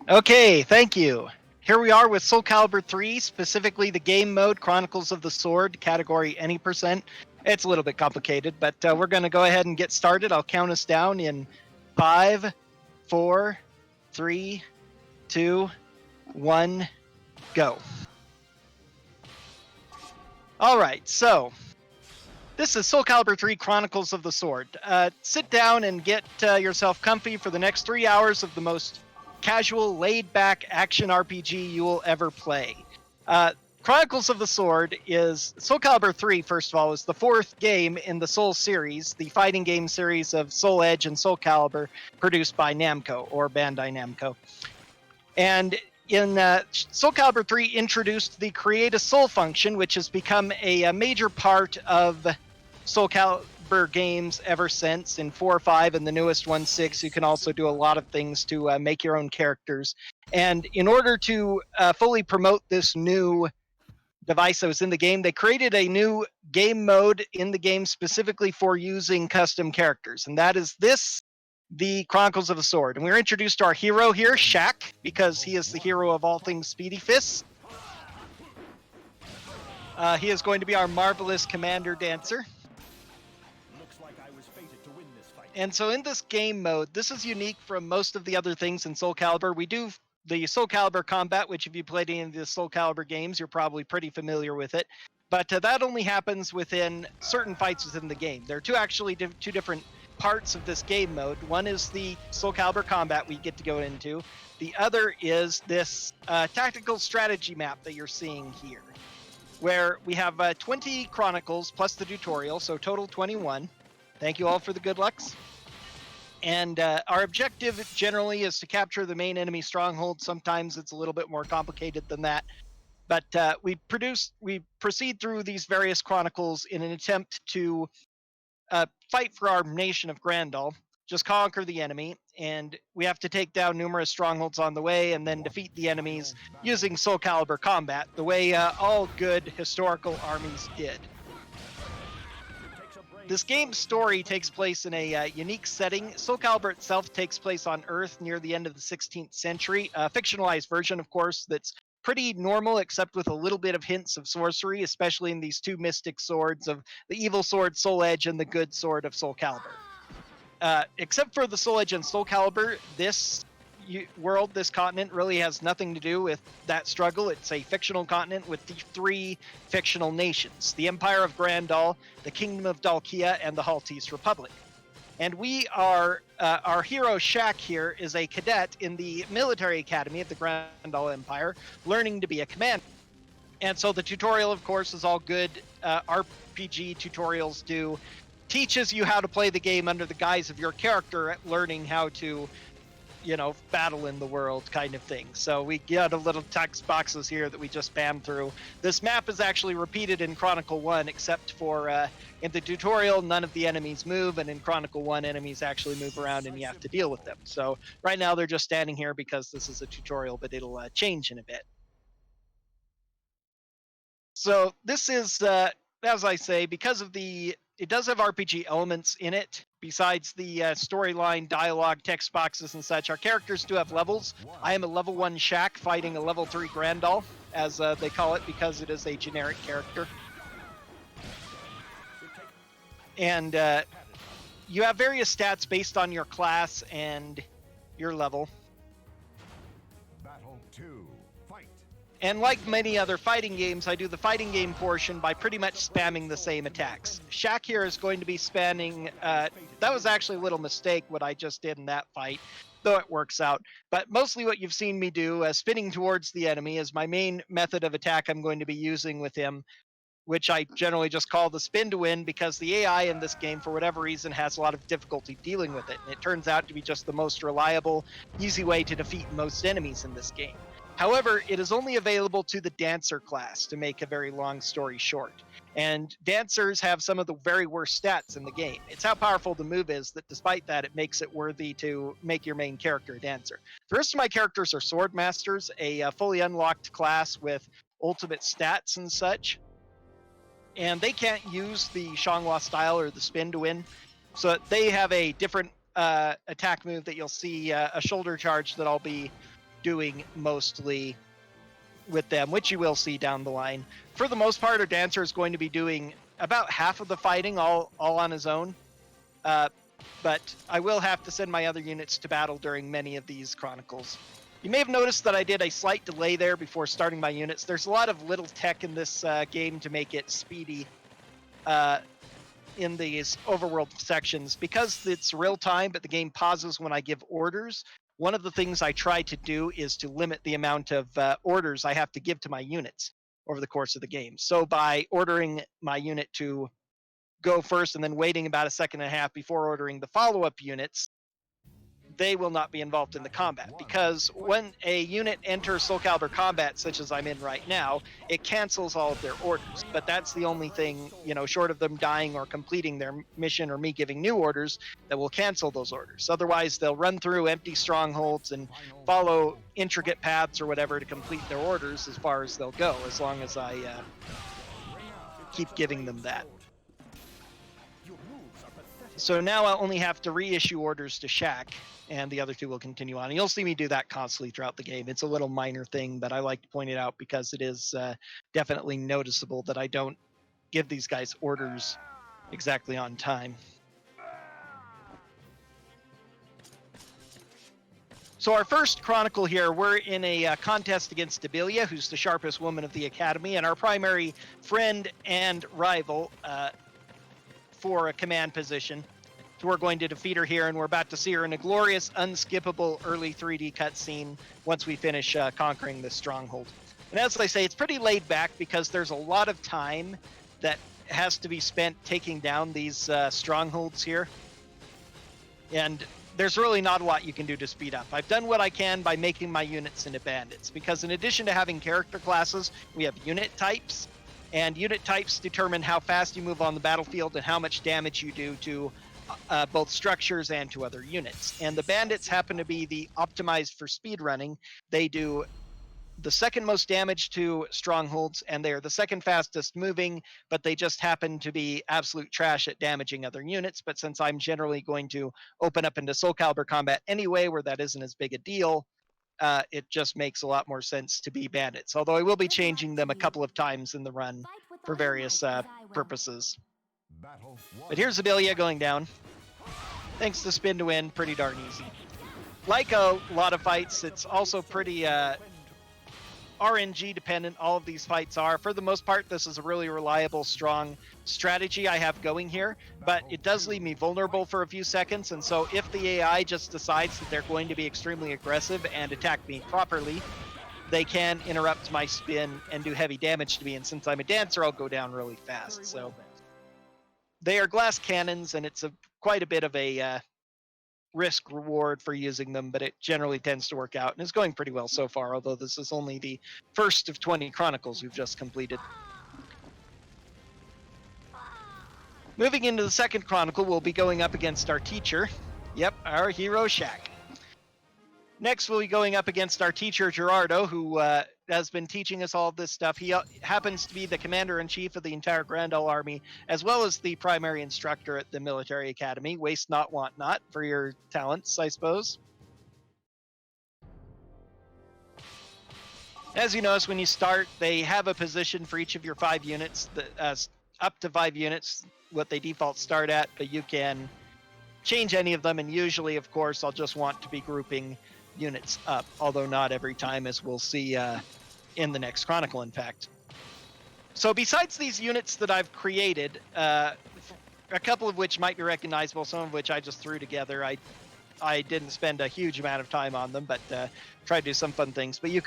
Okay, thank you. Here we are with Soul Calibur 3, specifically the game mode Chronicles of the Sword, category any percent. It's a little bit complicated, but we're going to go ahead and get started. I'll count us down in 5, 4, 3, 2, 1, go. All right, so this is Soul Calibur 3 Chronicles of the Sword. Sit down and get yourself comfy for the next 3 hours of the most casual, laid-back action RPG you will ever play. Chronicles of the Sword is Soul Calibur 3, first of all, is the fourth game in the Soul series, the fighting game series of Soul Edge and Soul Calibur, produced by Namco, or Bandai Namco. And in Soul Calibur 3 introduced the Create a Soul function, which has become a major part of Soul Calibur games ever since. In 4 or 5 and the newest one, 6, you can also do a lot of things to make your own characters. And in order to fully promote this new device that was in the game, they created a new game mode in the game specifically for using custom characters. And that is the Chronicles of the Sword. And we're introduced to our hero here, Shaq, because he is the hero of all things Speedyfists. He is going to be our marvelous commander dancer. And so in this game mode, this is unique from most of the other things in Soul Calibur. We do the Soul Calibur combat, which if you played any of the Soul Calibur games, you're probably pretty familiar with it. But that only happens within certain fights within the game. There are two different parts of this game mode. One is the Soul Calibur combat we get to go into. The other is this tactical strategy map that you're seeing here, where we have 20 Chronicles plus the tutorial, so total 21. Thank you all for the good lucks. And our objective generally is to capture the main enemy stronghold. Sometimes it's a little bit more complicated than that. But we proceed through these various Chronicles in an attempt to fight for our nation of Grandal, just conquer the enemy, and we have to take down numerous strongholds on the way and then defeat the enemies using Soul Calibur combat, the way all good historical armies did. This game's story takes place in a unique setting. Soul Calibur itself takes place on Earth near the end of the 16th century. A fictionalized version, of course, that's pretty normal, except with a little bit of hints of sorcery, especially in these two mystic swords of the evil sword Soul Edge and the good sword of Soul Calibur. Except for the Soul Edge and Soul Calibur, this world, this continent, really has nothing to do with that struggle. It's a fictional continent with the 3 fictional nations: the Empire of Grandal, the Kingdom of Dalkia, and the Haltese Republic. And we are, our hero Shaq here is a cadet in the military academy of the Grandal Empire, learning to be a commander. And so the tutorial, of course, is all good RPG tutorials do. Teaches you how to play the game under the guise of your character learning how to, battle in the world kind of thing. So we get a little text boxes here that we just spam through. This map is actually repeated in Chronicle 1, except for in the tutorial, none of the enemies move, and in Chronicle 1, enemies actually move around and you have to deal with them. So right now they're just standing here because this is a tutorial, but it'll change in a bit. So this is, as I say, because of it does have RPG elements in it. Besides the storyline, dialogue, text boxes, and such, our characters do have levels. I am a level 1 Shaq fighting a level 3 Grandal, as they call it, because it is a generic character. And you have various stats based on your class and your level. Battle 2. Fight. And like many other fighting games, I do the fighting game portion by pretty much spamming the same attacks. Shaq here is going to be spamming, that was actually a little mistake what I just did in that fight, though it works out. But mostly what you've seen me do, spinning towards the enemy, is my main method of attack I'm going to be using with him, which I generally just call the spin to win, because the AI in this game, for whatever reason, has a lot of difficulty dealing with it. And it turns out to be just the most reliable, easy way to defeat most enemies in this game. However, it is only available to the Dancer class, to make a very long story short. And Dancers have some of the very worst stats in the game. It's how powerful the move is that despite that, it makes it worthy to make your main character a Dancer. The rest of my characters are Sword Masters, a fully unlocked class with ultimate stats and such. And they can't use the Xianghua style or the spin to win. So they have a different attack move that you'll see, a shoulder charge that I'll be doing mostly with them, which you will see down the line. For the most part, our Dancer is going to be doing about half of the fighting all on his own. But I will have to send my other units to battle during many of these Chronicles. You may have noticed that I did a slight delay there before starting my units. There's a lot of little tech in this game to make it speedy in these overworld sections. Because it's real time, but the game pauses when I give orders, one of the things I try to do is to limit the amount of orders I have to give to my units over the course of the game. So by ordering my unit to go first and then waiting about a second and a half before ordering the follow-up units, they will not be involved in the combat, because when a unit enters Soul Calibur combat, such as I'm in right now, it cancels all of their orders. But that's the only thing, you know, short of them dying or completing their mission or me giving new orders, that will cancel those orders. Otherwise, they'll run through empty strongholds and follow intricate paths or whatever to complete their orders as far as they'll go, as long as I keep giving them that. So now I'll only have to reissue orders to Shaq, and the other two will continue on. And you'll see me do that constantly throughout the game. It's a little minor thing, but I like to point it out because it is definitely noticeable that I don't give these guys orders exactly on time. So our first Chronicle here, we're in a contest against Debilia, who's the sharpest woman of the Academy, and our primary friend and rival for a command position. So we're going to defeat her here, and we're about to see her in a glorious, unskippable early 3D cutscene once we finish conquering this stronghold. And as I say, it's pretty laid back because there's a lot of time that has to be spent taking down these strongholds here. And there's really not a lot you can do to speed up. I've done what I can by making my units into bandits, because in addition to having character classes, we have unit types, and unit types determine how fast you move on the battlefield and how much damage you do to both structures and to other units. And the bandits happen to be the optimized for speedrunning. They do the second most damage to strongholds, and they are the second fastest moving, but they just happen to be absolute trash at damaging other units. But since I'm generally going to open up into Soul Calibur combat anyway, where that isn't as big a deal, it just makes a lot more sense to be bandits. Although I will be changing them a couple of times in the run for various purposes. But here's Abilia going down. Thanks to spin to win, pretty darn easy. Like a lot of fights, it's also pretty RNG dependent. All of these fights are. For the most part, this is a really reliable, strong strategy I have going here, but it does leave me vulnerable for a few seconds, and so if the AI just decides that they're going to be extremely aggressive and attack me properly, they can interrupt my spin and do heavy damage to me, and since I'm a dancer, I'll go down really fast. So they are glass cannons, and it's quite a bit of a risk reward for using them, but it generally tends to work out, and it's going pretty well so far, although this is only the first of 20 Chronicles we've just completed. Moving into the second Chronicle, we'll be going up against our teacher. Yep, our hero Shaq. Next, we'll be going up against our teacher Gerardo, who has been teaching us all this stuff. He happens to be the commander-in-chief of the entire Grandal Army, as well as the primary instructor at the military academy. Waste not, want not, for your talents, I suppose. As you notice, when you start, they have a position for each of your 5 units, up to 5 units, what they default start at, but you can change any of them, and usually, of course, I'll just want to be grouping units up, although not every time, as we'll see in the next Chronicle, in fact. So besides these units that I've created, a couple of which might be recognizable, some of which I just threw together. I didn't spend a huge amount of time on them, but tried to do some fun things. But you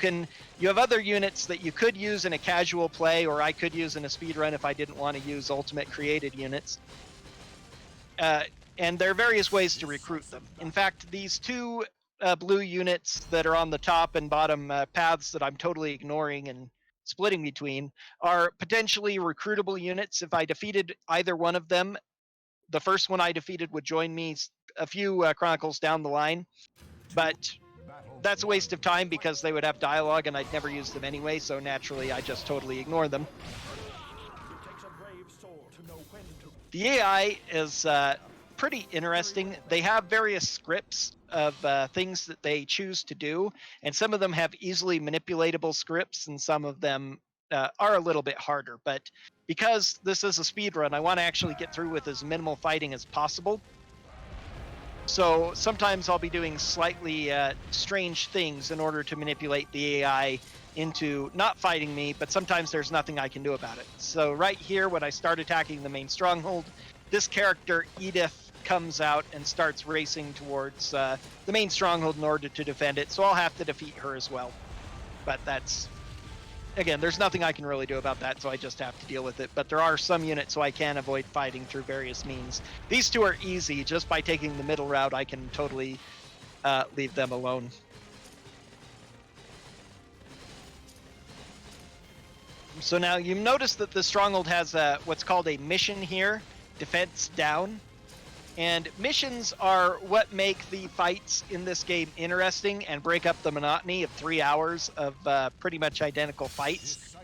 have other units that you could use in a casual play, or I could use in a speedrun if I didn't want to use ultimate created units. And there are various ways to recruit them. In fact, these 2 blue units that are on the top and bottom paths that I'm totally ignoring and splitting between are potentially recruitable units. If I defeated either one of them, the first one I defeated would join me a few Chronicles down the line, but that's a waste of time because they would have dialogue and I'd never use them anyway, so naturally I just totally ignore them. The AI is pretty interesting. They have various scripts of things that they choose to do, and some of them have easily manipulatable scripts, and some of them are a little bit harder. But because this is a speed run, I want to actually get through with as minimal fighting as possible. So sometimes I'll be doing slightly strange things in order to manipulate the AI into not fighting me, but sometimes there's nothing I can do about it. So right here, when I start attacking the main stronghold, this character, Edith, comes out and starts racing towards the main stronghold in order to defend it. So I'll have to defeat her as well. But that's, again, there's nothing I can really do about that, so I just have to deal with it. But there are some units so I can avoid fighting through various means. These two are easy. Just by taking the middle route, I can totally leave them alone. So now you notice that the stronghold has what's called a mission here, defense down. And missions are what make the fights in this game interesting and break up the monotony of 3 hours of pretty much identical fights,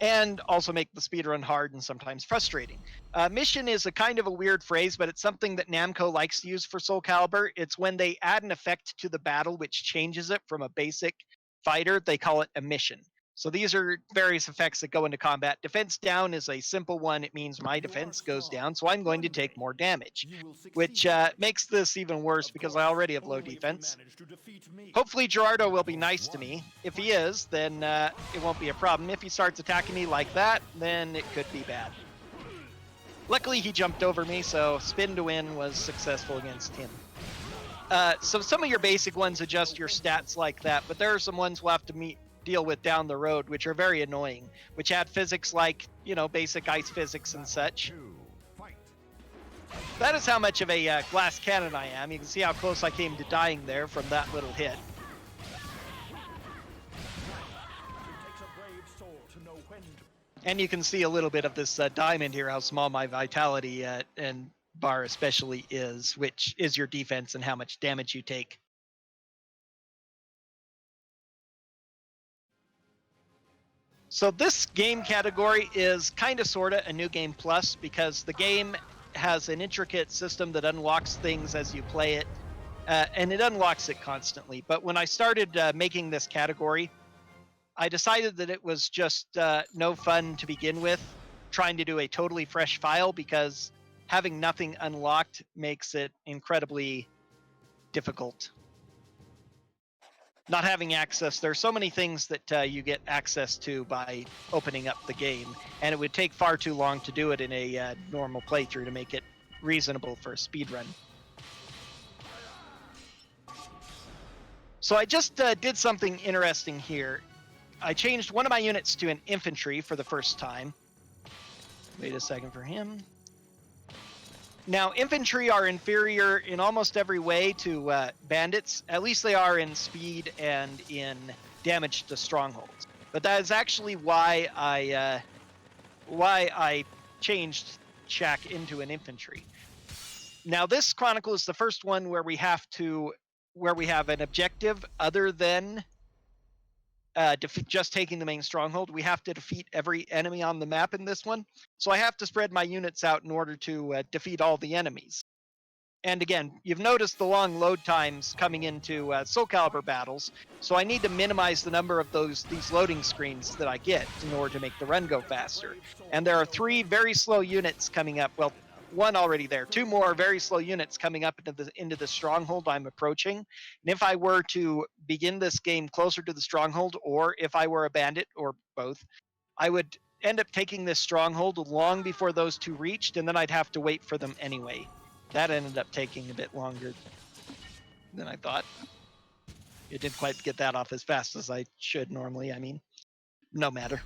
and also make the speedrun hard and sometimes frustrating. Mission is a kind of a weird phrase, but it's something that Namco likes to use for Soul Calibur. It's when they add an effect to the battle which changes it from a basic fighter, they call it a mission. So these are various effects that go into combat. Defense down is a simple one. It means my defense goes down, so I'm going to take more damage, which makes this even worse because I already have low defense. Hopefully Gerardo will be nice to me. If he is, then it won't be a problem. If he starts attacking me like that, then it could be bad. Luckily he jumped over me, so spin to win was successful against him. So some of your basic ones adjust your stats like that, but there are some ones we'll have to deal with down the road, which are very annoying, which add physics like, you know, basic ice physics and such. That is how much of a glass cannon I am. You can see how close I came to dying there from that little hit. And you can see a little bit of this diamond here, how small my vitality and bar especially is, which is your defense and how much damage you take. So this game category is kind of sort of a new game plus, because the game has an intricate system that unlocks things as you play it, and it unlocks it constantly. But when I started making this category, I decided that it was just no fun to begin with, trying to do a totally fresh file, because having nothing unlocked makes it incredibly difficult. Not having access, there's so many things that you get access to by opening up the game, and it would take far too long to do it in a normal playthrough to make it reasonable for a speedrun. So I just did something interesting here. I changed one of my units to an infantry for the first time. Wait a second for him. Now, infantry are inferior in almost every way to bandits. At least they are in speed and in damage to strongholds. But that is actually why I changed Shaq into an infantry. Now, this Chronicle is the first one where we have an objective other than just taking the main stronghold. We have to defeat every enemy on the map in this one. So I have to spread my units out in order to defeat all the enemies. And again, you've noticed the long load times coming into Soul Calibur battles, so I need to minimize the number of these loading screens that I get in order to make the run go faster. And there are 3 very slow units coming up. Well, 1 already there. 2 more very slow units coming up into the stronghold I'm approaching. And if I were to begin this game closer to the stronghold, or if I were a bandit, or both, I would end up taking this stronghold long before those 2 reached, and then I'd have to wait for them anyway. That ended up taking a bit longer than I thought. It didn't quite get that off as fast as I should normally, I mean. No matter.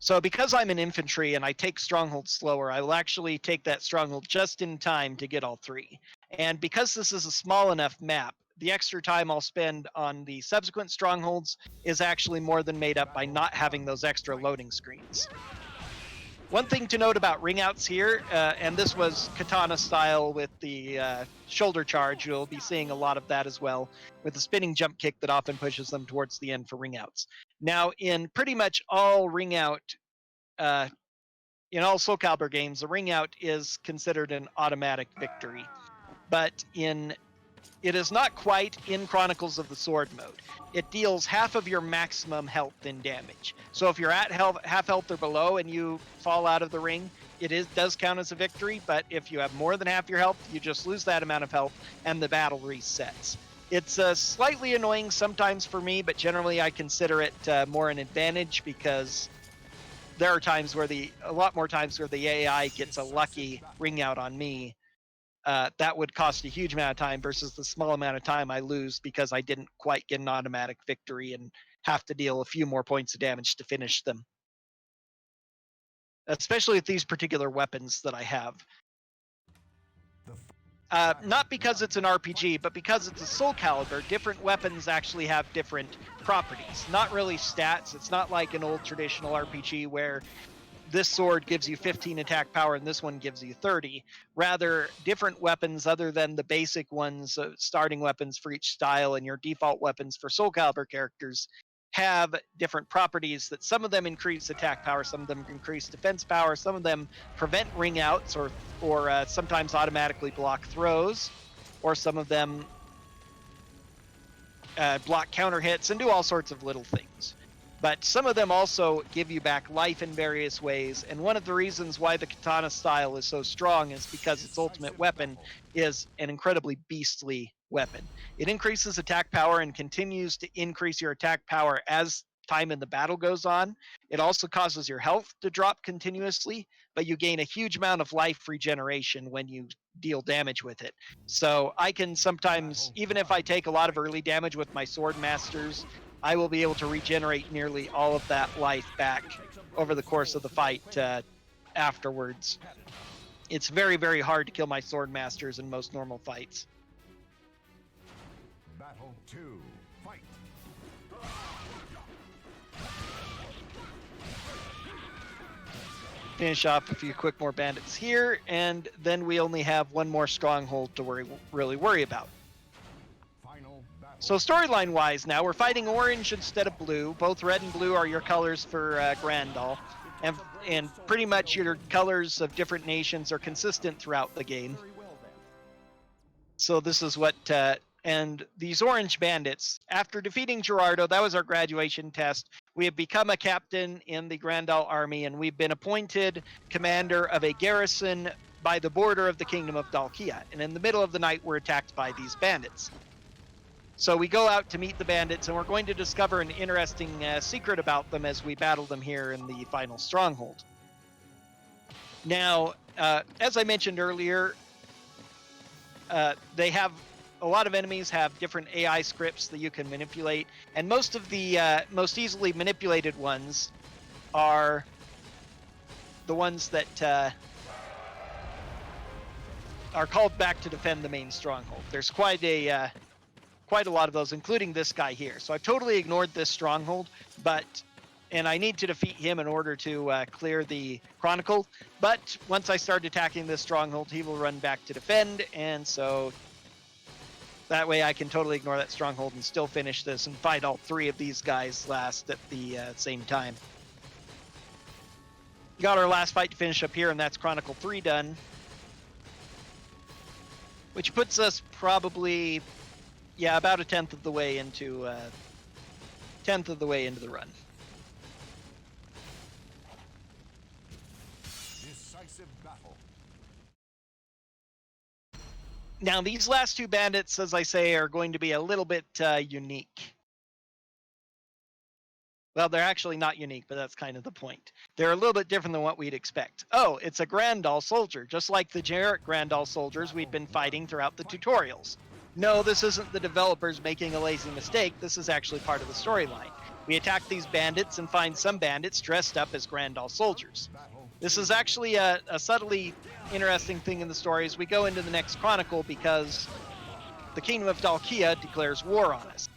So because I'm an infantry and I take strongholds slower, I will actually take that stronghold just in time to get all 3. And because this is a small enough map, the extra time I'll spend on the subsequent strongholds is actually more than made up by not having those extra loading screens. One thing to note about ring outs here, and this was katana style with the shoulder charge, you'll be seeing a lot of that as well, with the spinning jump kick that often pushes them towards the end for ring outs. Now, in pretty much all ring out in all Soul Calibur games, the ring out is considered an automatic victory, but it is not quite in Chronicles of the Sword mode. It deals half of your maximum health in damage. So if you're at half health or below and you fall out of the ring, does count as a victory, but if you have more than half your health, you just lose that amount of health and the battle resets. It's slightly annoying sometimes for me, but generally I consider it more an advantage because there are times where a lot more times where the AI gets a lucky ring out on me. That would cost a huge amount of time versus the small amount of time I lose because I didn't quite get an automatic victory and have to deal a few more points of damage to finish them. Especially with these particular weapons that I have. Not because it's an RPG, but because it's a Soul Calibur, different weapons actually have different properties. Not really stats. It's not like an old traditional RPG where this sword gives you 15 attack power and this one gives you 30. Rather, different weapons other than the basic ones, starting weapons for each style and your default weapons for Soul Calibur characters, have different properties that some of them increase attack power, some of them increase defense power, some of them prevent ring outs or sometimes automatically block throws, or some of them block counter hits and do all sorts of little things. But some of them also give you back life in various ways, and one of the reasons why the katana style is so strong is because its ultimate weapon is an incredibly beastly weapon. It increases attack power and continues to increase your attack power as time in the battle goes on. It also causes your health to drop continuously, but you gain a huge amount of life regeneration when you deal damage with it. So I can sometimes, even if I take a lot of early damage with my sword masters, I will be able to regenerate nearly all of that life back over the course of the fight afterwards. It's very, very hard to kill my sword masters in most normal fights. Battle 2, fight. Finish off a few quick more bandits here, and then we only have one more stronghold to really worry about. So storyline wise now, we're fighting orange instead of blue. Both red and blue are your colors for Grandal. And pretty much your colors of different nations are consistent throughout the game. So this is what, and these orange bandits, after defeating Gerardo, that was our graduation test. We have become a captain in the Grandal army, and we've been appointed commander of a garrison by the border of the kingdom of Dalkia. And in the middle of the night, we're attacked by these bandits. So we go out to meet the bandits, and we're going to discover an interesting secret about them as we battle them here in the final stronghold. Now, as I mentioned earlier, they have a lot of enemies have different AI scripts that you can manipulate, and most of the most easily manipulated ones are the ones that are called back to defend the main stronghold. There's quite a lot of those, including this guy here. So I've totally ignored this stronghold, and I need to defeat him in order to clear the Chronicle. But once I start attacking this stronghold, he will run back to defend, and so that way I can totally ignore that stronghold and still finish this and fight all three of these guys last at the same time. Got our last fight to finish up here, and that's Chronicle 3 done. Which puts us probably... yeah, about a tenth of the way into the run. Decisive battle. Now, these last two bandits, as I say, are going to be a little bit unique. Well, they're actually not unique, but that's kind of the point. They're a little bit different than what we'd expect. Oh, it's a Grandal soldier, just like the generic Grandal soldiers we'd been fighting throughout the tutorials. No, this isn't the developers making a lazy mistake. This is actually part of the storyline. We attack these bandits and find some bandits dressed up as Grandal soldiers. This is actually a subtly interesting thing in the story as we go into the next Chronicle, because the Kingdom of Dalkia declares war on us.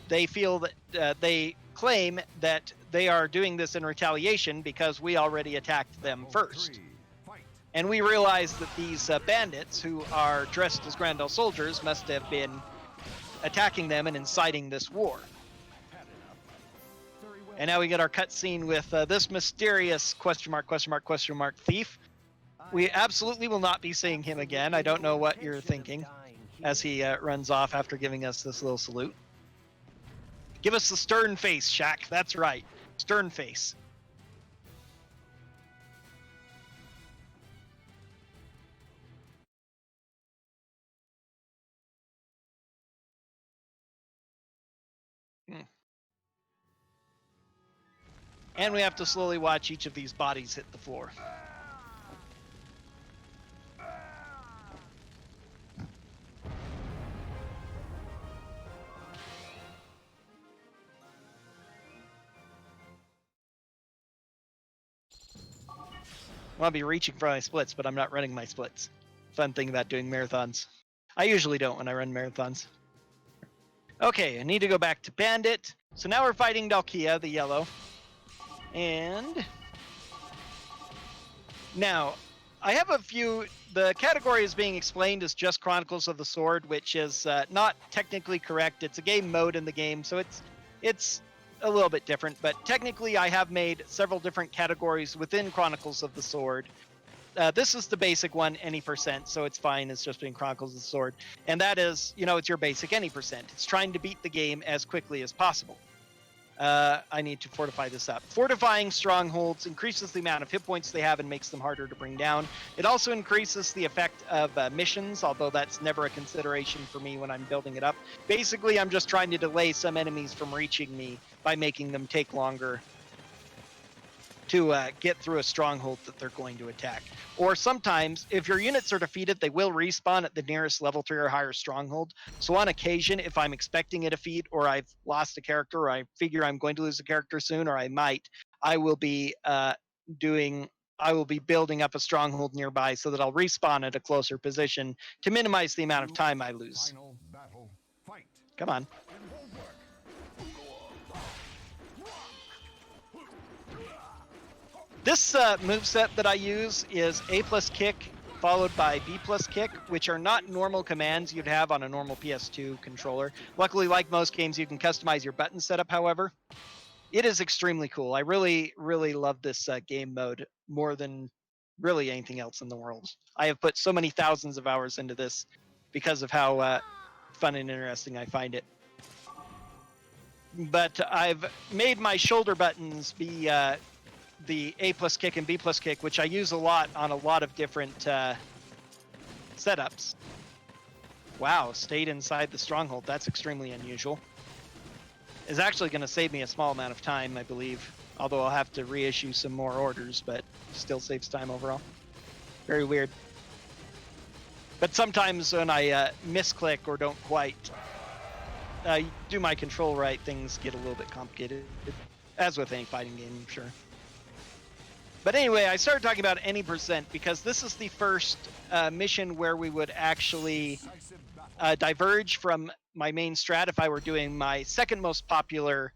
They feel that they claim that they are doing this in retaliation because we already attacked them first. And we realize that these bandits, who are dressed as Grandal soldiers, must have been attacking them and inciting this war. And now we get our cutscene with this mysterious question mark thief. We absolutely will not be seeing him again. I don't know what you're thinking as he runs off after giving us this little salute. Give us the stern face, Shaq. That's right. Stern face. And we have to slowly watch each of these bodies hit the floor. I'll be reaching for my splits, but I'm not running my splits. Fun thing about doing marathons. I usually don't when I run marathons. Okay, I need to go back to Bandit. So now we're fighting Dalkia, the yellow. And now I have a few. The category is being explained as just Chronicles of the Sword, which is not technically correct. It's a game mode in the game, so it's a little bit different. But technically, I have made several different categories within Chronicles of the Sword. This is the basic one, any percent, so it's fine. It's just being Chronicles of the Sword. And that is, it's your basic any percent. It's trying to beat the game as quickly as possible. I need to fortify this up. Fortifying strongholds increases the amount of hit points they have and makes them harder to bring down. It also increases the effect of missions, although that's never a consideration for me when I'm building it up. Basically, I'm just trying to delay some enemies from reaching me by making them take longer to get through a stronghold that they're going to attack. Or sometimes, if your units are defeated, they will respawn at the nearest level 3 or higher stronghold. So on occasion, if I'm expecting a defeat, or I've lost a character, or I figure I'm going to lose a character soon, or I might, I will be building up a stronghold nearby so that I'll respawn at a closer position to minimize the amount of time I lose. Final battle. Fight. Come on. This moveset that I use is A plus kick followed by B plus kick, which are not normal commands you'd have on a normal PS2 controller. Luckily, like most games, you can customize your button setup, however. It is extremely cool. I really, really love this game mode more than really anything else in the world. I have put so many thousands of hours into this because of how fun and interesting I find it. But I've made my shoulder buttons be the A plus kick and B plus kick, which I use a lot on a lot of different setups. Wow, stayed inside the stronghold. That's extremely unusual. It's actually going to save me a small amount of time, I believe. Although I'll have to reissue some more orders, but still saves time overall. Very weird. But sometimes when I misclick or don't quite do my control right, things get a little bit complicated. As with any fighting game, I'm sure. But anyway, I started talking about any percent because this is the first mission where we would actually diverge from my main strat if I were doing my second most popular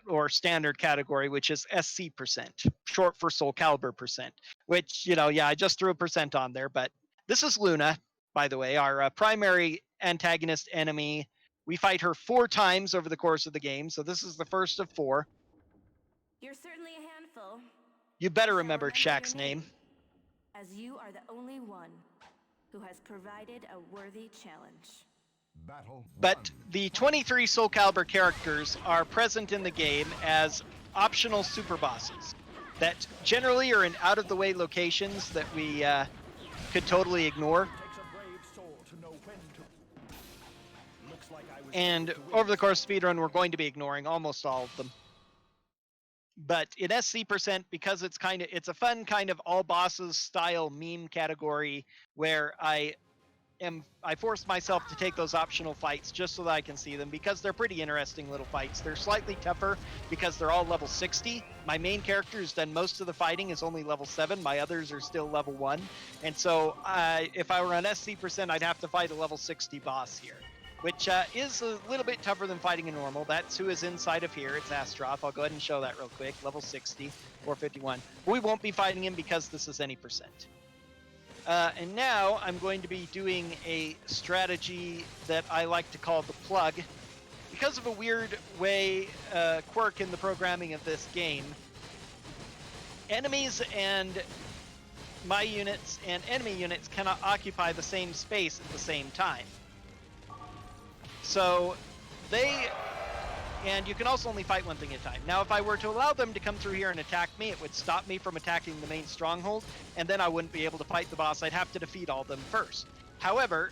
or standard category, which is SC percent, short for Soul Calibur percent, which, I just threw a percent on there, but this is Luna, by the way, our primary antagonist enemy. We fight her 4 times over the course of the game, so this is the first of 4. You're certainly a handful. You better remember Shaq's name. As you are the only one who has provided a worthy challenge. But the 23 Soul Calibur characters are present in the game as optional super bosses that generally are in out-of-the-way locations that we could totally ignore. And over the course of speedrun, we're going to be ignoring almost all of them. But in SC percent, because it's a fun kind of all bosses style meme category where I forced myself to take those optional fights just so that I can see them, because they're pretty interesting little fights. They're slightly tougher because they're all level 60. My main character who's done most of the fighting is only level 7. My others are still level 1. And so if I were on SC percent, I'd have to fight a level 60 boss here, which is a little bit tougher than fighting a normal. That's who is inside of here. It's Astroth. I'll go ahead and show that real quick. Level 60, 451. We won't be fighting him because this is any percent. And now I'm going to be doing a strategy that I like to call the plug. because of a weird way, quirk in the programming of this game, enemies and my units and enemy units cannot occupy the same space at the same time. So and you can also only fight one thing at a time. Now, if I were to allow them to come through here and attack me, it would stop me from attacking the main stronghold, and then I wouldn't be able to fight the boss. I'd have to defeat all of them first. However,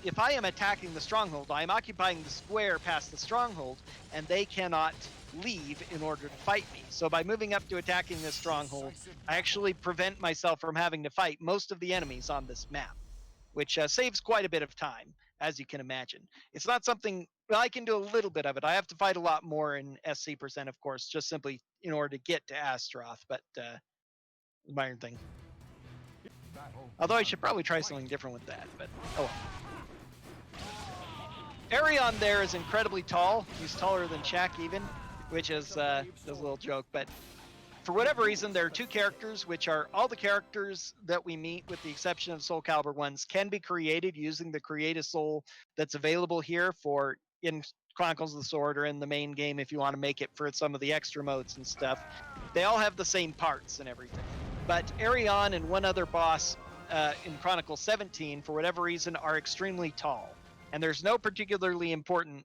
if I am attacking the stronghold, I am occupying the square past the stronghold, and they cannot leave in order to fight me. So by moving up to attacking this stronghold, I actually prevent myself from having to fight most of the enemies on this map, which saves quite a bit of time, as you can imagine. It's not something, well, I can do a little bit of it. I have to fight a lot more in SC%, of course, just simply in order to get to Astaroth, but my own thing. Although I should probably try something different with that, but oh well. Arion there is incredibly tall. He's taller than Shaq even, which is a little joke, but for whatever reason, there are two characters, which are all the characters that we meet, with the exception of Soul Calibur ones, can be created using the Create a Soul that's available here for in Chronicles of the Sword or in the main game if you want to make it for some of the extra modes and stuff. They all have the same parts and everything. But Arion and one other boss in Chronicles 17, for whatever reason, are extremely tall. And there's no particularly important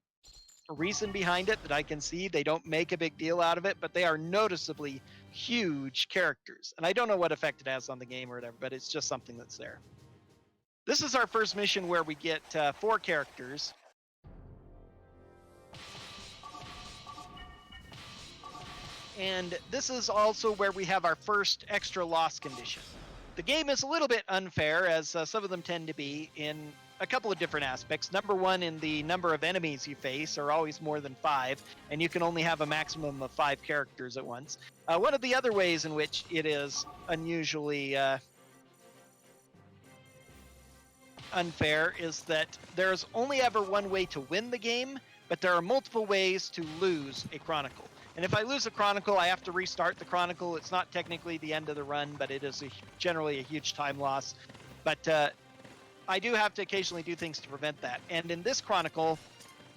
reason behind it that I can see. They don't make a big deal out of it, but they are noticeably huge characters. And I don't know what effect it has on the game or whatever, but it's just something that's there. This is our first mission where we get 4 characters. And this is also where we have our first extra loss condition. The game is a little bit unfair, as some of them tend to be, in a couple of different aspects. Number one, in the number of enemies you face are always more than 5, and you can only have a maximum of 5 characters at once. One of the other ways in which it is unusually unfair is that there's only ever one way to win the game, but there are multiple ways to lose a Chronicle. And if I lose a Chronicle, I have to restart the Chronicle. It's not technically the end of the run, but it is generally a huge time loss. But I do have to occasionally do things to prevent that. And in this Chronicle,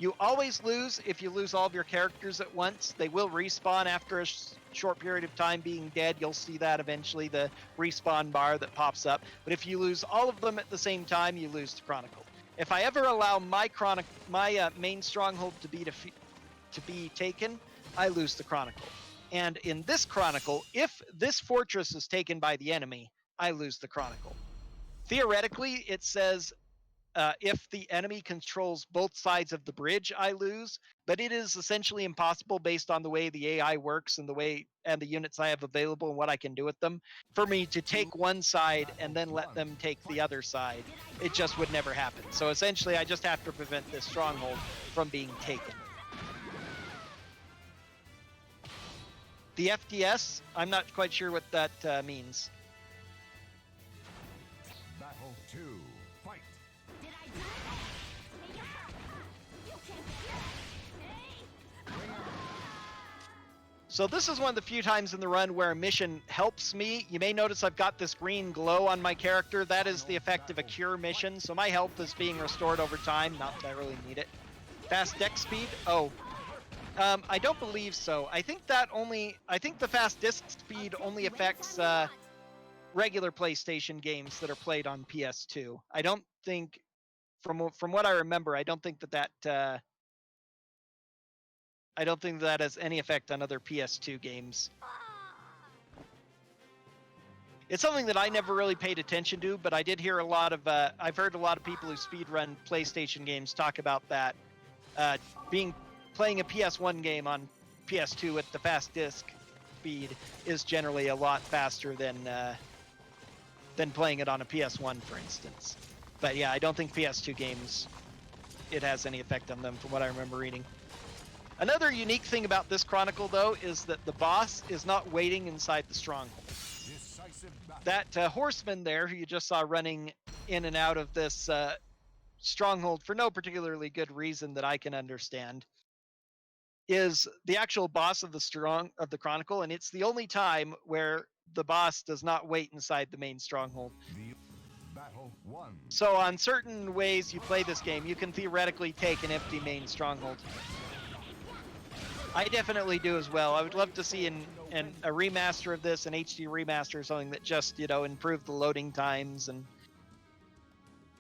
you always lose if you lose all of your characters at once. They will respawn after a short period of time being dead. You'll see that eventually, the respawn bar that pops up. But if you lose all of them at the same time, you lose the Chronicle. If I ever allow my main stronghold to be taken, I lose the Chronicle. And in this Chronicle, if this fortress is taken by the enemy, I lose the Chronicle. Theoretically, it says if the enemy controls both sides of the bridge, I lose, but it is essentially impossible based on the way the AI works and the way and the units I have available and what I can do with them for me to take one side and then let them take the other side. It just would never happen. So essentially, I just have to prevent this stronghold from being taken. The FDS, I'm not quite sure what that means. Battle 2. Fight. Did I do it? You can't So this is one of the few times in the run where a mission helps me. You may notice I've got this green glow on my character. That is the effect of a cure mission. So my health is being restored over time. Not that I really need it. Fast deck speed. Oh. I don't believe so. I think the fast disk speed only affects regular PlayStation games that are played on PS2. I don't think, from what I remember, I don't think that has any effect on other PS2 games. It's something that I never really paid attention to, but I did hear I've heard a lot of people who speedrun PlayStation games talk about that, playing a PS1 game on PS2 with the fast disk speed is generally a lot faster than playing it on a PS1, for instance. But yeah, I don't think PS2 games, it has any effect on them from what I remember reading. Another unique thing about this Chronicle, though, is that the boss is not waiting inside the stronghold. That horseman there, who you just saw running in and out of this stronghold for no particularly good reason that I can understand, is the actual boss of the Chronicle, and it's the only time where the boss does not wait inside the main stronghold. Battle 1. So on certain ways you play this game, you can theoretically take an empty main stronghold. I definitely do as well. I would love to see a remaster of this, an HD remaster, or something that just, you know, improved the loading times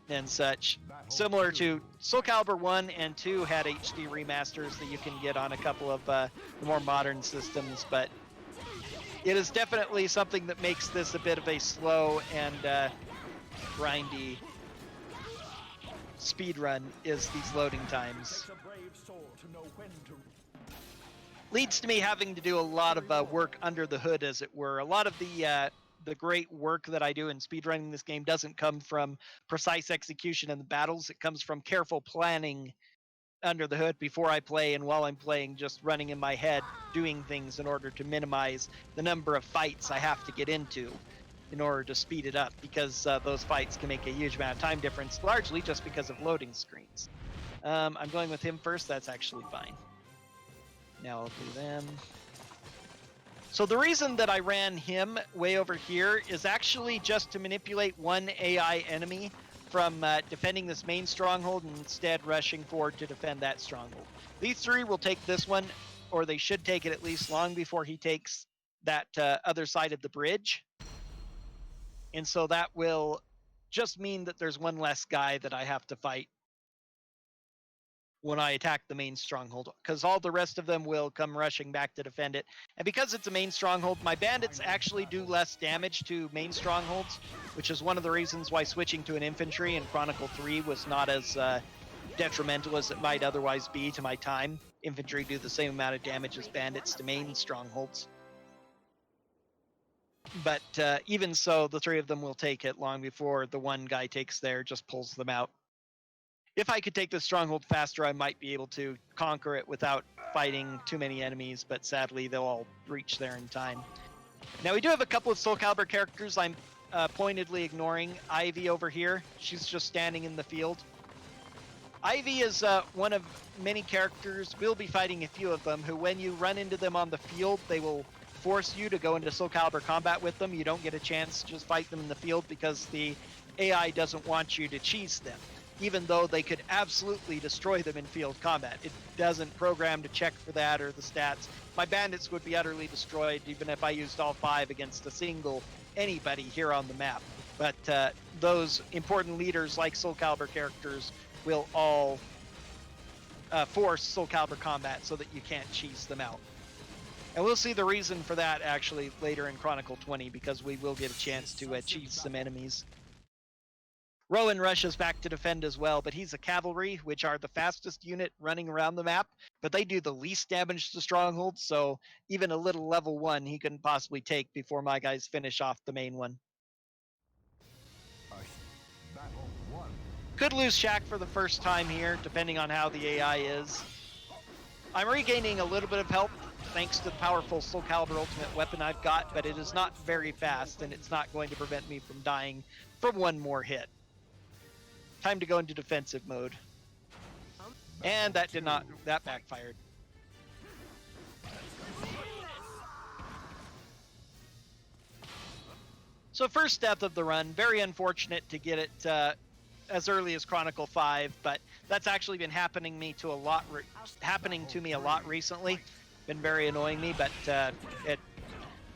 and such. Similar to Soul Calibur 1 and 2 had HD remasters that you can get on a couple of the more modern systems, but it is definitely something that makes this a bit of a slow and grindy speedrun is these loading times. Leads to me having to do a lot of work under the hood, as it were. A lot of the great work that I do in speedrunning this game doesn't come from precise execution in the battles. It comes from careful planning under the hood before I play, and while I'm playing, just running in my head, doing things in order to minimize the number of fights I have to get into in order to speed it up, because those fights can make a huge amount of time difference, largely just because of loading screens. I'm going with him first. That's actually fine. Now I'll do them. So the reason that I ran him way over here is actually just to manipulate one AI enemy from defending this main stronghold and instead rushing forward to defend that stronghold. These three will take this one, or they should take it at least, long before he takes that other side of the bridge. And so that will just mean that there's one less guy that I have to fight when I attack the main stronghold, because all the rest of them will come rushing back to defend it. And because it's a main stronghold, my bandits actually do less damage to main strongholds, which is one of the reasons why switching to an infantry in Chronicle 3 was not as detrimental as it might otherwise be to my time. Infantry do the same amount of damage as bandits to main strongholds. But even so, the three of them will take it long before the one guy takes there, just pulls them out. If I could take this stronghold faster, I might be able to conquer it without fighting too many enemies, but sadly they'll all reach there in time. Now we do have a couple of Soul Calibur characters I'm pointedly ignoring. Ivy over here, she's just standing in the field. Ivy is one of many characters, we'll be fighting a few of them, who when you run into them on the field, they will force you to go into Soul Calibur combat with them. You don't get a chance to just fight them in the field because the AI doesn't want you to cheese them, even though they could absolutely destroy them in field combat. It doesn't program to check for that or the stats. My bandits would be utterly destroyed even if I used all 5 against a single anybody here on the map. But those important leaders like Soul Calibur characters will all force Soul Calibur combat so that you can't cheese them out. And we'll see the reason for that actually later in Chronicle 20, because we will get a chance to cheese some enemies. Rowan rushes back to defend as well, but he's a cavalry, which are the fastest unit running around the map, but they do the least damage to strongholds, so even a little level 1 he couldn't possibly take before my guys finish off the main one. Battle 1. Could lose Shaq for the first time here, depending on how the AI is. I'm regaining a little bit of health thanks to the powerful Soul Calibur ultimate weapon I've got, but it is not very fast, and it's not going to prevent me from dying from one more hit. Time to go into defensive mode. And that backfired. So first death of the run, very unfortunate to get it as early as Chronicle 5, but that's actually been happening to me a lot recently. Been very annoying me, but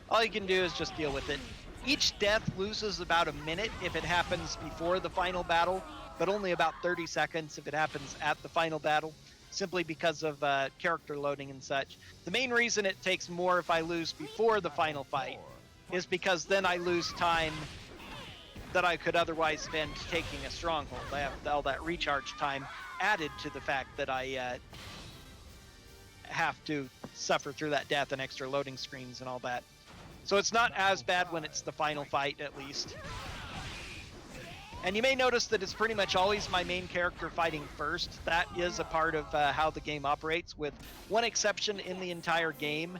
all you can do is just deal with it. Each death loses about a minute if it happens before the final battle, but only about 30 seconds if it happens at the final battle, simply because of character loading and such. The main reason it takes more if I lose before the final fight is because then I lose time that I could otherwise spend taking a stronghold. I have all that recharge time added to the fact that I have to suffer through that death and extra loading screens and all that. So it's not as bad when it's the final fight, at least. And you may notice that it's pretty much always my main character fighting first. That is a part of how the game operates, with one exception in the entire game.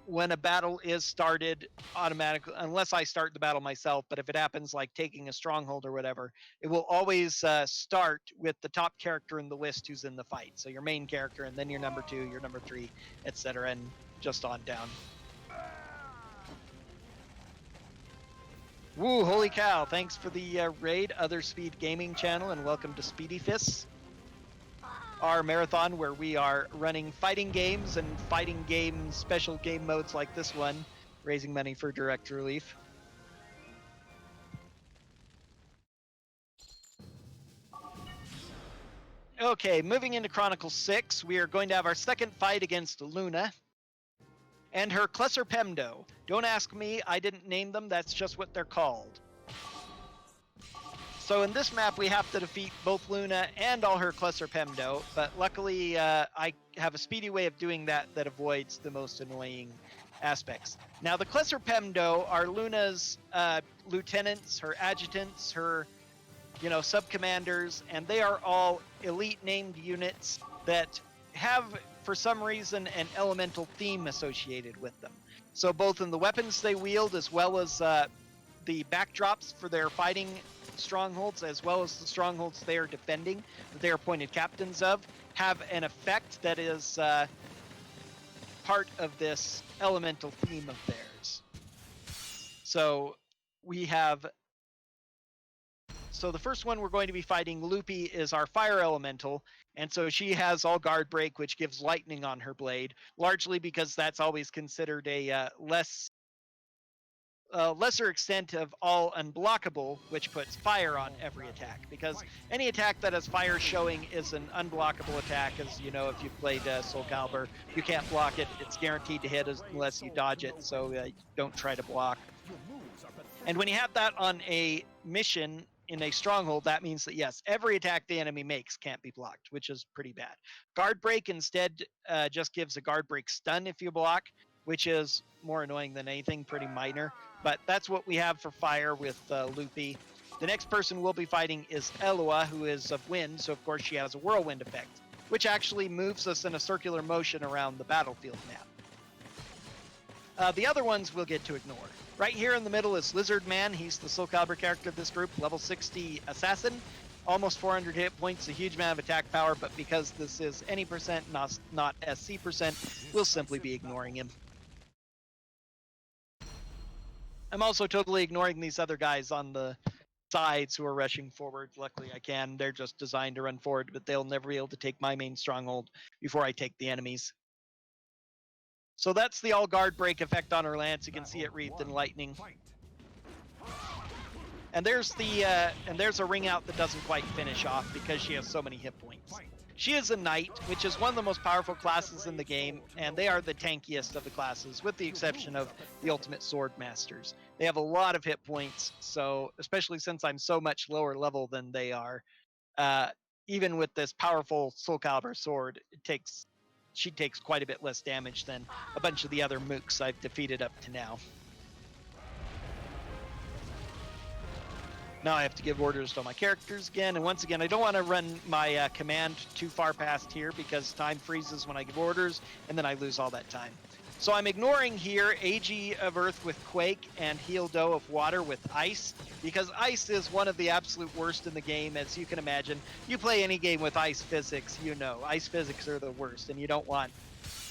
When a battle is started automatically, unless I start the battle myself, but if it happens like taking a stronghold or whatever, it will always start with the top character in the list who's in the fight. So your main character, and then your number 2, your number 3, etc., and just on down. Woo, holy cow. Thanks for the raid, Other Speed Gaming channel, and welcome to Speedyfists. our marathon where we are running fighting games and fighting game special game modes like this one, raising money for direct relief. Okay, moving into Chronicles 6, we are going to have our second fight against Luna and her Klesser Pemdo. Don't ask me, I didn't name them, that's just what they're called. So in this map, we have to defeat both Luna and all her Klesser Pemdo, but luckily I have a speedy way of doing that that avoids the most annoying aspects. Now, the Klesser Pemdo are Luna's lieutenants, her adjutants, her sub-commanders, and they are all elite named units that have, for some reason, an elemental theme associated with them. So both in the weapons they wield, as well as the backdrops for their fighting strongholds, as well as the strongholds they are defending, that they are appointed captains of, have an effect that is part of this elemental theme of theirs. So we have... So the first one we're going to be fighting, Loopy, is our fire elemental, and so she has all guard break, which gives lightning on her blade, largely because that's always considered a lesser extent of all unblockable, which puts fire on every attack, because any attack that has fire showing is an unblockable attack. As you know, if you've played Soul Calibur, you can't block it. It's guaranteed to hit unless you dodge it, so don't try to block. And when you have that on a mission in a stronghold, that means that yes, every attack the enemy makes can't be blocked, which is pretty bad. Guard break instead just gives a guard break stun if you block, which is more annoying than anything, pretty minor. But that's what we have for fire with Loopy. The next person we'll be fighting is Elua, who is of wind, so of course she has a whirlwind effect, which actually moves us in a circular motion around the battlefield map. The other ones we'll get to ignore. Right here in the middle is Lizard Man. He's the Soul Calibur character of this group, level 60 assassin, almost 400 hit points, a huge amount of attack power, but because this is any percent, not SC percent, we'll simply be ignoring him. I'm also totally ignoring these other guys on the sides who are rushing forward. Luckily I can. They're just designed to run forward, but they'll never be able to take my main stronghold before I take the enemies. So that's the all guard break effect on her lance. You can see it wreathed in lightning. And there's a ring out that doesn't quite finish off because she has so many hit points. She is a knight, which is one of the most powerful classes in the game, and they are the tankiest of the classes, with the exception of the ultimate sword masters. They have a lot of hit points, so especially since I'm so much lower level than they are, even with this powerful Soul Calibur sword, she takes quite a bit less damage than a bunch of the other mooks I've defeated up to now. Now I have to give orders to my characters again, and once again, I don't want to run my command too far past here because time freezes when I give orders, and then I lose all that time. So I'm ignoring here AG of Earth with Quake and Heal Do of Water with Ice, because Ice is one of the absolute worst in the game, as you can imagine. You play any game with Ice physics, you know. Ice physics are the worst, and you don't want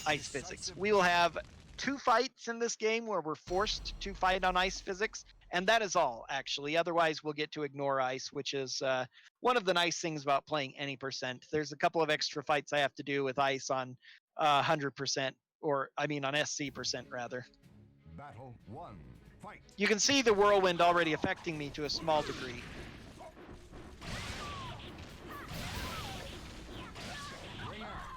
Ice physics. We will have 2 fights in this game where we're forced to fight on Ice physics, and that is all, actually. Otherwise, we'll get to ignore Ice, which is one of the nice things about playing any percent. There's a couple of extra fights I have to do with Ice on 100%. Or, I mean, on SC percent, rather. Battle 1. Fight. You can see the whirlwind already affecting me to a small degree.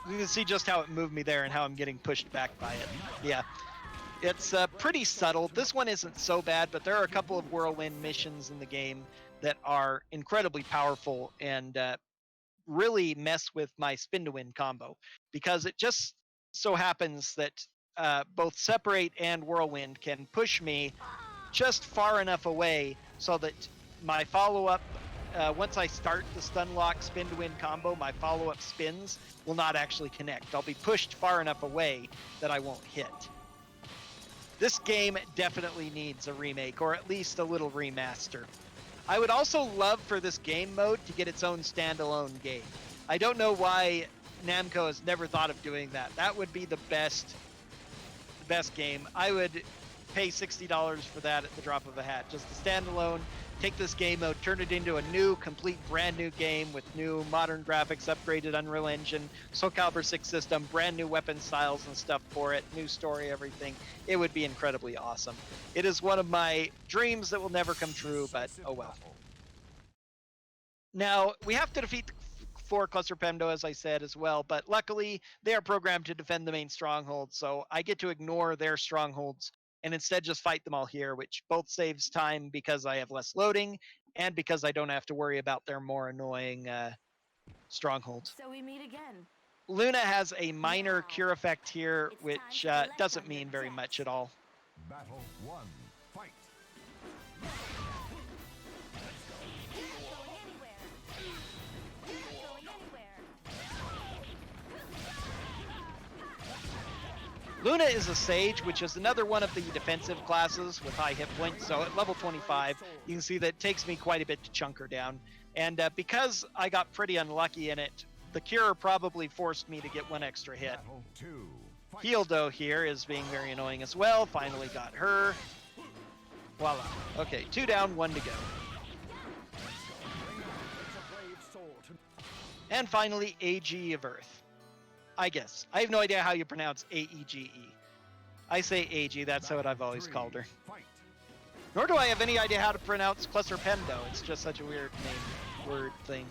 You can see just how it moved me there and how I'm getting pushed back by it. Yeah. It's pretty subtle. This one isn't so bad, but there are a couple of whirlwind missions in the game that are incredibly powerful and really mess with my spin-to-win combo, because it just so happens that both Separate and Whirlwind can push me just far enough away so that my follow-up, once I start the stun lock spin to win combo, my follow-up spins will not actually connect. I'll be pushed far enough away that I won't hit. This game definitely needs a remake, or at least a little remaster. I would also love for this game mode to get its own standalone game. I don't know why Namco has never thought of doing that. That would be the best game. I would pay $60 for that at the drop of a hat. Just a standalone take this game mode, turn it into a new, complete, brand new game with new modern graphics, upgraded Unreal Engine, Soul Calibur 6 system, brand new weapon styles and stuff for it, new story, everything. It would be incredibly awesome. It is one of my dreams that will never come true, but oh well. Now, we have to defeat the 4 Cluster Pemdo, as I said, as well, but luckily they are programmed to defend the main stronghold, so I get to ignore their strongholds and instead just fight them all here, which both saves time because I have less loading and because I don't have to worry about their more annoying strongholds. So we meet again. Luna has a minor Now, cure effect here, it's which time to collect doesn't on mean your very debts. much at all. Battle 1. Fight. Not going anywhere. Not going anywhere. Luna is a Sage, which is another one of the defensive classes with high hit points. So at level 25, you can see that it takes me quite a bit to chunk her down. And because I got pretty unlucky in it, the cure probably forced me to get 1 extra hit. Battle 2. Fight. Hildo here is being very annoying as well. Finally got her. Voila. Okay, 2 down, 1 to go. And finally, AG of Earth. I guess. I have no idea how you pronounce A-E-G-E. I say AG, that's what I've always called her. Fight. Nor do I have any idea how to pronounce Cluster Pemdo. It's just such a weird name, word thing.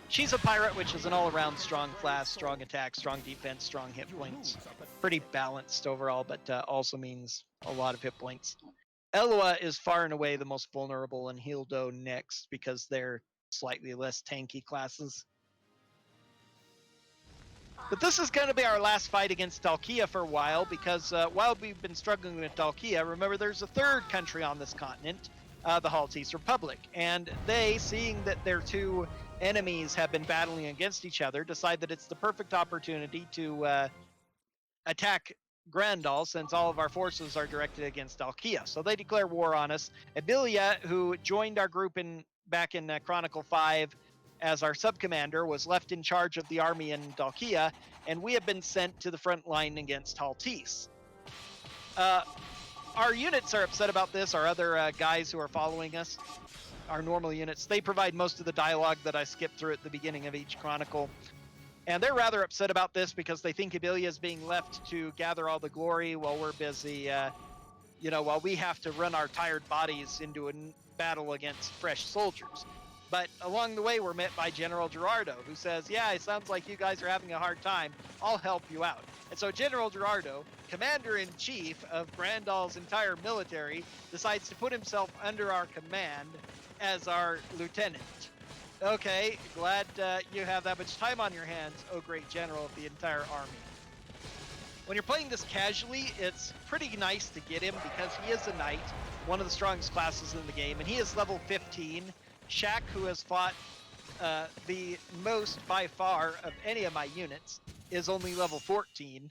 She's a pirate, which is an all-around strong class, strong attack, strong defense, strong hit points. Pretty balanced overall, but also means a lot of hit points. Elua is far and away the most vulnerable, and Hildo next because they're slightly less tanky classes. But this is going to be our last fight against Dalkia for a while, because while we've been struggling with Dalkia, remember there's a third country on this continent, the Maltese Republic, and they, seeing that their 2 enemies have been battling against each other, decide that it's the perfect opportunity to attack Grandal, since all of our forces are directed against Dalkia. So they declare war on us. Abilia, who joined our group back in Chronicle 5 as our sub-commander, was left in charge of the army in Dalkia, and we have been sent to the front line against Maltese. Our units are upset about this. Our other guys who are following us, our normal units, they provide most of the dialogue that I skipped through at the beginning of each Chronicle. And they're rather upset about this because they think Abilia is being left to gather all the glory while we're busy, while we have to run our tired bodies into a battle against fresh soldiers. But along the way, we're met by General Gerardo, who says, yeah, it sounds like you guys are having a hard time. I'll help you out. And so General Gerardo, commander-in-chief of Grandal's entire military, decides to put himself under our command as our lieutenant. Okay, glad you have that much time on your hands, oh great general of the entire army. When you're playing this casually, it's pretty nice to get him because he is a knight, one of the strongest classes in the game, and he is level 15. Shaq, who has fought the most by far of any of my units, is only level 14.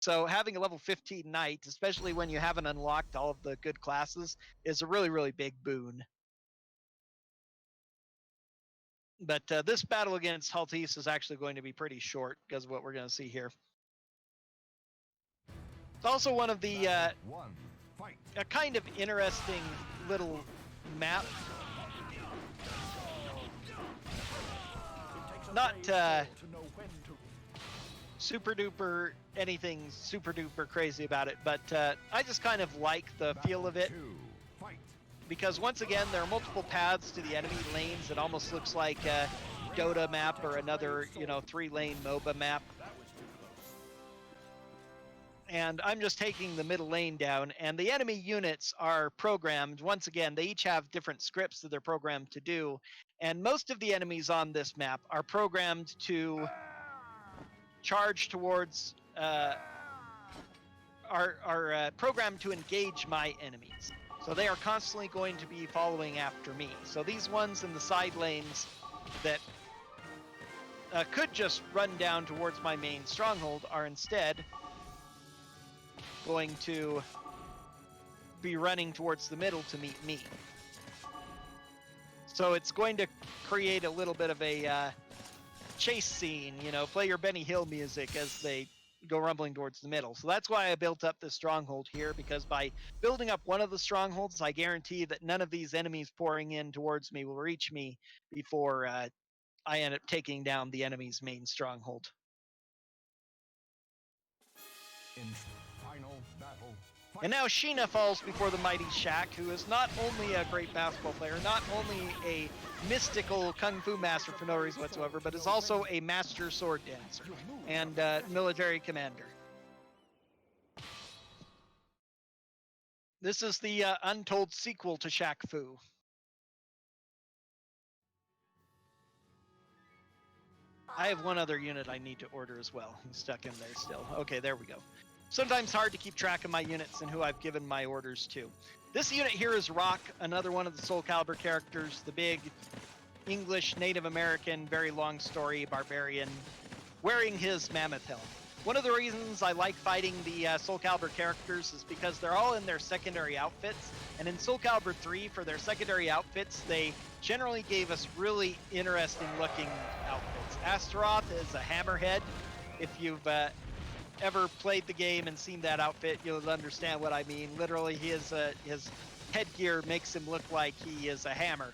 So having a level 15 knight, especially when you haven't unlocked all of the good classes, is a really, really big boon. But this battle against Maltese is actually going to be pretty short because of what we're going to see here. It's also one of the One. Fight. a kind of interesting little map. Not super duper anything super duper crazy about it, but I just kind of like the feel of it. Battle 2. Fight. Because once again, there are multiple paths to the enemy lanes. It almost looks like a Dota map or another, 3-lane MOBA map. And I'm just taking the middle lane down, and the enemy units are programmed. Once again, they each have different scripts that they're programmed to do, and most of the enemies on this map are programmed to charge towards, are programmed to engage my enemies. So they are constantly going to be following after me. So these ones in the side lanes that could just run down towards my main stronghold are instead going to be running towards the middle to meet me. So it's going to create a little bit of a chase scene, play your Benny Hill music as they go rumbling towards the middle. So that's why I built up this stronghold here, because by building up one of the strongholds, I guarantee that none of these enemies pouring in towards me will reach me before I end up taking down the enemy's main stronghold. In final battle, fight. And now Sheena falls before the mighty Shaq, who is not only a great basketball player, not only a mystical kung fu master for no reason whatsoever, but is also a master sword dancer and military commander. This is the untold sequel to Shaq Fu. I have one other unit I need to order as well. He's stuck in there still. Okay, there we go. Sometimes hard to keep track of my units and who I've given my orders to. This unit here is Rock, another one of the Soul Calibur characters, the big English Native American, very long story barbarian, wearing his mammoth helm. One of the reasons I like fighting the Soul Calibur characters is because they're all in their secondary outfits, and in Soul Calibur 3, for their secondary outfits, they generally gave us really interesting looking outfits. Astaroth is a hammerhead. If you've ever played the game and seen that outfit, you'll understand what I mean. Literally, his headgear makes him look like he is a hammer.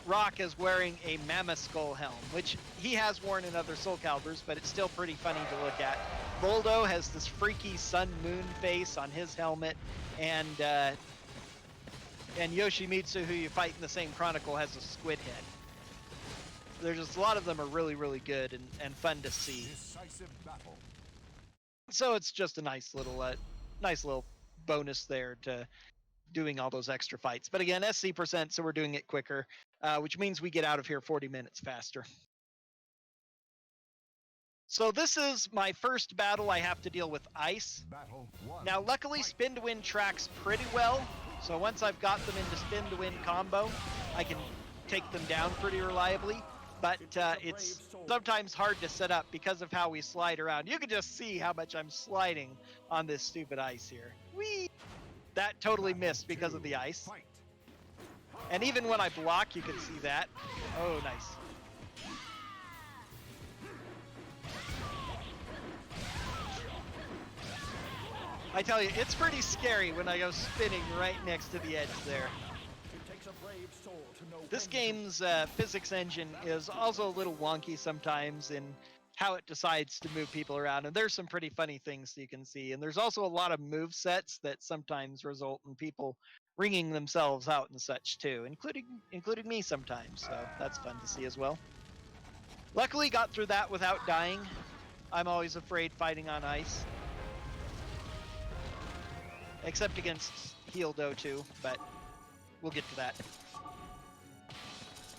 Rock is wearing a mammoth skull helm, which he has worn in other Soul Caliburs, but it's still pretty funny to look at. Voldo has this freaky sun-moon face on his helmet, and Yoshimitsu, who you fight in the same Chronicle, has a squid head. There's just a lot of them are really, really good and fun to see. Decisive battle. So it's just a nice little bonus there to doing all those extra fights. But again, SC %, so we're doing it quicker, which means we get out of here 40 minutes faster. So this is my first battle. I have to deal with ice. Battle 1. Now, luckily, Fight. spin to win tracks pretty well. So once I've got them into spin to win combo, I can take them down pretty reliably. But it's sometimes hard to set up because of how we slide around. You can just see how much I'm sliding on this stupid ice here. Whee! That totally missed because of the ice. Fight. And even when I block, you can see that. Oh, nice. I tell you, it's pretty scary when I go spinning right next to the edge there. This game's physics engine is also a little wonky sometimes in how it decides to move people around, and there's some pretty funny things you can see. And there's also a lot of move sets that sometimes result in people wringing themselves out and such too, including me sometimes. So that's fun to see as well. Luckily, got through that without dying. I'm always afraid fighting on ice, except against Healdo too, but we'll get to that.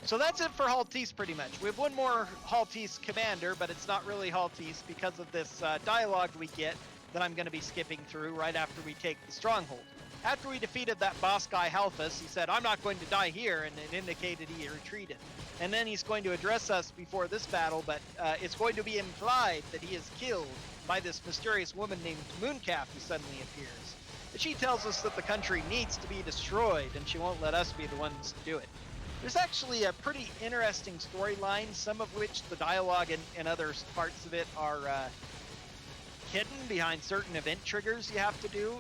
So that's it for Haltise pretty much. We have one more Haltise commander, but it's not really Haltise because of this dialogue we get that I'm going to be skipping through right after we take the stronghold. After we defeated that boss guy Halthus, he said, "I'm not going to die here," and it indicated he retreated. And then he's going to address us before this battle, but it's going to be implied that he is killed by this mysterious woman named Mooncalf who suddenly appears. And she tells us that the country needs to be destroyed, and she won't let us be the ones to do it. There's actually a pretty interesting storyline, some of which the dialogue and other parts of it are hidden behind certain event triggers you have to do.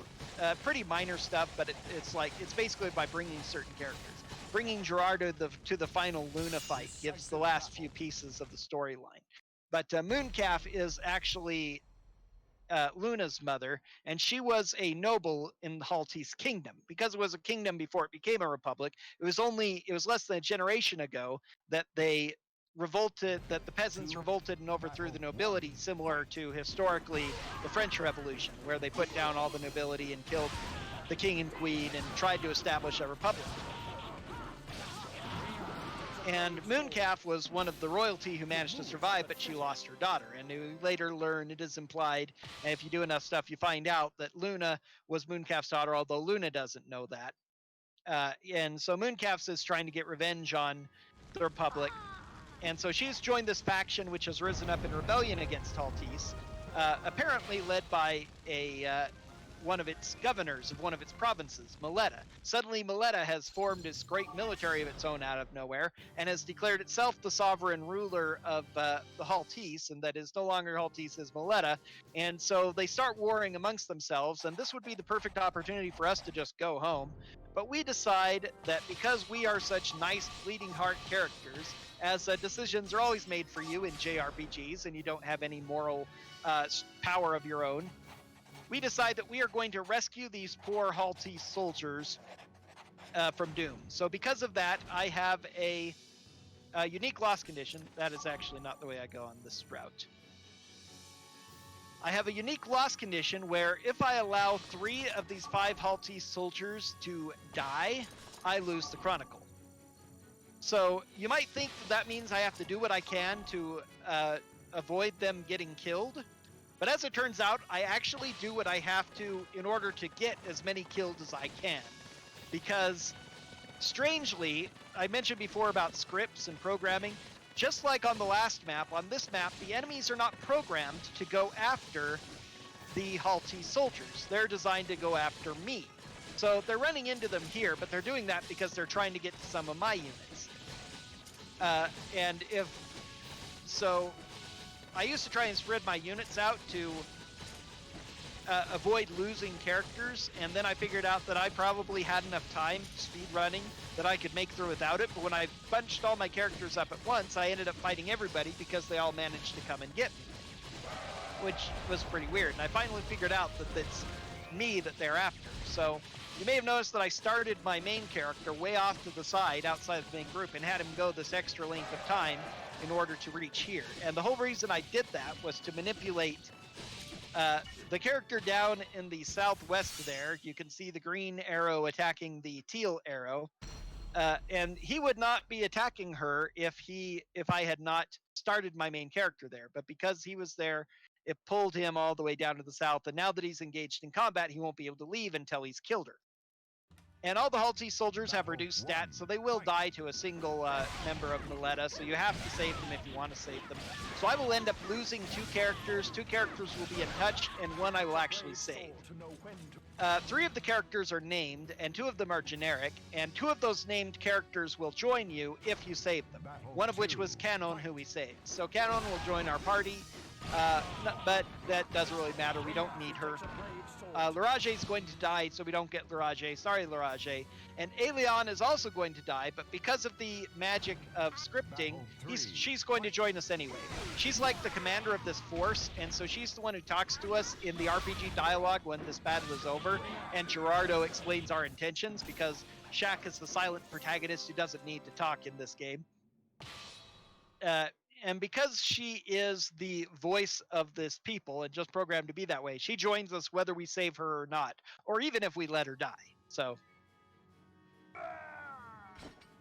Pretty minor stuff, but it's basically by bringing certain characters. Bringing Gerardo to the final Luna fight gives the last few pieces of the storyline. But Mooncalf is actually Luna's mother, and she was a noble in the Haltise kingdom. Because it was a kingdom before it became a republic, it was less than a generation ago that the peasants revolted and overthrew the nobility, similar to historically the French Revolution, where they put down all the nobility and killed the king and queen and tried to establish a republic. And Mooncalf was one of the royalty who managed to survive, but she lost her daughter. And we later learn, it is implied, and if you do enough stuff, you find out that Luna was Mooncalf's daughter, although Luna doesn't know that. And so Mooncalf is trying to get revenge on the Republic. And so she's joined this faction which has risen up in rebellion against Haltise, apparently led by a one of its governors of one of its provinces, Mileta. Suddenly, Mileta has formed this great military of its own out of nowhere and has declared itself the sovereign ruler of the Haltese, and that is no longer Haltese, is Mileta. And so they start warring amongst themselves, and this would be the perfect opportunity for us to just go home. But we decide that because we are such nice, bleeding heart characters, as decisions are always made for you in JRPGs and you don't have any moral power of your own, we decide that we are going to rescue these poor Haltese soldiers from doom. So because of that, I have a unique loss condition. That is actually not the way I go on this route. I have a unique loss condition where if I allow 3 of these 5 Haltese soldiers to die, I lose the Chronicle. So you might think that means I have to do what I can to avoid them getting killed. But as it turns out, I actually do what I have to in order to get as many killed as I can. Because, strangely, I mentioned before about scripts and programming. Just like on the last map, on this map, the enemies are not programmed to go after the Haltese soldiers. They're designed to go after me. So they're running into them here, but they're doing that because they're trying to get to some of my units. So I used to try and spread my units out to avoid losing characters, and then I figured out that I probably had enough time speed running that I could make through without it. But when I bunched all my characters up at once, I ended up fighting everybody because they all managed to come and get me, which was pretty weird. And I finally figured out that it's me that they're after. So you may have noticed that I started my main character way off to the side outside of the main group and had him go this extra length of time in order to reach here. And the whole reason I did that was to manipulate the character down in the southwest there. You can see the green arrow attacking the teal arrow. And he would not be attacking her if I had not started my main character there. But because he was there, it pulled him all the way down to the south. And now that he's engaged in combat, he won't be able to leave until he's killed her. And all the Haltese soldiers have reduced stats, so they will die to a single member of Mileta, so you have to save them if you want to save them. So I will end up losing 2 characters. 2 characters will be in touch, and 1 I will actually save. 3 of the characters are named, and 2 of them are generic, and 2 of those named characters will join you if you save them. One of which was Canon, who we saved. So Canon will join our party, but that doesn't really matter. We don't need her. Larage is going to die, so we don't get Larage. Sorry, Larage. And Aelion is also going to die, but because of the magic of scripting, she's going to join us anyway. She's like the commander of this force, and so she's the one who talks to us in the RPG dialogue when this battle is over, and Gerardo explains our intentions, because Shaq is the silent protagonist who doesn't need to talk in this game. And because she is the voice of this people and just programmed to be that way, she joins us whether we save her or not, or even if we let her die. So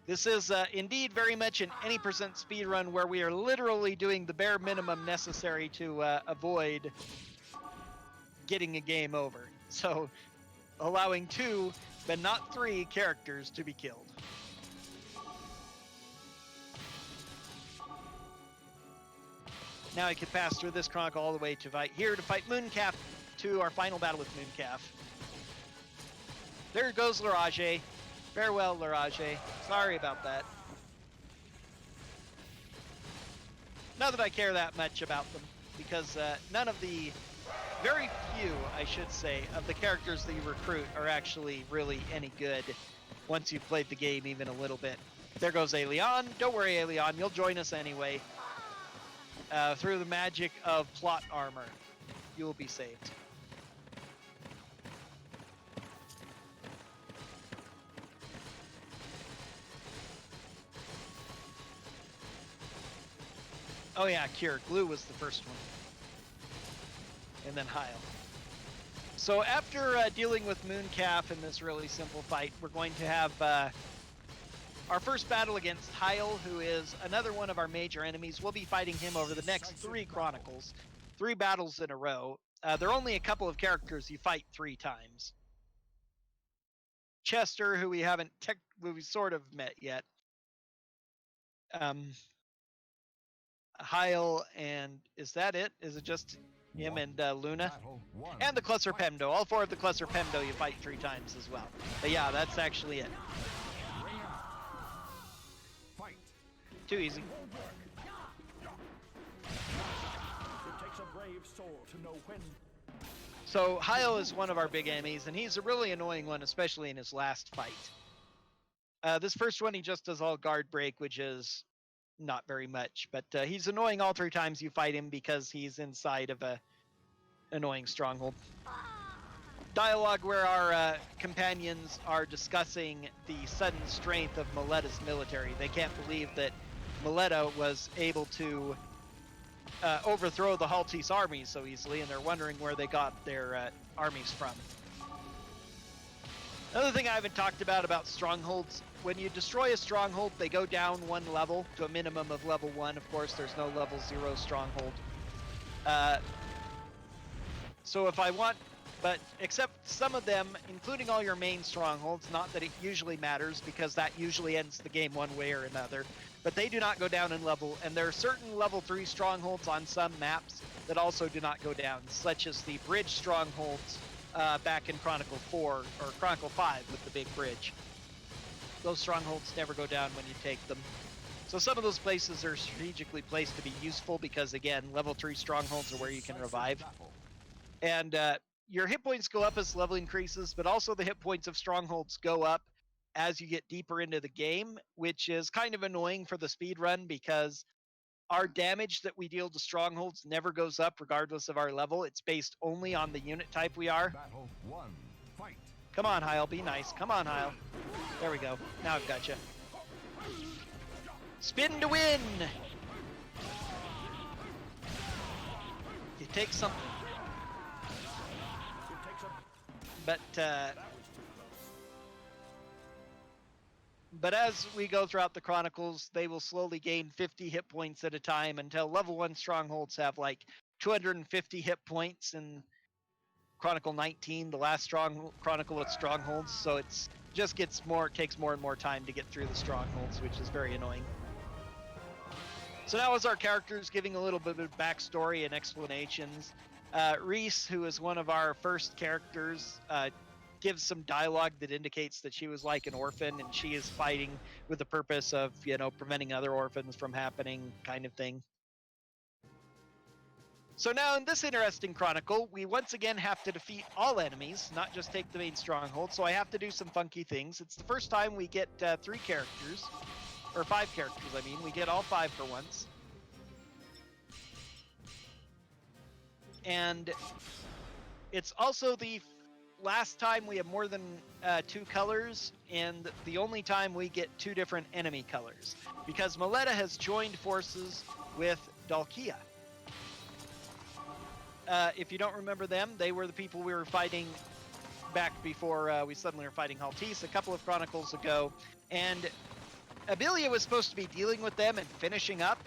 this is indeed very much an any percent speedrun where we are literally doing the bare minimum necessary to avoid getting a game over. So allowing 2, but not 3 characters to be killed. Now I can pass through this Chronicle all the way to fight Mooncalf, to our final battle with Mooncalf. There goes Larage. Farewell, Larage. Sorry about that. Not that I care that much about them, because none of the, very few, I should say, of the characters that you recruit are actually really any good once you've played the game even a little bit. There goes Aelion. Don't worry, Aelion. You'll join us anyway. Through the magic of plot armor, you will be saved. Oh yeah, Cure. Glue was the first one. And then Heil. So after dealing with Mooncalf in this really simple fight, we're going to have our first battle against Heil, who is another one of our major enemies. We'll be fighting him over the next 3 Chronicles. 3 battles in a row. There are only a couple of characters you fight 3 times. Chester, who we sort of met yet. Heil, and is that it? Is it just him and Luna. Battle 1. And the Cluster Pemdo. All 4 of the Cluster Pemdo you fight 3 times as well. But yeah, that's actually it. Ring out. Fight. Too easy. It takes a brave soul to know when. So Hyle is one of our big enemies, and he's a really annoying one, especially in his last fight. This first one, he just does all guard break, which is not very much. But he's annoying all 3 times you fight him because he's inside of a annoying stronghold. Dialogue where our companions are discussing the sudden strength of Miletta's military. They can't believe that Miletta was able to overthrow the Haltese army so easily, and they're wondering where they got their armies from. Another thing I haven't talked about strongholds, when you destroy a stronghold, they go down 1 level to a minimum of level 1. Of course, there's no level 0 stronghold. So if I want, but except some of them, including all your main strongholds, not that it usually matters because that usually ends the game one way or another, but they do not go down in level, and there are certain level 3 strongholds on some maps that also do not go down, such as the bridge strongholds back in Chronicle 4 or Chronicle 5 with the big bridge. Those strongholds never go down when you take them. So some of those places are strategically placed to be useful because, again, level 3 strongholds are where you can revive. Battle. And your hit points go up as level increases, but also the hit points of strongholds go up as you get deeper into the game, which is kind of annoying for the speed run because our damage that we deal to strongholds never goes up regardless of our level. It's based only on the unit type we are. Battle 1. Fight. Come on, Hyle, be nice. Come on, Hyle. There we go. Now I've got you. Spin to win! You take something. It takes a. But as we go throughout the Chronicles, they will slowly gain 50 hit points at a time until level 1 strongholds have like 250 hit points in Chronicle 19, the last Chronicle with strongholds. So it's just takes more and more time to get through the strongholds, which is very annoying. So now as our characters giving a little bit of backstory and explanations, Reese, who is one of our first characters, gives some dialogue that indicates that she was like an orphan and she is fighting with the purpose of, preventing other orphans from happening, kind of thing. So now in this interesting chronicle, we once again have to defeat all enemies, not just take the main stronghold. So I have to do some funky things. It's the first time we get 3 characters, or 5 characters, I mean. We get all 5 for once. And it's also the last time we have more than 2 colors, and the only time we get 2 different enemy colors, because Miletta has joined forces with Dalkia. If you don't remember them, they were the people we were fighting back before we suddenly were fighting Haltese a couple of chronicles ago, and Abelia was supposed to be dealing with them and finishing up.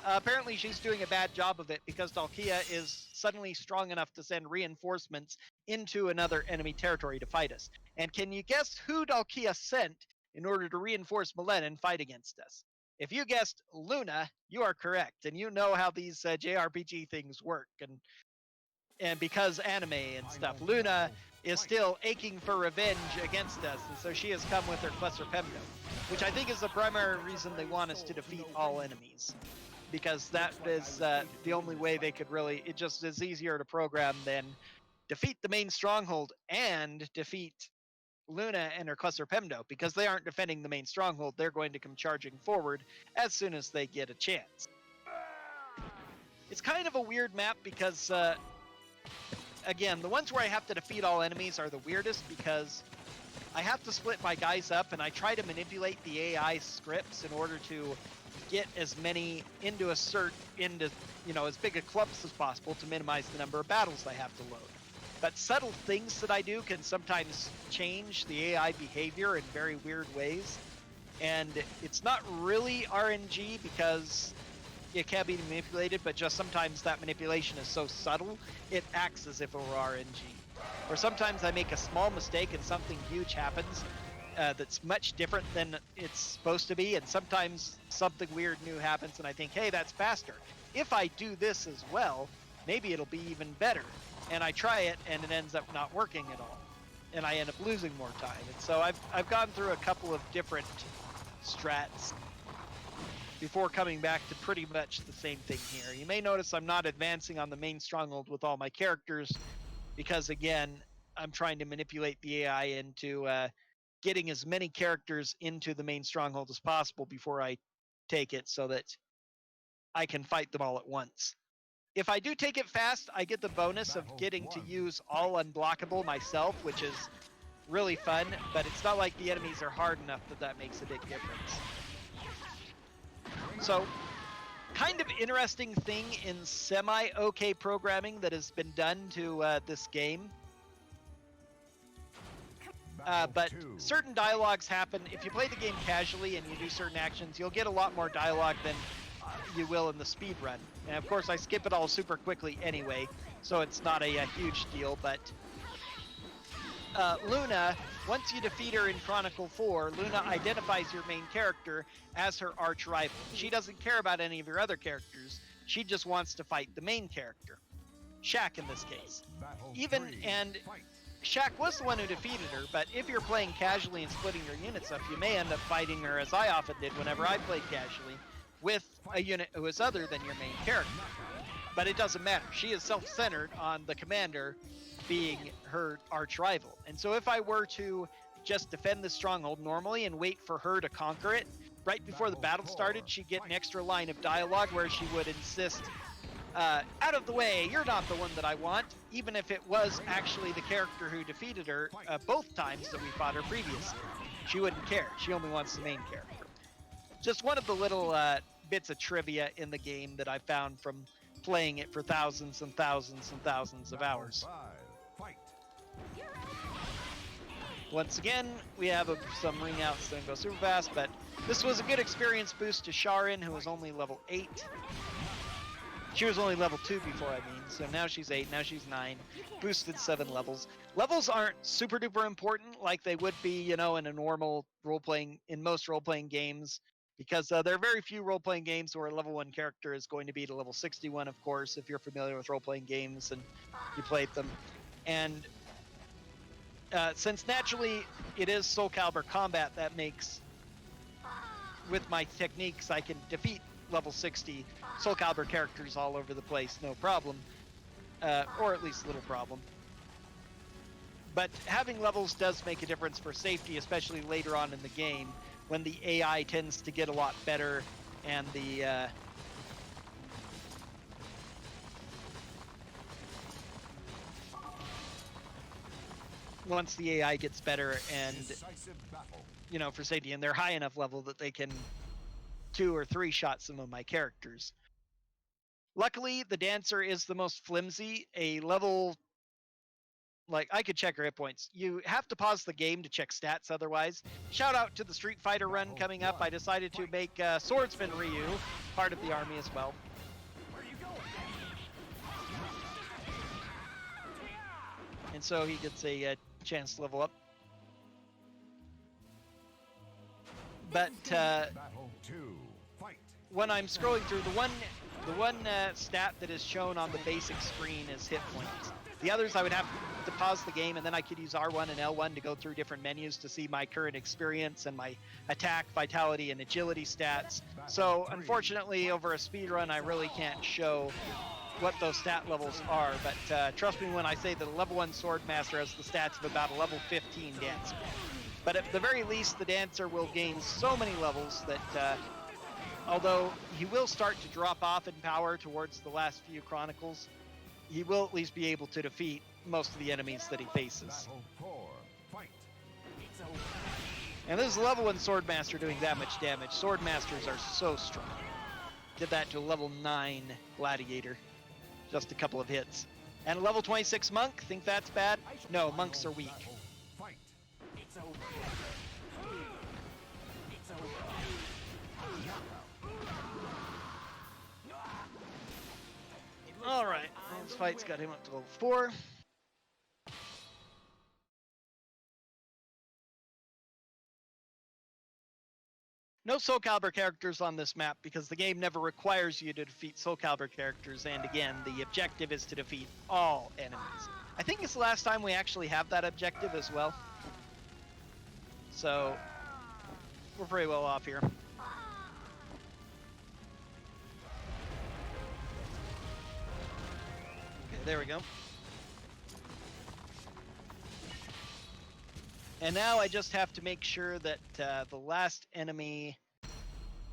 Apparently she's doing a bad job of it because Dalkia is suddenly strong enough to send reinforcements into another enemy territory to fight us. And can you guess who Dalkia sent in order to reinforce Miletta and fight against us? If you guessed Luna, you are correct. And you know how these JRPG things work. And because anime and stuff, Luna is still aching for revenge against us. And so she has come with her Cluster Pemdo, which I think is the primary reason they want us to defeat all enemies. Because that is the only way they could really, it just is easier to program than defeat the main stronghold and defeat Luna and her Cluster Pemdo, because they aren't defending the main stronghold. They're going to come charging forward as soon as they get a chance. It's kind of a weird map because, again, the ones where I have to defeat all enemies are the weirdest because I have to split my guys up and I try to manipulate the AI scripts in order to get as many into as big a clumps as possible to minimize the number of battles I have to load. But subtle things that I do can sometimes change the AI behavior in very weird ways. And it's not really RNG because it can be manipulated, but just sometimes that manipulation is so subtle, it acts as if it were RNG. Or sometimes I make a small mistake and something huge happens that's much different than it's supposed to be, and sometimes something weird new happens and I think, hey, that's faster. If I do this as well, maybe it'll be even better. And I try it, and it ends up not working at all, and I end up losing more time. And so I've gone through a couple of different strats before coming back to pretty much the same thing here. You may notice I'm not advancing on the main stronghold with all my characters because, again, I'm trying to manipulate the AI into getting as many characters into the main stronghold as possible before I take it so that I can fight them all at once. If I do take it fast, I get the bonus of getting to use all unblockable myself, which is really fun, but it's not like the enemies are hard enough that makes a big difference. So, kind of interesting thing in semi-okay programming that has been done to this game. But certain dialogues happen. If you play the game casually and you do certain actions, you'll get a lot more dialogue than you will in the speedrun. And of course, I skip it all super quickly anyway, so it's not a huge deal. But Luna, once you defeat her in Chronicle 4, Luna identifies your main character as her arch rival. She doesn't care about any of your other characters. She just wants to fight the main character, Shaq in this case. Shaq was the one who defeated her, but if you're playing casually and splitting your units up, you may end up fighting her, as I often did whenever I played casually, with a unit who is other than your main character. But it doesn't matter. She is self-centered on the commander being her arch rival. And so if I were to just defend the stronghold normally and wait for her to conquer it, right before the battle started, she'd get an extra line of dialogue where she would insist, out of the way, you're not the one that I want, even if it was actually the character who defeated her both times that we fought her previously. She wouldn't care. She only wants the main character. Just one of the little bits of trivia in the game that I found from playing it for thousands and thousands and thousands of hours. Once again, we have some ring outs that don't go super fast, but this was a good experience boost to Sharin, who was only level 8. She was only level 2 before, so now she's 8, now she's 9, boosted 7 levels. Levels aren't super duper important like they would be, in a normal in most role-playing games, because there are very few role-playing games where a level 1 character is going to be to level 61, of course, if you're familiar with role-playing games and you played them. And since naturally it is Soul Calibur combat, that makes, with my techniques, I can defeat level 60 Soul Calibur characters all over the place, no problem, or at least little problem. But having levels does make a difference for safety, especially later on in the game, when the AI tends to get a lot better and the once the AI gets better and, for safety, and they're high enough level that they can 2 or 3 shot some of my characters. Luckily, the dancer is the most flimsy. A level, I could check her hit points. You have to pause the game to check stats otherwise. Shout out to the Street Fighter run coming up. I decided to make Swordsman Ryu part of the army as well. And so he gets a chance to level up. But when I'm scrolling through, the one stat that is shown on the basic screen is hit points. The others I would have to pause the game, and then I could use R1 and L1 to go through different menus to see my current experience and my attack, vitality, and agility stats. So unfortunately, over a speedrun, I really can't show what those stat levels are, but trust me when I say that a level 1 Swordmaster has the stats of about a level 15 Dancer. But at the very least, the Dancer will gain so many levels that although he will start to drop off in power towards the last few Chronicles, he will at least be able to defeat most of the enemies that he faces. And this is a level 1 Swordmaster doing that much damage. Swordmasters are so strong. Did that to a level 9 Gladiator. Just a couple of hits. And a level 26 Monk, think that's bad? No, monks are weak. Alright, this fight's got him up to level 4. No Soul Calibur characters on this map because the game never requires you to defeat Soul Calibur characters, and again, the objective is to defeat all enemies. I think it's the last time we actually have that objective as well. So, we're pretty well off here. Okay, there we go. And now I just have to make sure that the last enemy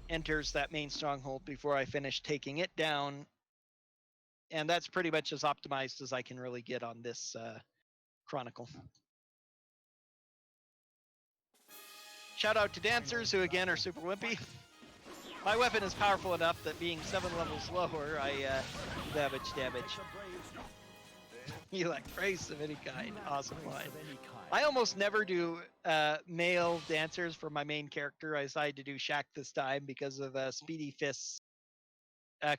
enters that main stronghold before I finish taking it down. And that's pretty much as optimized as I can really get on this Chronicle. Shout out to dancers who again are super wimpy. My weapon is powerful enough that being 7 levels lower, I damage. You like praise of any kind. Awesome line. I almost never do male dancers for my main character. I decided to do Shaq this time because of Speedyfists'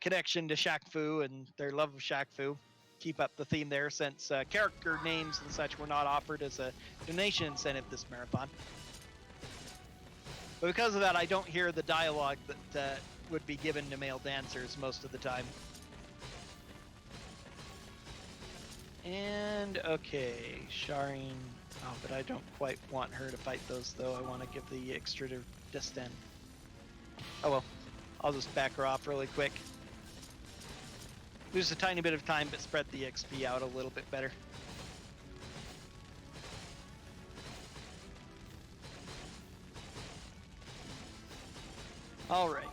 connection to Shaq Fu and their love of Shaq Fu. Keep up the theme there, since character names and such were not offered as a donation incentive this marathon. But because of that, I don't hear the dialogue that would be given to male dancers most of the time. And, okay, Shireen. Oh, but I don't quite want her to fight those, though. I want to give the extra to Destin. Oh well, I'll just back her off really quick. Lose a tiny bit of time, but spread the XP out a little bit better. All right.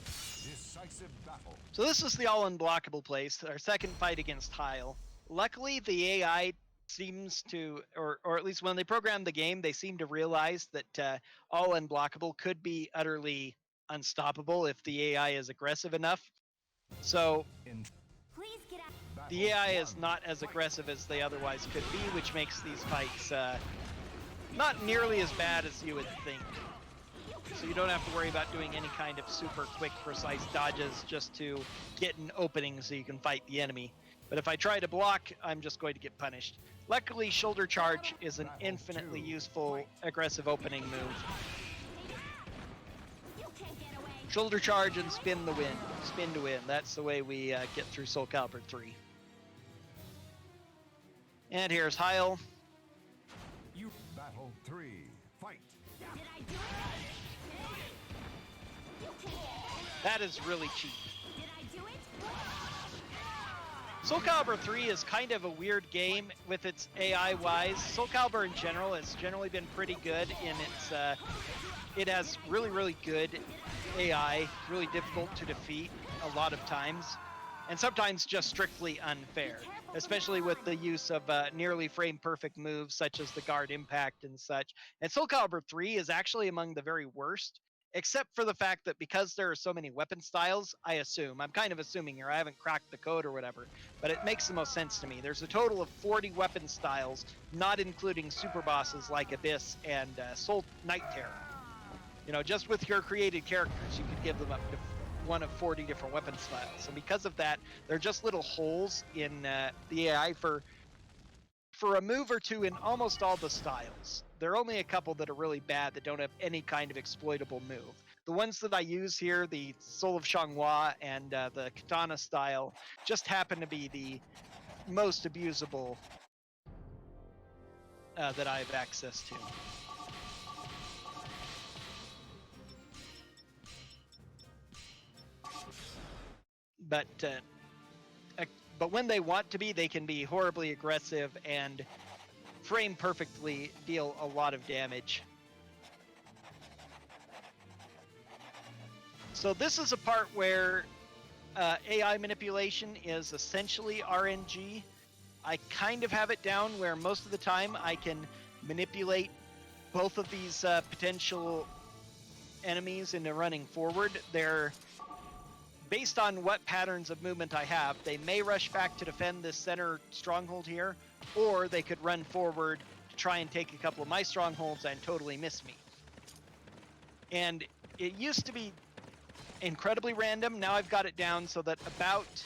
Decisive battle. So this is the all-unblockable place, our second fight against Tile. Luckily, the AI seems to, or at least when they programmed the game, they seem to realize that all unblockable could be utterly unstoppable if the AI is aggressive enough. So Please get out. the AI is not as aggressive as they otherwise could be, which makes these fights not nearly as bad as you would think. So you don't have to worry about doing any kind of super quick, precise dodges just to get an opening so you can fight the enemy. But if I try to block, I'm just going to get punished. Luckily, shoulder charge is an infinitely useful aggressive opening move. Shoulder charge and spin the win. Spin to win. That's the way we get through Soul Calibur 3. And here's Heil. Battle 3. Fight. Did I do it? That is really cheap. Did I do it? Soul Calibur 3 is kind of a weird game with its AI-wise. Soul Calibur in general has generally been pretty good in its... it has really good AI, really difficult to defeat a lot of times, and sometimes just strictly unfair, especially with the use of nearly frame-perfect moves such as the guard impact and such. And Soul Calibur 3 is actually among the very worst, except for the fact that because there are so many weapon styles, I'm kind of assuming here, I haven't cracked the code or whatever, but it makes the most sense to me. There's a total of 40 weapon styles, not including super bosses like Abyss and Soul Night Terror. You know, just with your created characters, you could give them up to one of 40 different weapon styles. And because of that, they're just little holes in the AI for a move or two in almost all the styles. There are only a couple that are really bad that don't have any kind of exploitable move. The ones that I use here, the Soul of Xianghua and the Katana style, just happen to be the most abusable that I have access to. But when they want to be, they can be horribly aggressive and frame perfectly deal a lot of damage. So this is a part where AI manipulation is essentially RNG. I kind of have it down where most of the time I can manipulate both of these potential enemies into running forward. They're based on what patterns of movement I have. They may rush back to defend this center stronghold here, or they could run forward to try and take a couple of my strongholds and totally miss me. And it used to be incredibly random. Now I've got it down so that about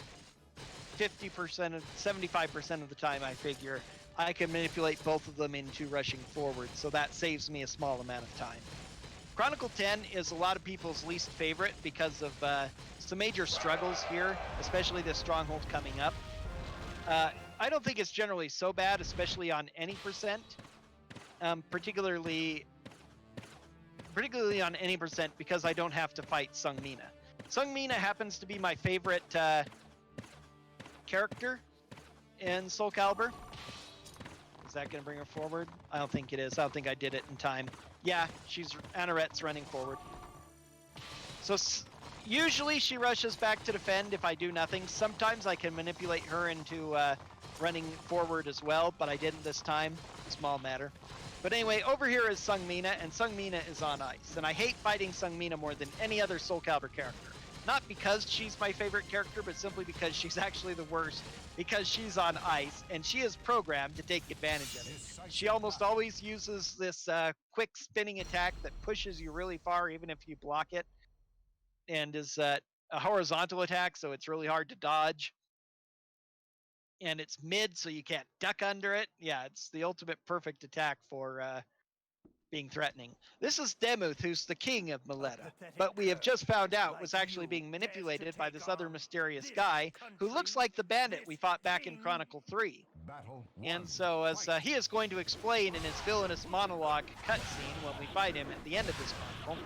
50%, 75% of the time I figure I can manipulate both of them into rushing forward, so that saves me a small amount of time. Chronicle 10 is a lot of people's least favorite because of some major struggles here, especially the stronghold coming up. I don't think it's generally so bad, especially on any percent, particularly on any percent because I don't have to fight Sung Mina. Sung Mina happens to be my favorite character in Soul Calibur. Is that going to bring her forward? I don't think it is. I don't think I did it in time. Yeah, Anoret's running forward. So usually she rushes back to defend if I do nothing. Sometimes I can manipulate her into running forward as well, but I didn't this time. Small matter. But anyway, over here is Sung Mina, and Sung Mina is on ice. And I hate fighting Sung Mina more than any other Soul Calibur character. Not because she's my favorite character, but simply because she's actually the worst, because she's on ice, and she is programmed to take advantage of it. She almost always uses this quick spinning attack that pushes you really far, even if you block it, and is a horizontal attack, so it's really hard to dodge. And it's mid, so you can't duck under it. Yeah, it's the ultimate perfect attack for being threatening. This is Demuth, who's the king of Maleta, but we have just found out was actually being manipulated by this other mysterious guy who looks like the bandit we fought back in Chronicle 3. And so, as he is going to explain in his villainous monologue cutscene when we fight him at the end of this chronicle,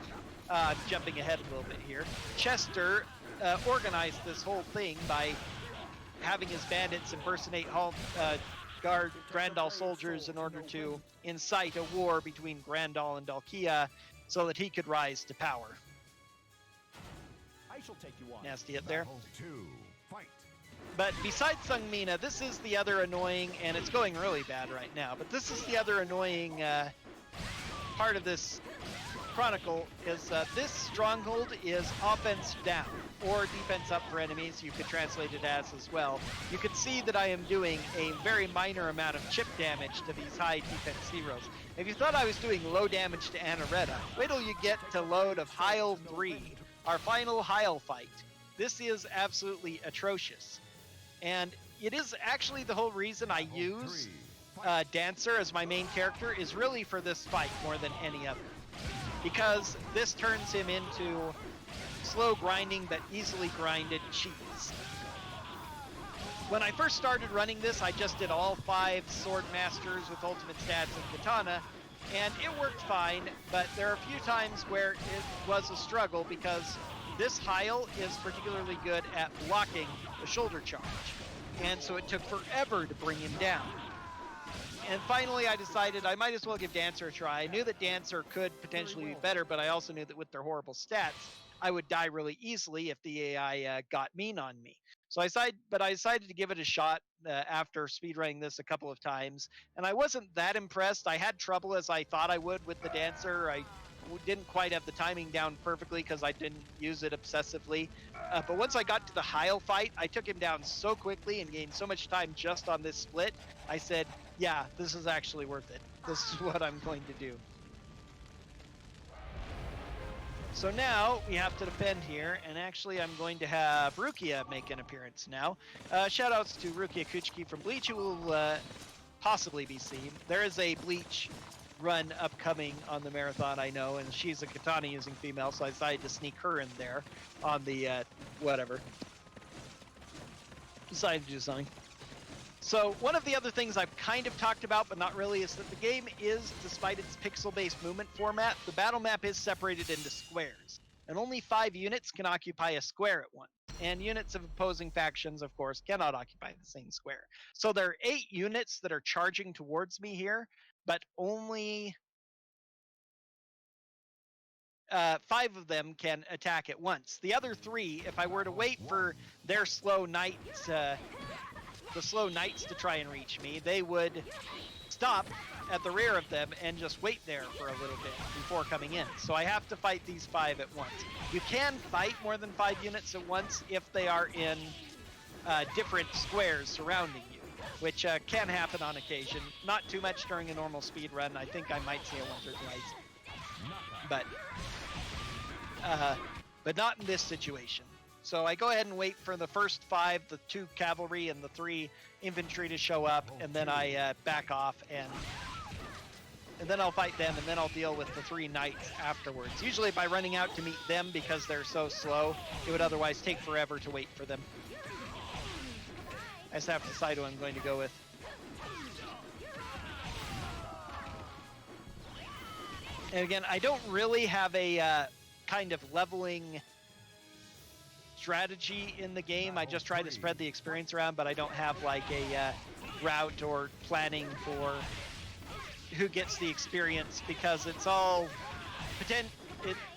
jumping ahead a little bit here, Chester organized this whole thing by having his bandits impersonate Grandal soldiers in order to incite a war between Grandal and Dalkia so that he could rise to power. I shall take you on. Nasty hit there. Fight. But besides Sung Mina, this is the other annoying, and it's going really bad right now, but this is the other annoying part of this chronicle is this stronghold is offense down or defense up for enemies. You could translate it as well. You can see that I am doing a very minor amount of chip damage to these high defense heroes. If you thought I was doing low damage to Anoretta, wait till you get to load of Heil 3, our final Heil fight. This is absolutely atrocious. And it is actually the whole reason I use Dancer as my main character is really for this fight more than any other. Because this turns him into slow grinding but easily grinded cheese. When I first started running this, I just did all 5 Sword Masters with ultimate stats and Katana, and it worked fine, but there are a few times where it was a struggle because this Heil is particularly good at blocking the shoulder charge, and so it took forever to bring him down. And finally, I decided I might as well give Dancer a try. I knew that Dancer could potentially be better, but I also knew that with their horrible stats, I would die really easily if the AI got mean on me. So I decided to give it a shot after speedrunning this a couple of times, and I wasn't that impressed. I had trouble as I thought I would with the Dancer. I didn't quite have the timing down perfectly because I didn't use it obsessively. But once I got to the Heil fight, I took him down so quickly and gained so much time just on this split. I said, yeah, this is actually worth it. This is what I'm going to do. So now we have to defend here, and actually I'm going to have Rukia make an appearance now. Shoutouts to Rukia Kuchiki from Bleach, who will possibly be seen. There is a Bleach run upcoming on the marathon, I know, and she's a katana using female, so I decided to sneak her in there on the whatever. Decided to do something. So one of the other things I've kind of talked about, but not really, is that the game is, despite its pixel-based movement format, the battle map is separated into squares, and only 5 units can occupy a square at once. And units of opposing factions, of course, cannot occupy the same square. So there are 8 units that are charging towards me here, but only 5 of them can attack at once. The other 3, if I were to wait for their slow knights, the slow knights to try and reach me, they would stop at the rear of them and just wait there for a little bit before coming in. So I have to fight these 5 at once. You can fight more than 5 units at once if they are in different squares surrounding you, which can happen on occasion. Not too much during a normal speed run. I think I might see it once or twice. But not in this situation. So I go ahead and wait for the first 5, the 2 cavalry and the 3 infantry to show up, and then I back off, and then I'll fight them, and then I'll deal with the 3 knights afterwards. Usually by running out to meet them because they're so slow, it would otherwise take forever to wait for them. I just have to decide who I'm going to go with. And again, I don't really have a kind of leveling strategy in the game. I just try to spread the experience around, but I don't have like a route or planning for who gets the experience, because it's all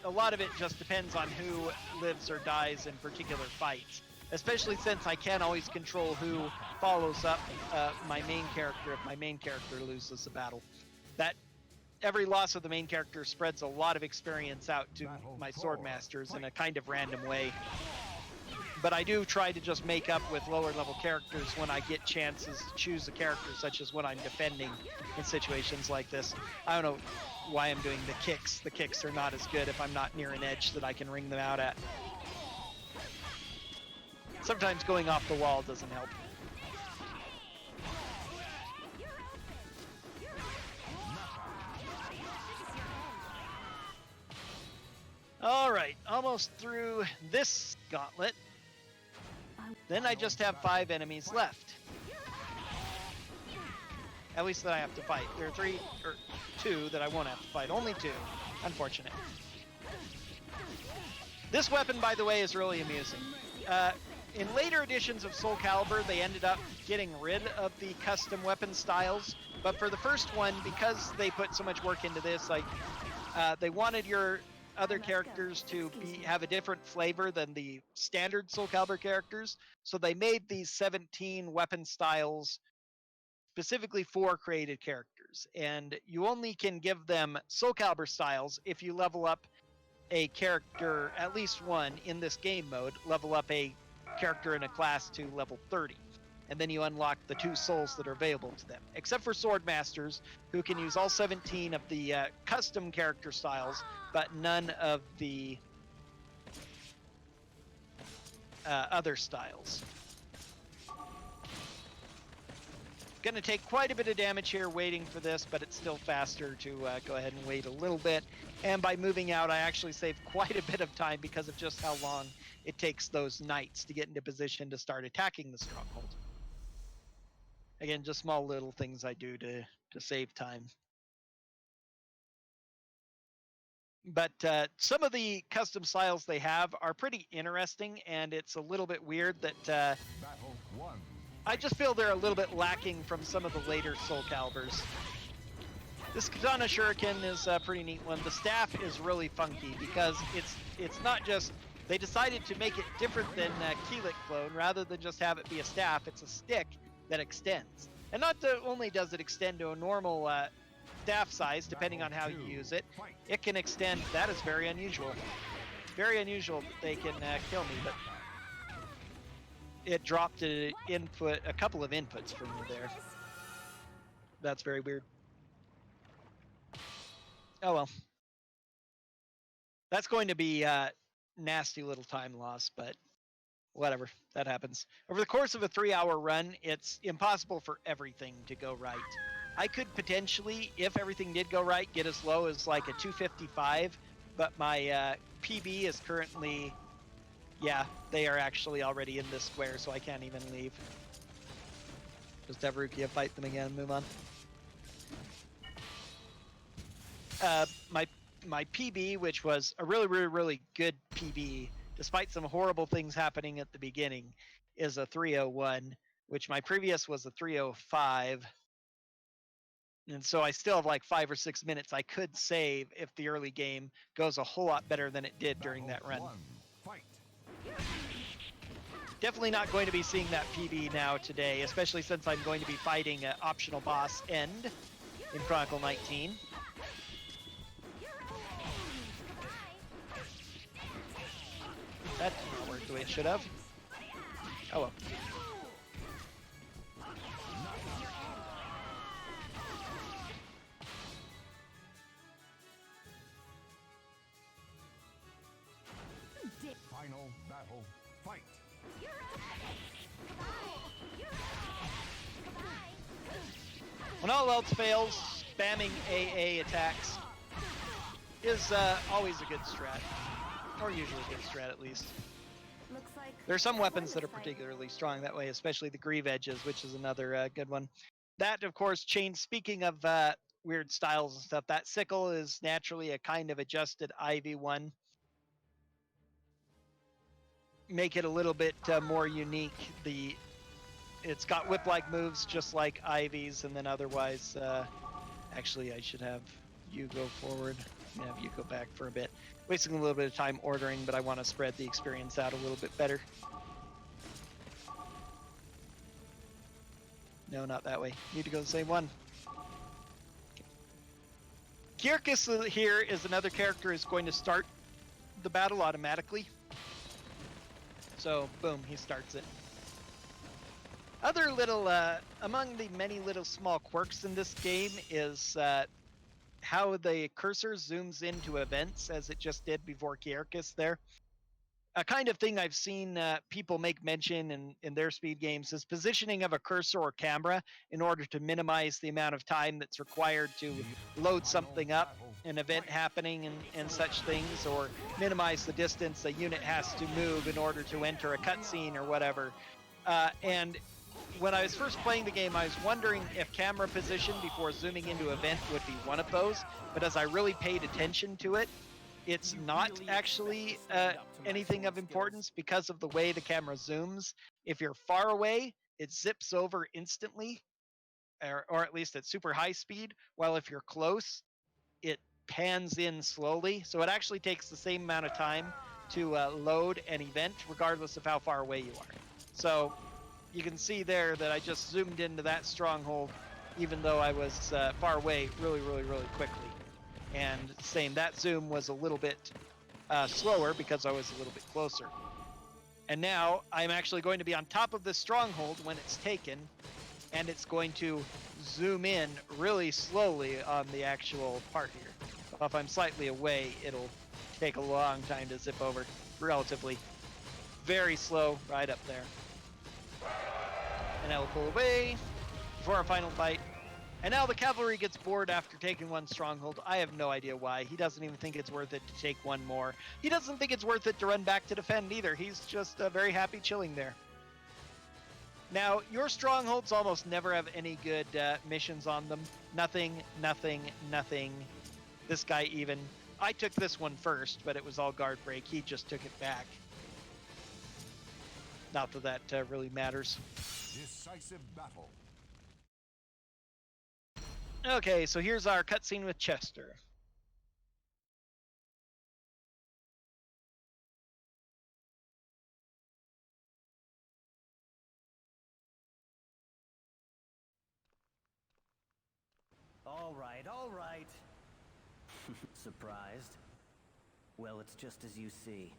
a lot of it just depends on who lives or dies in particular fights, especially since I can't always control who follows up my main character if my main character loses the battle. That every loss of the main character spreads a lot of experience out to my sword masters in a kind of random way. But I do try to just make up with lower level characters when I get chances to choose a character, such as when I'm defending in situations like this. I don't know why I'm doing the kicks. The kicks are not as good if I'm not near an edge that I can ring them out at. Sometimes going off the wall doesn't help. All right, almost through this gauntlet. Then I just have 5 enemies left. At least that I have to fight. There are 3 or 2 that I won't have to fight. Only 2. Unfortunate. This weapon, by the way, is really amusing. In later editions of Soul Calibur, they ended up getting rid of the custom weapon styles. But for the first one, because they put so much work into this, like they wanted your other characters to have a different flavor than the standard Soul Calibur characters. So they made these 17 weapon styles specifically for created characters. And you only can give them Soul Calibur styles if you level up a character, at least one, in this game mode, level up a character in a class to level 30. And then you unlock the 2 souls that are available to them. Except for Sword Masters, who can use all 17 of the custom character styles, but none of the other styles. Going to take quite a bit of damage here waiting for this, but it's still faster to go ahead and wait a little bit. And by moving out, I actually save quite a bit of time because of just how long it takes those knights to get into position to start attacking the stronghold. Again, just small little things I do to save time. But some of the custom styles they have are pretty interesting, and it's a little bit weird that Battle 1. I just feel they're a little bit lacking from some of the later Soul Caliburs. This Katana Shuriken is a pretty neat one. The staff is really funky because it's not just... They decided to make it different than Keelik Clone. Rather than just have it be a staff, it's a stick that extends. And not only does it extend to a normal staff size, depending on how you use it, it can extend... That is very unusual. Very unusual that they can kill me, but... It dropped a couple of inputs from me there. That's very weird. Oh well. That's going to be nasty little time loss, but whatever, that happens. Over the course of a 3-hour run, it's impossible for everything to go right. I could potentially, if everything did go right, get as low as like a 255, but my PB is currently... Yeah, they are actually already in this square, so I can't even leave. Just have Rukia fight them again and move on. My PB, which was a really good PB, despite some horrible things happening at the beginning, is a 301, which my previous was a 305. And so I still have like 5 or 6 minutes I could save if the early game goes a whole lot better than it did during that run. Definitely not going to be seeing that PB now today, especially since I'm going to be fighting an optional boss End in Chronicle 19. That did not work the way it should have. Oh well. Final battle all else fails, spamming AA attacks is always a good strat. Or usually a good strat, at least. Looks like There are some that weapons won that are this fight. particularly strong that way, especially the Grieve Edges, which is another good one. That, of course, speaking of weird styles and stuff, that sickle is naturally a kind of adjusted Ivy one. Make it a little bit more unique. It's got whip-like moves just like Ivy's, and then otherwise, actually I should have you go forward and have you go back for a bit. Wasting a little bit of time ordering, but I want to spread the experience out a little bit better. No, not that way. Need to go the same one. Kyrkis here is another character who's going to start the battle automatically. So, boom, he starts it. Other little, among the many little small quirks in this game is how the cursor zooms into events, as it just did before Kyrkis there. A kind of thing I've seen people make mention in their speed games is positioning of a cursor or camera in order to minimize the amount of time that's required to load something up, an event happening and such things, or minimize the distance a unit has to move in order to enter a cutscene or whatever. And when I was first playing the game, I was wondering if camera position before zooming into an event would be one of those, but as I really paid attention to it, it's not actually anything of importance because of the way the camera zooms. If you're far away, it zips over instantly, or at least at super high speed, while if you're close, it pans in slowly. So it actually takes the same amount of time to load an event, regardless of how far away you are. So you can see there that I just zoomed into that stronghold, even though I was far away really, really, really quickly. And same, that zoom was a little bit slower because I was a little bit closer. And now I'm actually going to be on top of this stronghold when it's taken, and it's going to zoom in really slowly on the actual part here. So if I'm slightly away, it'll take a long time to zip over, relatively. Very slow, right up there. And I'll pull away before our final fight. And now the cavalry gets bored after taking one stronghold. I have no idea why. He doesn't even think it's worth it to take one more. He doesn't think it's worth it to run back to defend either. He's just very happy chilling there. Now, your strongholds almost never have any good missions on them. Nothing, nothing, nothing. This guy even. I took this one first, but it was all guard break. He just took it back. Not that that really matters. Decisive battle. Okay, so here's our cutscene with Chester. All right. Surprised? Well, it's just as you see.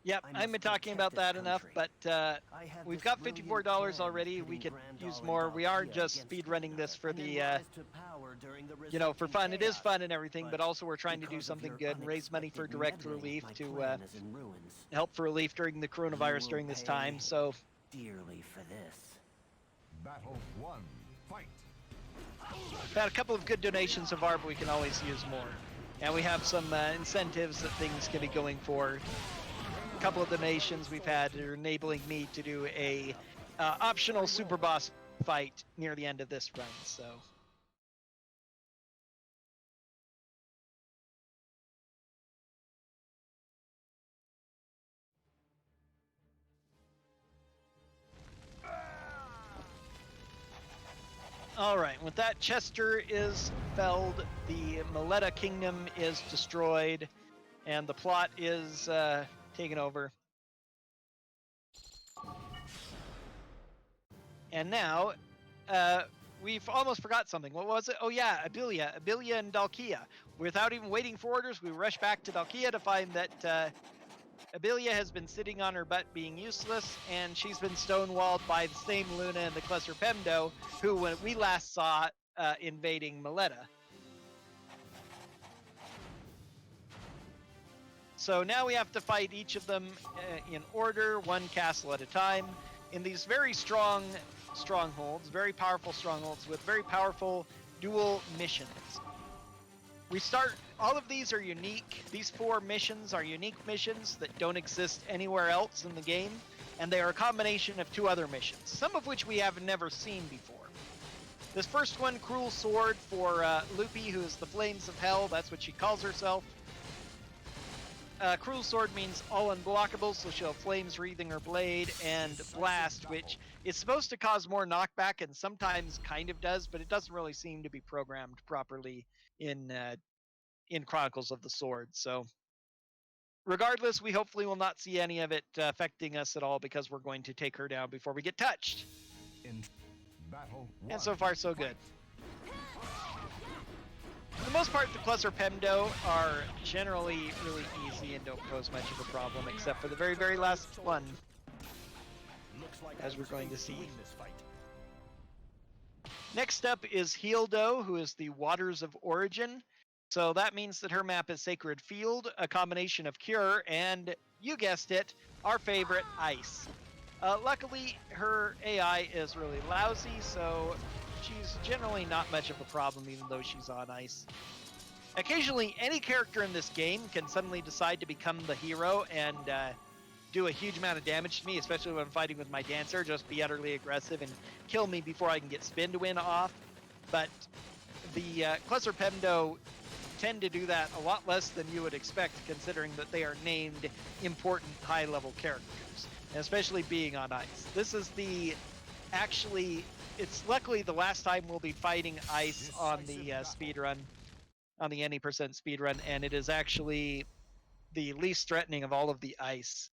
Yep, I I've must been talking protect about that this enough, country. but I have we've this got brilliant $54 plan already. of We could pitting use Grandal more. and We are Dalkia just against speed one running this another, for and then the, rise to power during the for resulting fun. It is chaos. fun and everything, but also we're trying to do because of something your good and raise money for unexpected direct meddling, relief my to plan is in ruins. help for relief during the You coronavirus will during this pay time. So, dearly for this. Battle 1. Fight. got a couple of good donations so far, but we can always use more. And we have some incentives that things can be going for. A couple of donations we've had are enabling me to do a optional super boss fight near the end of this run. So. All right, with that, Chester is felled, the Maleta Kingdom is destroyed, and the plot is taken over. And now, we've almost forgot something. What was it? Oh yeah, Abylia and Dalkia. Without even waiting for orders, we rush back to Dalkia to find that Abylia has been sitting on her butt being useless, and she's been stonewalled by the same Luna and the Cluster Pemdo, who when we last saw invading Maleta. So now we have to fight each of them in order, one castle at a time. in these very strong strongholds, very powerful strongholds with very powerful dual missions. All of these are unique. These 4 missions are unique missions that don't exist anywhere else in the game, and they are a combination of 2 other missions, some of which we have never seen before. This first one, Cruel Sword, for Loopy, who is the Flames of Hell. That's what she calls herself. Cruel Sword means all unblockable, so she'll have flames wreathing her blade, and Blast, which is supposed to cause more knockback and sometimes kind of does, but it doesn't really seem to be programmed properly in Chronicles of the Sword. So regardless, we hopefully will not see any of it affecting us at all, because we're going to take her down before we get touched. In battle one, And so far, so good. For the most part, the Cluster Pemdo are generally really easy and don't pose much of a problem, except for the very, very last one, Looks like as I we're was going to favored see. win this fight. Next up is Healdo, who is the Waters of Origin. So that means that her map is Sacred Field, a combination of Cure, and, you guessed it, our favorite, Ice. Luckily, her AI is really lousy, so she's generally not much of a problem, even though she's on ice. Occasionally, any character in this game can suddenly decide to become the hero and do a huge amount of damage to me, especially when I'm fighting with my Dancer, just be utterly aggressive and kill me before I can get Spin to Win off. But the Cluster Pemdo tend to do that a lot less than you would expect, considering that they are named important high-level characters, and especially being on ice. This is it's luckily the last time we'll be fighting ice on the speedrun, on the any % speedrun, and it is actually the least threatening of all of the ice.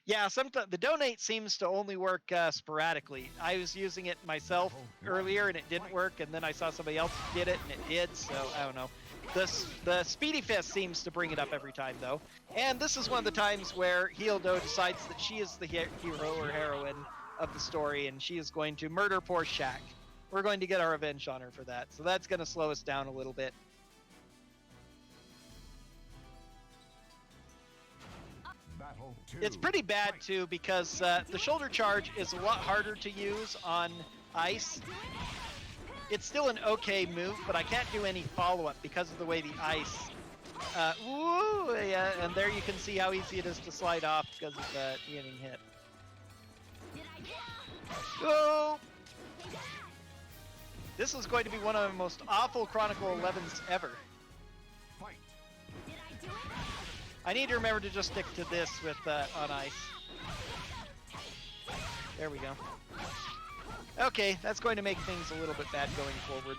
Yeah, sometimes the donate seems to only work sporadically. I was using it myself earlier and it didn't work, and then I saw somebody else did it and it did, so I don't know. The Speedyfist seems to bring it up every time, though. And this is one of the times where Healdo decides that she is the hero or heroine of the story, and she is going to murder poor Shaq. We're going to get our revenge on her for that, so that's going to slow us down a little bit. battle two, It's pretty bad, fight. too, because the shoulder charge is a lot harder to use on ice. It's still an okay move, but I can't do any follow-up because of the way the ice... yeah, and there you can see how easy it is to slide off because of getting hit. Whoa! This is going to be one of the most awful Chronicle 11s ever. Fight. I need to remember to just stick to this with on ice. There we go. Okay, that's going to make things a little bit bad going forward.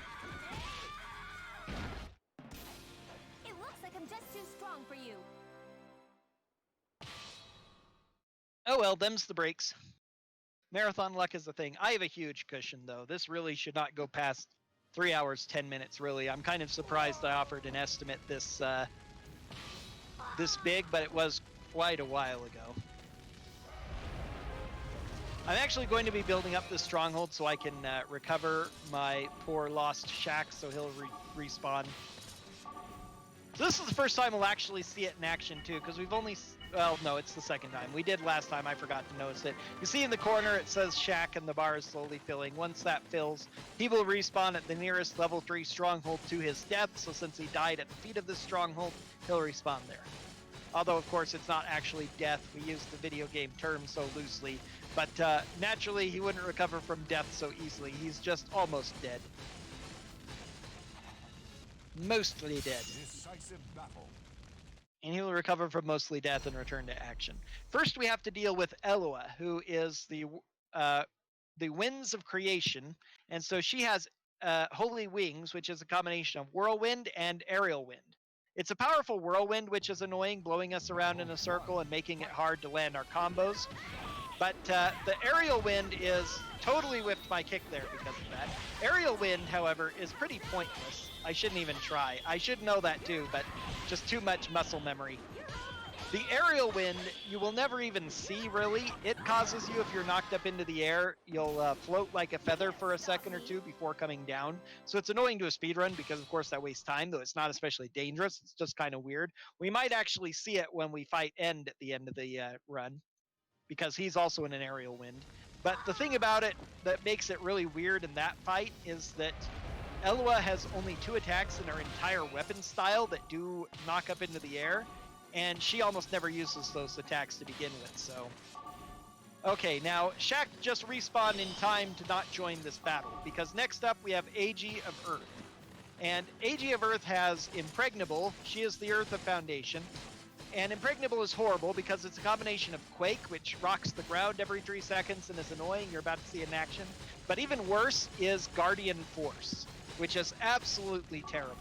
It looks like I'm just too strong for you. Oh well, them's the breaks. Marathon luck is the thing. I have a huge cushion, though. This really should not go past 3 hours, 10 minutes, really. I'm kind of surprised I offered an estimate this big, but it was quite a while ago. I'm actually going to be building up this stronghold so I can recover my poor lost Shaq, so he'll respawn. So this is the first time we'll actually see it in action, too, because we've only... Well, no, it's the second time. We did last time. I forgot to notice it. You see in the corner, it says Shaq, and the bar is slowly filling. Once that fills, he will respawn at the nearest level 3 stronghold to his death, so since he died at the feet of this stronghold, he'll respawn there. Although, of course, it's not actually death. We use the video game term so loosely. But naturally, he wouldn't recover from death so easily. He's just almost dead. Mostly dead. Decisive battle. And he will recover from mostly death and return to action. First, we have to deal with Eloa, who is the winds of creation. And so she has holy wings, which is a combination of whirlwind and aerial wind. It's a powerful whirlwind, which is annoying, blowing us around in a circle and making it hard to land our combos. But the aerial wind is totally whipped my kick there because of that. Aerial wind, however, is pretty pointless. I shouldn't even try. I should know that too, but just too much muscle memory. The aerial wind, you will never even see, really. It causes you, if you're knocked up into the air, you'll float like a feather for a second or two before coming down. So it's annoying to a speedrun because, of course, that wastes time, though it's not especially dangerous. It's just kind of weird. We might actually see it when we fight End at the end of the run, because he's also in an aerial wind. But the thing about it that makes it really weird in that fight is that Elua has only 2 attacks in her entire weapon style that do knock up into the air, and she almost never uses those attacks to begin with, so. Okay, now, Shaq just respawned in time to not join this battle, because next up we have AG of Earth. And AG of Earth has Impregnable. She is the Earth of Foundation. And Impregnable is horrible because it's a combination of Quake, which rocks the ground every 3 seconds and is annoying. You're about to see it in action. But even worse is Guardian Force, which is absolutely terrible.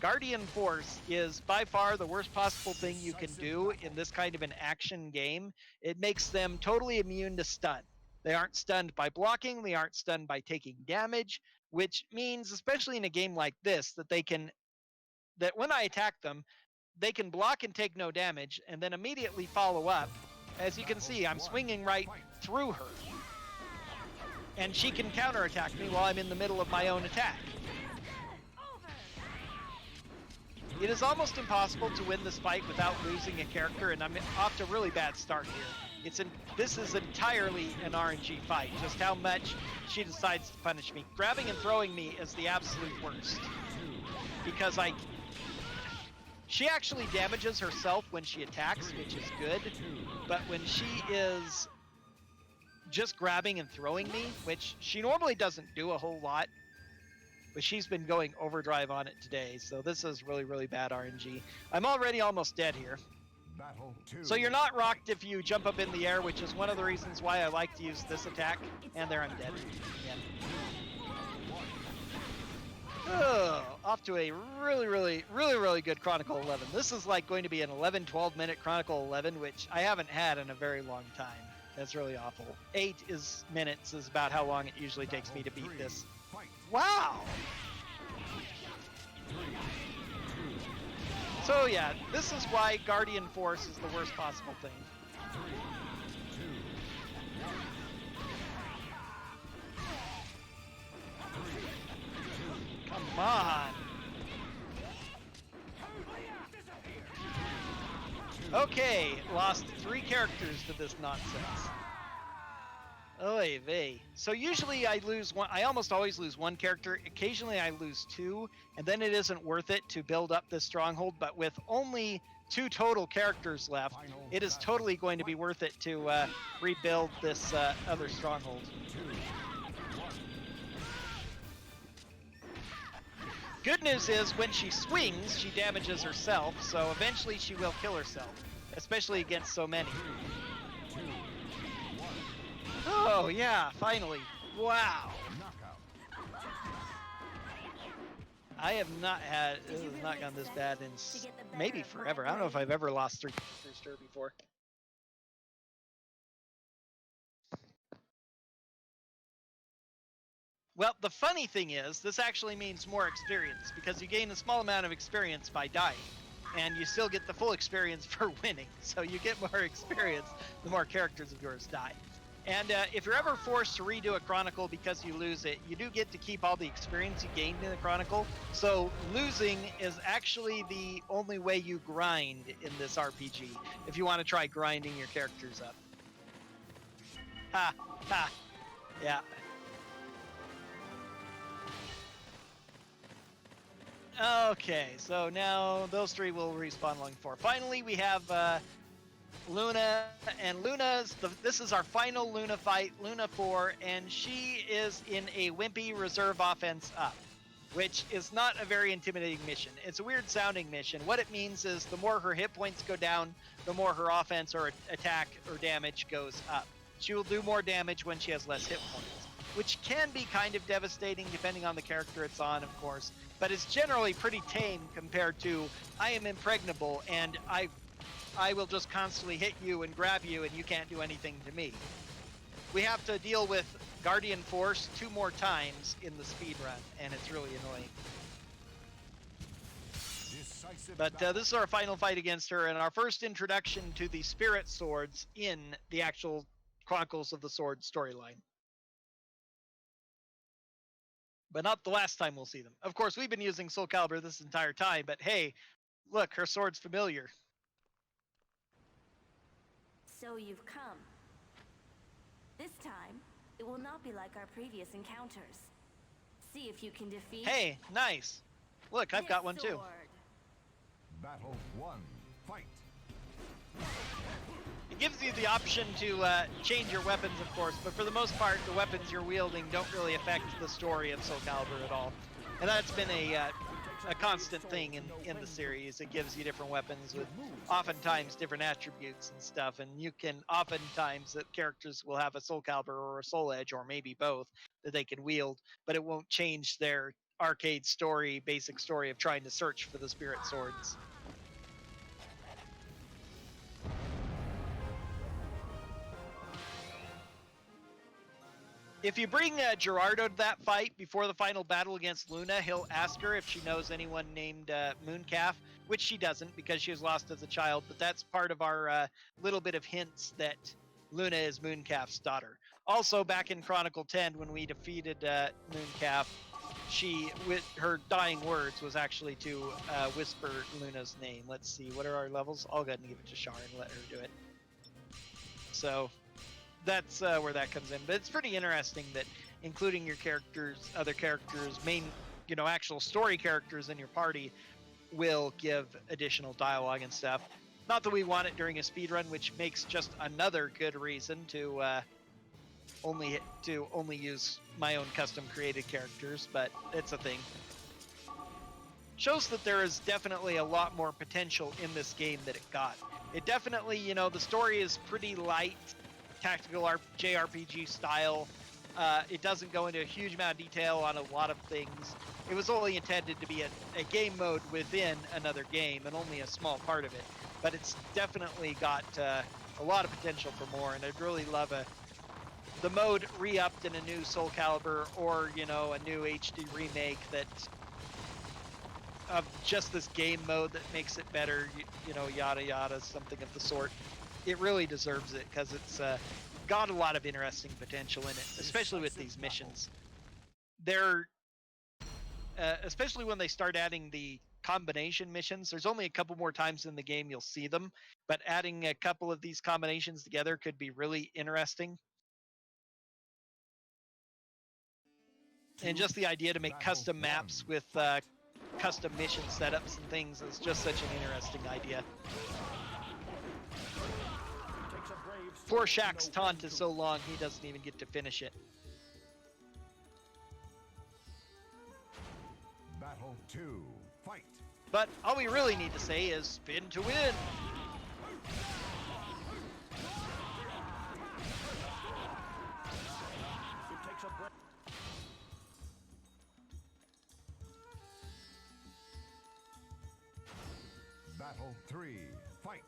Guardian Force is by far the worst possible thing you can do in this kind of an action game. It makes them totally immune to stun. They aren't stunned by blocking, they aren't stunned by taking damage, which means, especially in a game like this, that when I attack them, they can block and take no damage, and then immediately follow up. As you can see, I'm swinging right through her. And she can counterattack me while I'm in the middle of my own attack. It is almost impossible to win this fight without losing a character, and I'm off to a really bad start here. This is entirely an RNG fight, just how much she decides to punish me. Grabbing and throwing me is the absolute worst. Because she actually damages herself when she attacks, which is good, but when she is just grabbing and throwing me, which she normally doesn't do a whole lot, but she's been going overdrive on it today, so this is really, really bad RNG. I'm already almost dead here. Battle 2. So you're not rocked if you jump up in the air, which is one of the reasons why I like to use this attack. And there I'm dead. Yeah. Oh, off to a really, really, really, really good Chronicle 11. This is like going to be an 11, 12-minute Chronicle 11, which I haven't had in a very long time. That's really awful. 8 minutes is about how long it usually takes me to beat this. Wow! So yeah, this is why Guardian Force is the worst possible thing. Come on! Okay, lost 3 characters to this nonsense. Oy vey. So usually I almost always lose 1 character. Occasionally I lose 2, and then it isn't worth it to build up this stronghold, but with only 2 total characters left, it is totally going to be worth it to rebuild this other stronghold. Good news is when she swings, she damages herself, so eventually she will kill herself, especially against so many. Oh yeah, finally. Wow. I have not gone this bad in maybe forever. I don't know if I've ever lost 3 characters before. Well, the funny thing is, this actually means more experience, because you gain a small amount of experience by dying, and you still get the full experience for winning. So you get more experience the more characters of yours die. And if you're ever forced to redo a Chronicle because you lose it, you do get to keep all the experience you gained in the Chronicle. So losing is actually the only way you grind in this RPG, if you want to try grinding your characters up. Ha! Ha! Yeah. Okay, so now those 3 will respawn long for. Finally, we have Luna, and this is our final Luna fight, Luna 4, and she is in a wimpy reserve offense up, which is not a very intimidating mission. It's a weird sounding mission. What it means is the more her hit points go down, the more her offense or attack or damage goes up. She will do more damage when she has less hit points, which can be kind of devastating depending on the character it's on, of course, but it's generally pretty tame compared to I am impregnable and I will just constantly hit you and grab you and you can't do anything to me. We have to deal with Guardian Force 2 more times in the speedrun, and it's really annoying. Decisive But battle. this is our final fight against her and our first introduction to the spirit swords in the actual Chronicles of the Sword storyline. But not the last time we'll see them. Of course, we've been using Soul Calibur this entire time, but hey, look, her sword's familiar. So you've come. This time, it will not be like our previous encounters. See if you can defeat. Hey, nice. Look, I've this got one too. sword. Battle 1. Fight. It gives you the option to change your weapons, of course, but for the most part, the weapons you're wielding don't really affect the story of Soul Calibur at all. And that's been a constant thing in the series. It gives you different weapons with oftentimes different attributes and stuff, and you can oftentimes, that characters will have a Soul Calibur or a Soul Edge, or maybe both, that they can wield, but it won't change their arcade story, basic story of trying to search for the spirit swords. If you bring Gerardo to that fight before the final battle against Luna, he'll ask her if she knows anyone named Mooncalf, which she doesn't because she was lost as a child, but that's part of our little bit of hints that Luna is Mooncalf's daughter. Also, back in Chronicle 10, when we defeated Mooncalf, she, with her dying words, was actually to whisper Luna's name. Let's see, what are our levels? I'll go ahead and give it to Shar and let her do it. So that's where that comes in. But it's pretty interesting that including your characters, other characters, main, actual story characters in your party will give additional dialogue and stuff. Not that we want it during a speedrun, which makes just another good reason to only use my own custom created characters, but it's a thing. Shows that there is definitely a lot more potential in this game that it got. It definitely, the story is pretty light, tactical JRPG style. It doesn't go into a huge amount of detail on a lot of things. It was only intended to be a game mode within another game, and only a small part of it. But it's definitely got a lot of potential for more, and I'd really love the mode re-upped in a new Soul Calibur, or a new HD remake that of just this game mode that makes it better, yada yada, something of the sort. It really deserves it because it's got a lot of interesting potential in it, especially with these missions. They're especially when they start adding the combination missions. There's only a couple more times in the game you'll see them, but adding a couple of these combinations together could be really interesting. And just the idea to make custom maps with custom mission setups and things is just such an interesting idea. Poor Shaq's taunt is so long he doesn't even get to finish it. Battle 2. Fight. But all we really need to say is spin to win. Battle 3. Fight.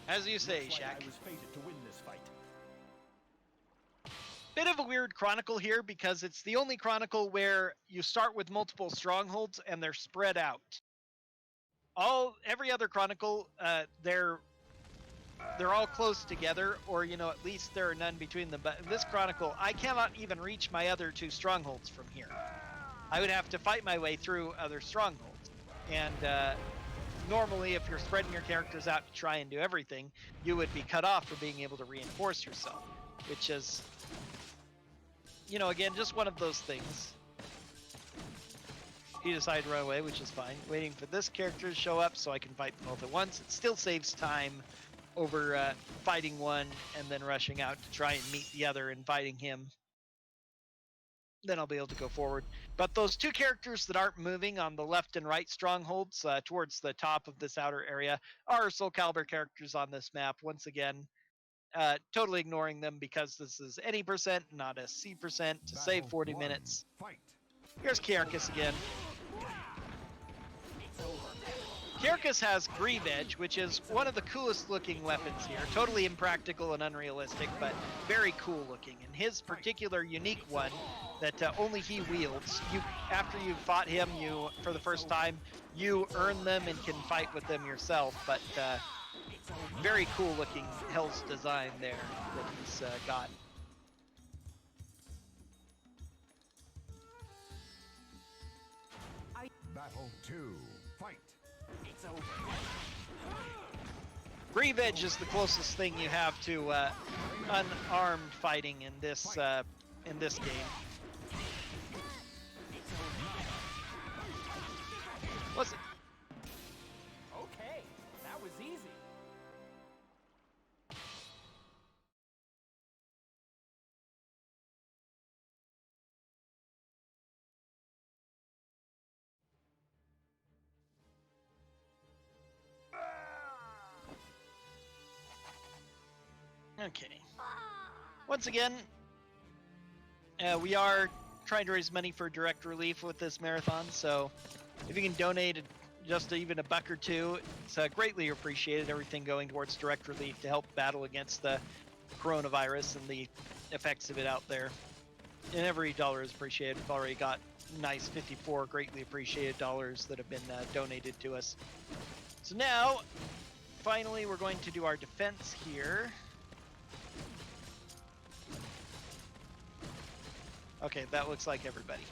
As you say, Looks like Shaq. I was fated to win this fight. Bit of a weird chronicle here because it's the only chronicle where you start with multiple strongholds and they're spread out. Every other chronicle, they're all close together, or at least there are none between them. But in this chronicle, I cannot even reach my other two strongholds from here. I would have to fight my way through other strongholds, and normally, if you're spreading your characters out to try and do everything, you would be cut off from being able to reinforce yourself, which is, again, just one of those things. He decided to run away, which is fine. Waiting for this character to show up so I can fight them both at once. It still saves time over fighting one and then rushing out to try and meet the other and fighting him. Then I'll be able to go forward. But those two characters that aren't moving on the left and right strongholds towards the top of this outer area are Soul Calibur characters on this map. Once again, totally ignoring them because this is any percent, not a C percent, to save 40 minutes. Fight. Here's Kiarkis again. Kyrkis has Grieve Edge, which is one of the coolest looking weapons here. Totally impractical and unrealistic, but very cool looking. And his particular unique one that only he wields, after you've fought him for the first time, you earn them and can fight with them yourself. But very cool looking Hell's design there that he's got. Battle 2, fight. It's over. Grieve Edge is the closest thing you have to unarmed fighting in this game. Was it? Okay, that was easy. Okay. Once again, we are trying to raise money for direct relief with this marathon, so if you can donate just even a buck or two, it's greatly appreciated. Everything going towards direct relief to help battle against the coronavirus and the effects of it out there. And every dollar is appreciated. We've already got nice 54 greatly appreciated dollars that have been donated to us. So now, finally, we're going to do our defense here. Okay, that looks like everybody.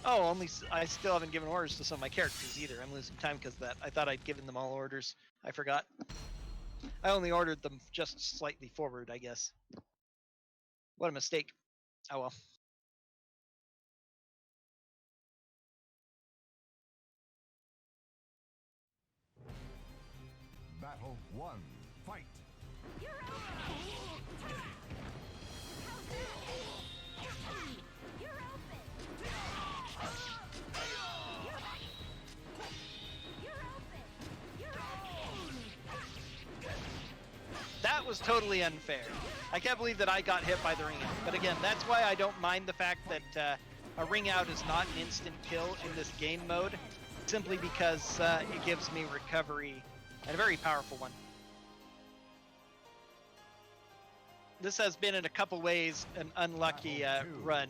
Oh, I still haven't given orders to some of my characters either. I'm losing time because of that. I thought I'd given them all orders. I forgot. I only ordered them just slightly forward, I guess. What a mistake. Oh well. Battle 1, fight. That was totally unfair. I can't believe that I got hit by the ring out. But again, that's why I don't mind the fact that a ring out is not an instant kill in this game mode, simply because it gives me recovery, and a very powerful one. This has been in a couple ways an unlucky run.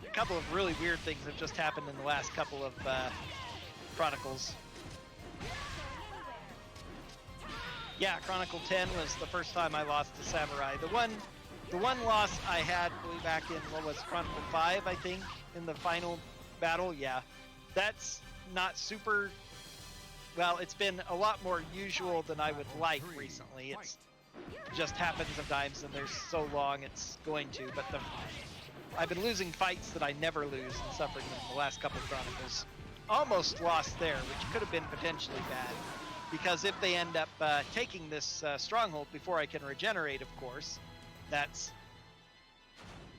A couple of really weird things have just happened in the last couple of Chronicles. Yeah, Chronicle 10 was the first time I lost to Samurai. The one loss I had way back in, what was Chronicle 5, I think, in the final battle, yeah. That's not super, well, it's been a lot more usual than I would like recently. It just happens sometimes, and there's so long it's going to, but I've been losing fights that I never lose and suffered in the last couple of Chronicles. Almost lost there, which could have been potentially bad. Because if they end up taking this stronghold before I can regenerate, of course, that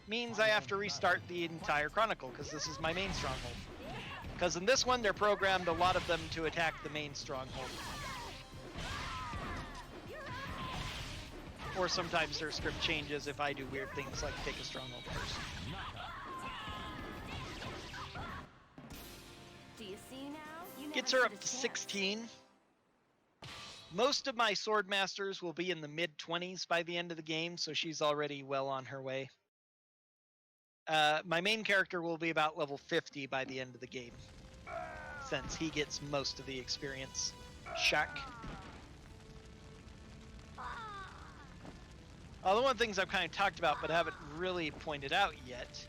means I have to restart the entire Chronicle, because this is my main stronghold. Because in this one, they're programmed, a lot of them, to attack the main stronghold. Or sometimes their script changes if I do weird things like take a stronghold first. Do you see now? You never Gets her stood up a to chance. 16. Most of my sword masters will be in the mid-20s by the end of the game, so she's already well on her way. My main character will be about level 50 by the end of the game, since he gets most of the experience. Shaq. The one of the things I've kind of talked about but haven't really pointed out yet.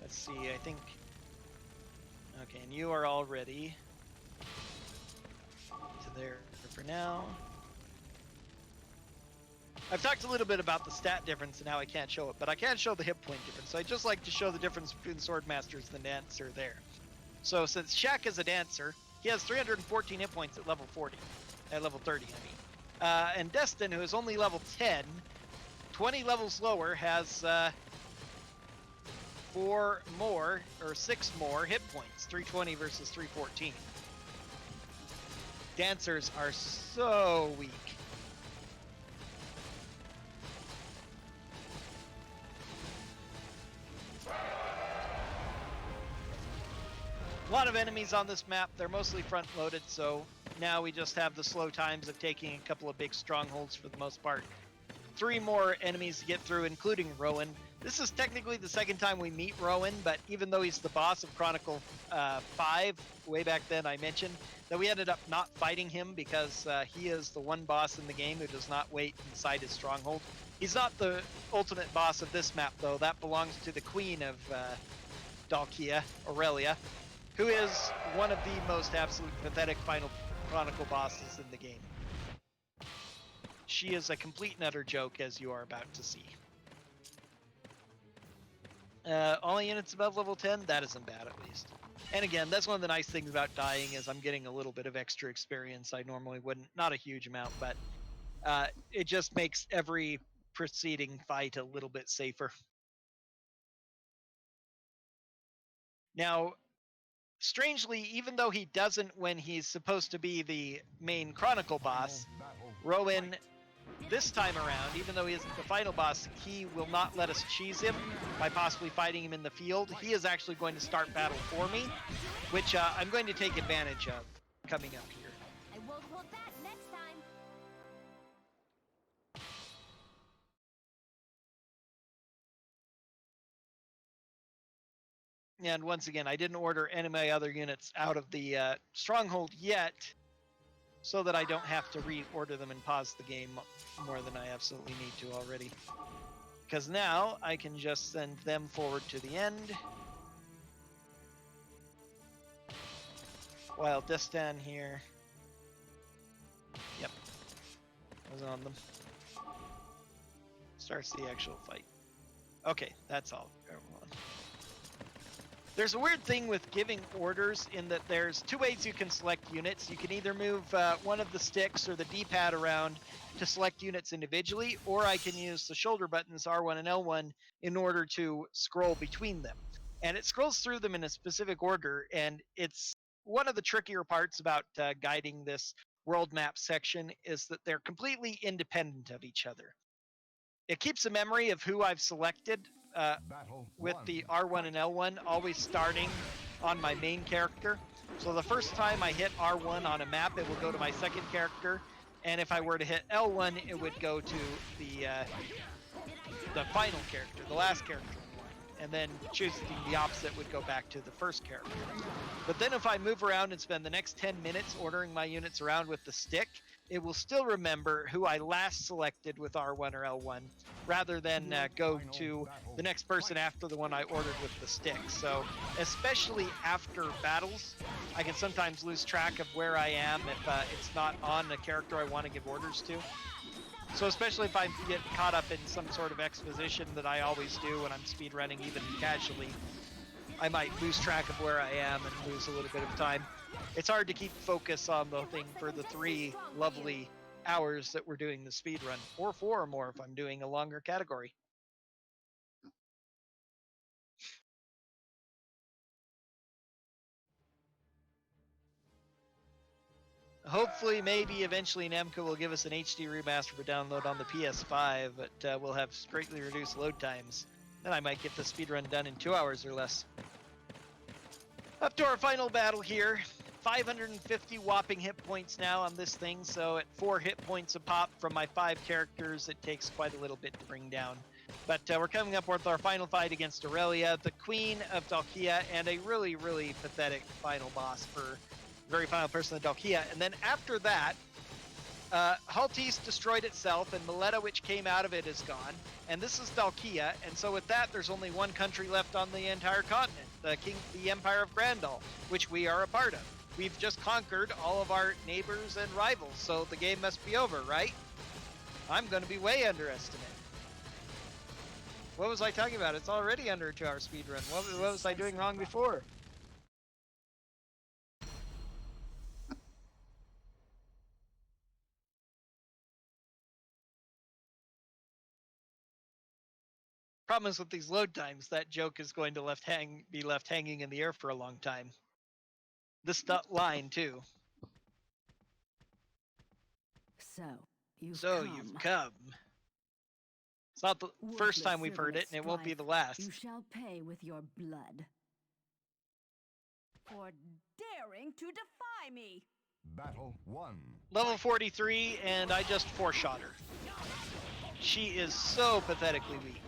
Let's see, I think... Okay, and you are all ready. To there for now. I've talked a little bit about the stat difference and how I can't show it, but I can show the hit point difference. So I just like to show the difference between Swordmasters and the Dancer there. So since Shaq is a Dancer, he has 314 hit points at level 40. At level 30, I mean. And Destin, who is only level 10, 20 levels lower, has 4 more, or 6 more hit points. 320 versus 314. Dancers are so weak. lot of enemies on this map. They're mostly front-loaded, so now we just have the slow times of taking a couple of big strongholds for the most part. 3 more enemies to get through, including Rowan. This is technically the second time we meet Rowan, but even though he's the boss of Chronicle 5, way back then I mentioned that we ended up not fighting him because he is the one boss in the game who does not wait inside his stronghold. He's not the ultimate boss of this map, though. That belongs to the queen of Dalkia, Aurelia, who is one of the most absolute pathetic final Chronicle bosses in the game. She is a complete and utter joke, as you are about to see. All units above level 10, that isn't bad at least. And again, that's one of the nice things about dying is I'm getting a little bit of extra experience I normally wouldn't. Not a huge amount, but it just makes every preceding fight a little bit safer. Now, strangely, even though he doesn't when he's supposed to be the main Chronicle boss, Rowan, this time around, even though he isn't the final boss, he will not let us cheese him by possibly fighting him in the field. He is actually going to start battle for me, which I'm going to take advantage of coming up here. I won't hold back next time. And once again, I didn't order any of my other units out of the stronghold yet, so that I don't have to reorder them and pause the game more than I absolutely need to already. Because now I can just send them forward to the end, while Destan here, yep, was on them. Starts the actual fight. Okay, that's all, everyone. There's a weird thing with giving orders in that there's 2 ways you can select units. You can either move one of the sticks or the D-pad around to select units individually, or I can use the shoulder buttons R1 and L1 in order to scroll between them. And it scrolls through them in a specific order, and it's one of the trickier parts about guiding this world map section is that they're completely independent of each other. It keeps a memory of who I've selected with the R1 and L1 always starting on my main character. So the first time I hit R1 on a map, it will go to my second character, and if I were to hit L1, it would go to the final character, the last character. And then choosing the opposite would go back to the first character. But then if I move around and spend the next 10 minutes ordering my units around with the stick, it will still remember who I last selected with R1 or L1, rather than go to the next person after the one I ordered with the stick. So, especially after battles, I can sometimes lose track of where I am if it's not on a character I want to give orders to. So especially if I get caught up in some sort of exposition that I always do when I'm speedrunning, even casually, I might lose track of where I am and lose a little bit of time. It's hard to keep focus on the thing for the 3 lovely hours that we're doing the speedrun, or 4 or more if I'm doing a longer category. Hopefully, maybe eventually Namco will give us an HD remaster for download on the PS5, but we'll have greatly reduced load times. Then I might get the speedrun done in 2 hours or less. Up to our final battle here. 550 whopping hit points now on this thing, so at 4 hit points a pop from my 5 characters, it takes quite a little bit to bring down. But we're coming up with our final fight against Aurelia, the Queen of Dalkia, and a really, really pathetic final boss for very final person of Dalkia. And then after that, Haltis destroyed itself, and Mileta, which came out of it, is gone. And this is Dalkia, and so with that, there's only one country left on the entire continent, the Empire of Grandal, which we are a part of. We've just conquered all of our neighbors and rivals, so the game must be over, right? I'm going to be way underestimated. What was I talking about? It's already under a 2-hour speedrun. What was I doing wrong before? Problem is with these load times, that joke is going to be left hanging in the air for a long time. This line too. So, you've come. It's not the first time we've heard it, and it won't be the last. You shall pay with your blood. for daring to defy me. Battle 1. Level 43, and I just four-shot her. She is so pathetically weak.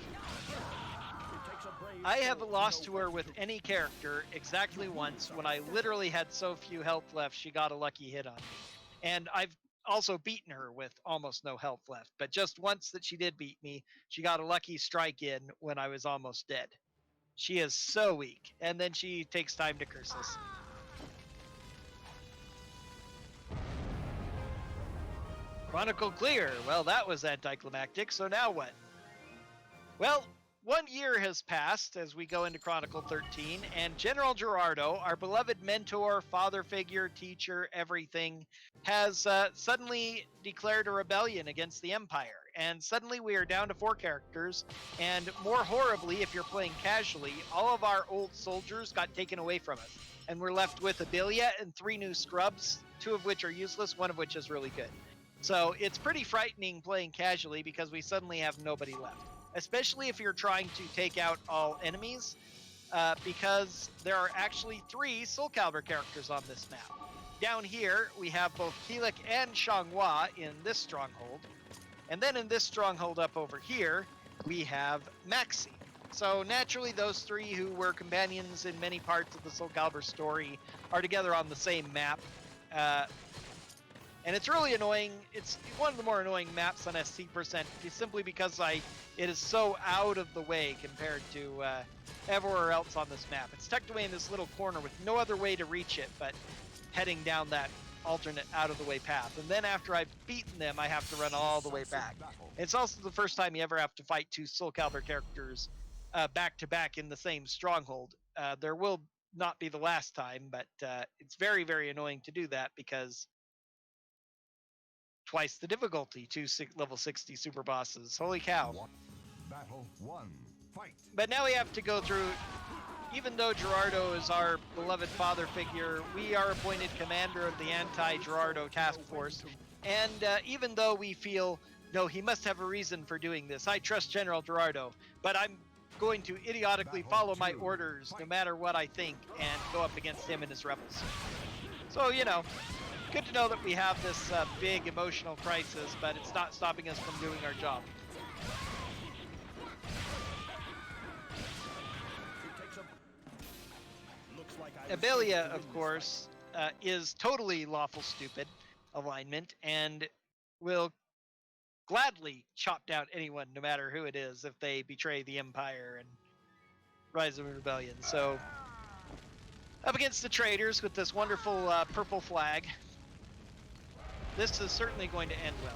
It takes a brave I have soul to lost know to her when with to- any character exactly once when I literally had so few health left she got a lucky hit on me. And I've also beaten her with almost no health left, but just once that she did beat me, she got a lucky strike in when I was almost dead. She is so weak, and then she takes time to curse us. Chronicle clear. Well, that was anticlimactic, so now what? Well, 1 year has passed as we go into Chronicle 13, and General Gerardo, our beloved mentor, father figure, teacher, everything, has suddenly declared a rebellion against the Empire. And suddenly we are down to 4 characters, and more horribly, if you're playing casually, all of our old soldiers got taken away from us. And we're left with Abilia and 3 new scrubs, 2 of which are useless, 1 of which is really good. So it's pretty frightening playing casually because we suddenly have nobody left. Especially if you're trying to take out all enemies, because there are actually 3 Soul Calibur characters on this map. Down here, we have both Keelik and Xianghua in this stronghold. And then in this stronghold up over here, we have Maxi. So naturally, those 3 who were companions in many parts of the Soul Calibur story are together on the same map. And it's really annoying. It's one of the more annoying maps on SC%, simply because it is so out of the way compared to everywhere else on this map. It's tucked away in this little corner with no other way to reach it but heading down that alternate out of the way path. And then after I've beaten them, I have to run all the way back. It's also the first time you ever have to fight 2 Soul Calibur characters back to back in the same stronghold. There will not be the last time, but it's very, very annoying to do that because twice the difficulty, 2 level 60 super bosses. Holy cow. Battle 1. Fight. But now we have to go through, even though Gerardo is our beloved father figure, we are appointed commander of the anti-Gerardo task force. And even though we feel, no, he must have a reason for doing this. I trust General Gerardo, but I'm going to idiotically follow my orders no matter what I think and go up against him and his rebels. So, you know, good to know that we have this big emotional crisis, but it's not stopping us from doing our job. Abilia, of course, is totally lawful stupid alignment and will gladly chop down anyone, no matter who it is, if they betray the Empire and rise of rebellion. So, up against the traitors with this wonderful purple flag. This is certainly going to end well.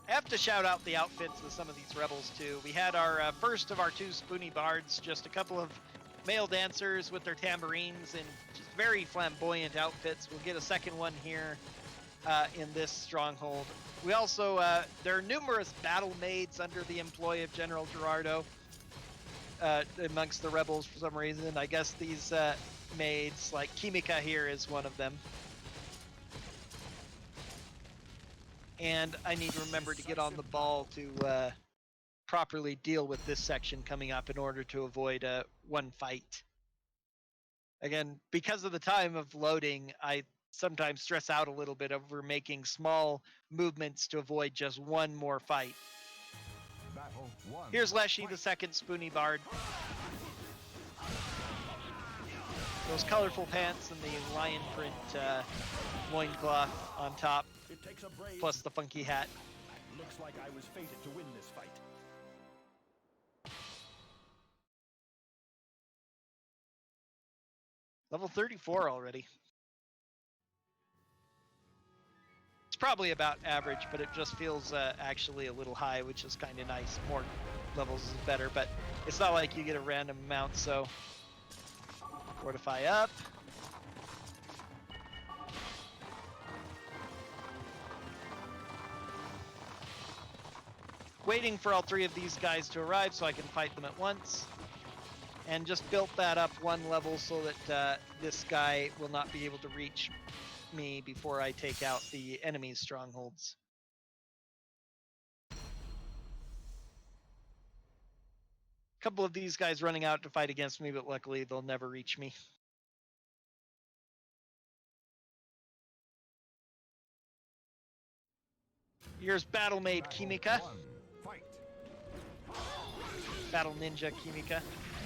I have to shout out the outfits of some of these rebels too. We had our first of our 2 Spoony Bards, just a couple of male dancers with their tambourines and just very flamboyant outfits. We'll get a second one here in this stronghold. We also, there are numerous battle maids under the employ of General Gerardo amongst the rebels for some reason. I guess these maids, like Kimika here is one of them. And I need to remember to get on the ball to properly deal with this section coming up in order to avoid one fight. Again, because of the time of loading, I sometimes stress out a little bit over making small movements to avoid just one more fight. Battle 1. Here's Leshy, the second Spoony Bard. Those colorful pants and the lion print loincloth on top, It takes a brave. plus the funky hat. Looks like I was fated to win this fight. Level 34 already. It's probably about average, but it just feels actually a little high, which is kind of nice. More levels is better, but it's not like you get a random amount, so fortify up. Waiting for all 3 of these guys to arrive so I can fight them at once. And just built that up 1 level so that this guy will not be able to reach me before I take out the enemy's strongholds. couple of these guys running out to fight against me, but luckily they'll never reach me. Here's Battle Maid Battle Kimika. 1. Fight. Battle Ninja Kimika.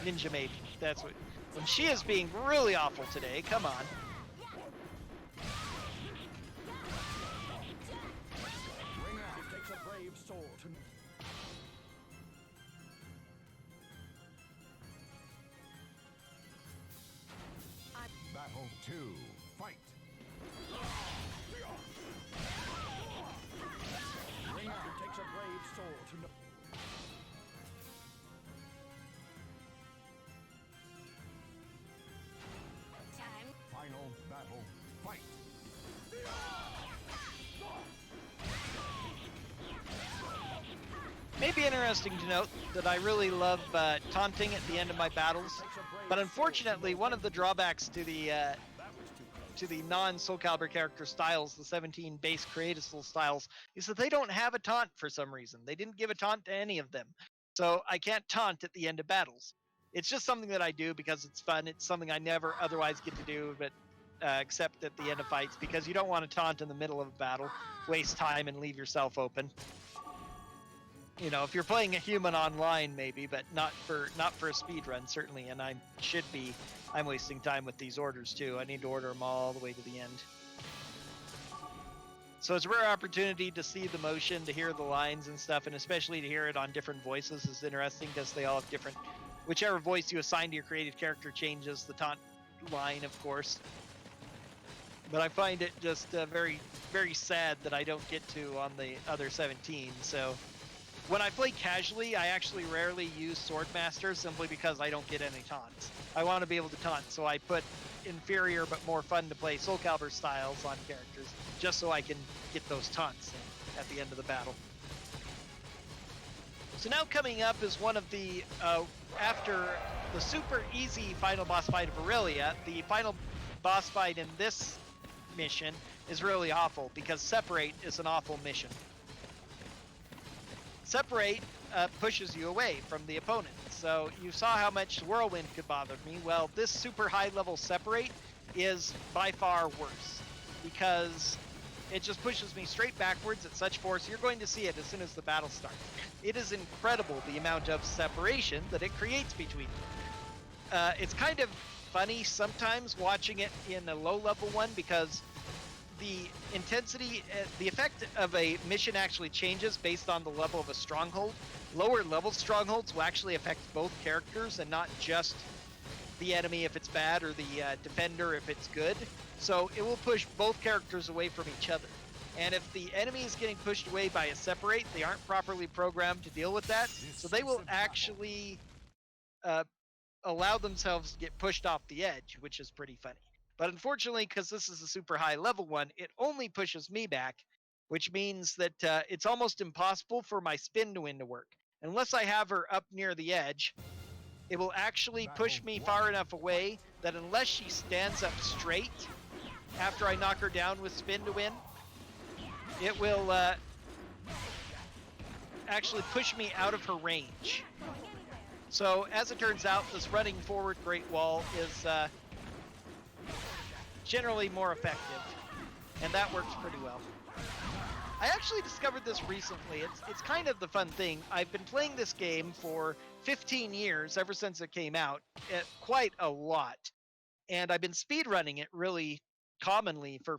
Ninja Maid. That's what. And she is being really awful today. Come on. Ring out. It takes a brave soul to... Battle 2. Fight. Ring out. It takes a brave soul to know... Time. Final battle. Fight. Maybe interesting to note that I really love taunting at the end of my battles, but unfortunately, one of the drawbacks to the non-Soul Calibur character styles, the 17 base creative styles, is that they don't have a taunt for some reason. They didn't give a taunt to any of them, so I can't taunt at the end of battles. It's just something that I do because it's fun. It's something I never otherwise get to do, but except at the end of fights, because you don't want to taunt in the middle of a battle, waste time, and leave yourself open. You know, if you're playing a human online, maybe, but not for a speed run, certainly. And I'm wasting time with these orders too. I need to order them all the way to the end. So it's a rare opportunity to see the motion, to hear the lines and stuff, and especially to hear it on different voices is interesting because they all have different. Whichever voice you assign to your created character changes the taunt line, of course. But I find it just very, very sad that I don't get to on the other 17. So. When I play casually, I actually rarely use Swordmaster simply because I don't get any taunts. I want to be able to taunt, so I put inferior but more fun to play Soul Calibur styles on characters, just so I can get those taunts in at the end of the battle. So now coming up is one of the, after the super easy final boss fight of Aurelia, the final boss fight in this mission is really awful, because Separate is an awful mission. Separate pushes you away from the opponent. So you saw how much Whirlwind could bother me. Well, this super high level Separate is by far worse, because it just pushes me straight backwards at such force. You're going to see it as soon as the battle starts. It is incredible the amount of separation that it creates between you. It's kind of funny sometimes watching it in a low level one, because the intensity, the effect of a mission actually changes based on the level of a stronghold. Lower level strongholds will actually affect both characters and not just the enemy if it's bad or the defender if it's good. So it will push both characters away from each other. And if the enemy is getting pushed away by a Separate, they aren't properly programmed to deal with that. So they will actually allow themselves to get pushed off the edge, which is pretty funny. But unfortunately, because this is a super high level one, it only pushes me back, which means that it's almost impossible for my spin to win to work. Unless I have her up near the edge, it will actually push me far enough away that unless she stands up straight after I knock her down with spin to win, it will actually push me out of her range. So as it turns out, this running forward Great Wall is generally more effective, and that works pretty well. I actually discovered this recently. It's kind of the fun thing. I've been playing this game for 15 years, ever since it came out, quite a lot. And I've been speedrunning it really commonly for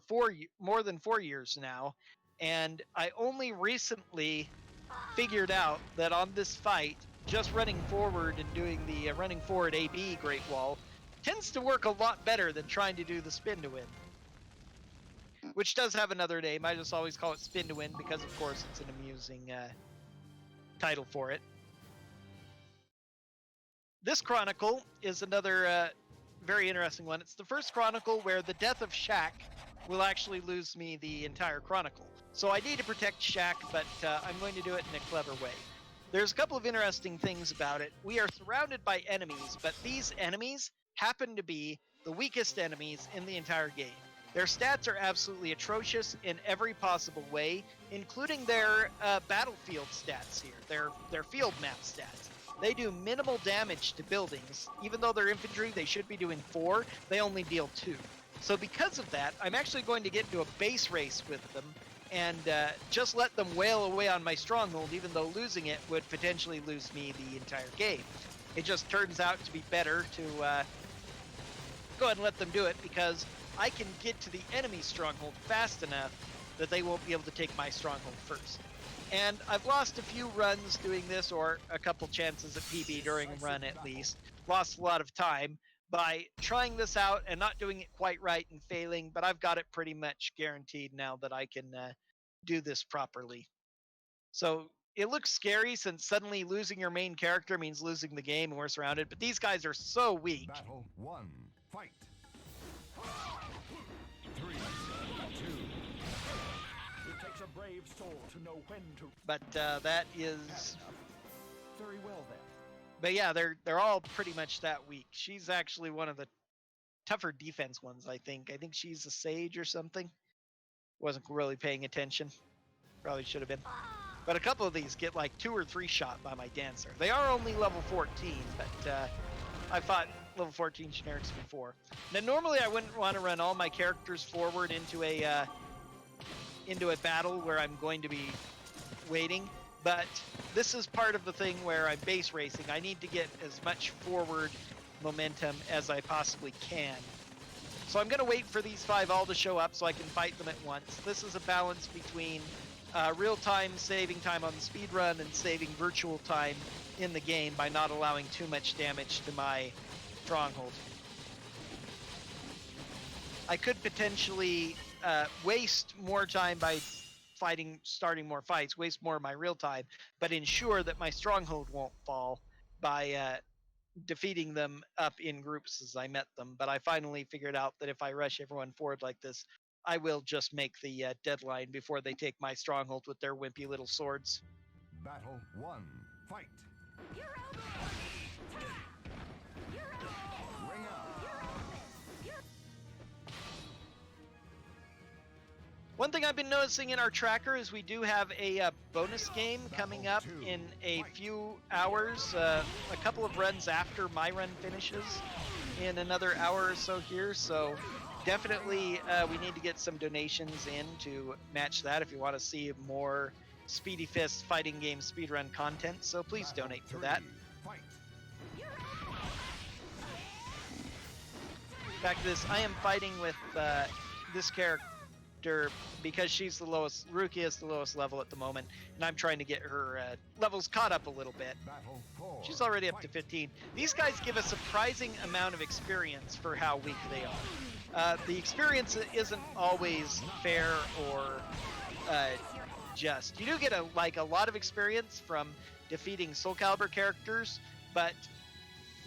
more than 4 years now. And I only recently figured out that on this fight, just running forward and doing the running forward AB Great Wall tends to work a lot better than trying to do the spin to win. Which does have another name. I just always call it spin to win because, of course, it's an amusing title for it. This Chronicle is another very interesting one. It's the first Chronicle where the death of Shaq will actually lose me the entire Chronicle. So I need to protect Shaq, but I'm going to do it in a clever way. There's a couple of interesting things about it. We are surrounded by enemies, but these enemies happen to be the weakest enemies in the entire game. Their stats are absolutely atrocious in every possible way, including their battlefield stats here, their field map stats. they do minimal damage to buildings. Even though they're infantry, they should be doing 4, they only deal 2. So because of that, I'm actually going to get into a base race with them and just let them wail away on my stronghold, even though losing it would potentially lose me the entire game. It just turns out to be better to go ahead and let them do it, because I can get to the enemy stronghold fast enough that they won't be able to take my stronghold first. And I've lost a few runs doing this, or a couple chances at PB during a run at least. Lost a lot of time by trying this out and not doing it quite right and failing, but I've got it pretty much guaranteed now that I can do this properly. So it looks scary, since suddenly losing your main character means losing the game and we're surrounded, but these guys are so weak. Battle 1. Fight. 3, 2. It takes a brave soul to know when to. But that is... Very well then. But yeah, they're all pretty much that weak. She's actually one of the tougher defense ones, I think. I think she's a sage or something. Wasn't really paying attention. Probably should have been. But a couple of these get like 2 or 3 shot by my dancer. They are only level 14, but I fought level 14 generics before. Now normally I wouldn't want to run all my characters forward into a battle where I'm going to be waiting, but this is part of the thing where I'm base racing. I need to get as much forward momentum as I possibly can. So I'm going to wait for these 5 all to show up so I can fight them at once. This is a balance between real-time saving time on the speed run and saving virtual time in the game by not allowing too much damage to my stronghold. I could potentially waste more time by starting more fights, waste more of my real time, but ensure that my stronghold won't fall by defeating them up in groups as I met them. But I finally figured out that if I rush everyone forward like this, I will just make the deadline before they take my stronghold with their wimpy little swords. Battle 1. Fight. You're over! You're over! Ring out. One thing I've been noticing in our tracker is we do have a bonus game coming up in a few hours, a couple of runs after my run finishes in another hour or so here, so definitely we need to get some donations in to match that if you want to see more Speedyfists fighting game speedrun content, so please donate for that. Fight. Back to this, I am fighting with this character because she's the lowest, Rukia is the lowest level at the moment, and I'm trying to get her levels caught up a little bit. Battle 4. She's already up to 15. These guys give a surprising amount of experience for how weak they are. The experience isn't always fair or just. You do get a lot of experience from defeating Soul Calibur characters, but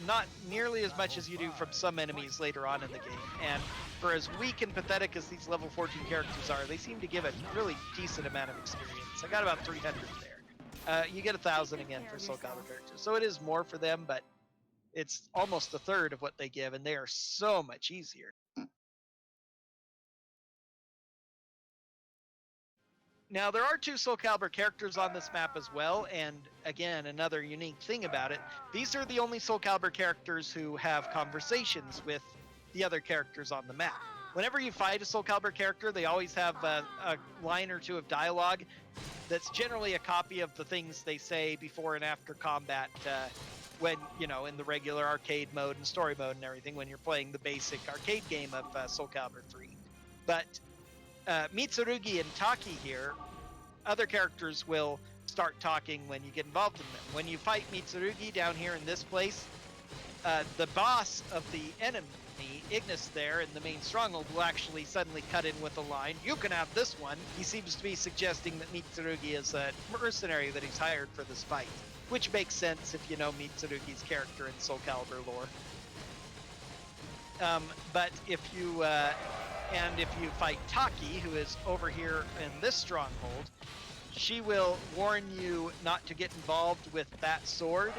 not nearly as much as you do from some enemies later on in the game. And for as weak and pathetic as these level 14 characters are, they seem to give a really decent amount of experience. I got about 300 there. You get 1,000 again for Soul Calibur characters, so it is more for them, but it's almost a third of what they give, and they are so much easier. Now, there are 2 Soul Calibur characters on this map as well, and again, another unique thing about it, these are the only Soul Calibur characters who have conversations with the other characters on the map. Whenever you fight a Soul Calibur character, they always have a line or 2 of dialogue that's generally a copy of the things they say before and after combat when, you know, in the regular arcade mode and story mode and everything, when you're playing the basic arcade game of Soul Calibur 3. But Mitsurugi and Taki here, other characters will start talking when you get involved in them. When you fight Mitsurugi down here in this place, the boss of the enemy, Ignis there in the main stronghold, will actually suddenly cut in with a line, "You can have this one." He seems to be suggesting that Mitsurugi is a mercenary that he's hired for this fight, which makes sense if you know Mitsurugi's character in Soul Calibur lore. But if you fight Taki, who is over here in this stronghold, she will warn you not to get involved with that sword,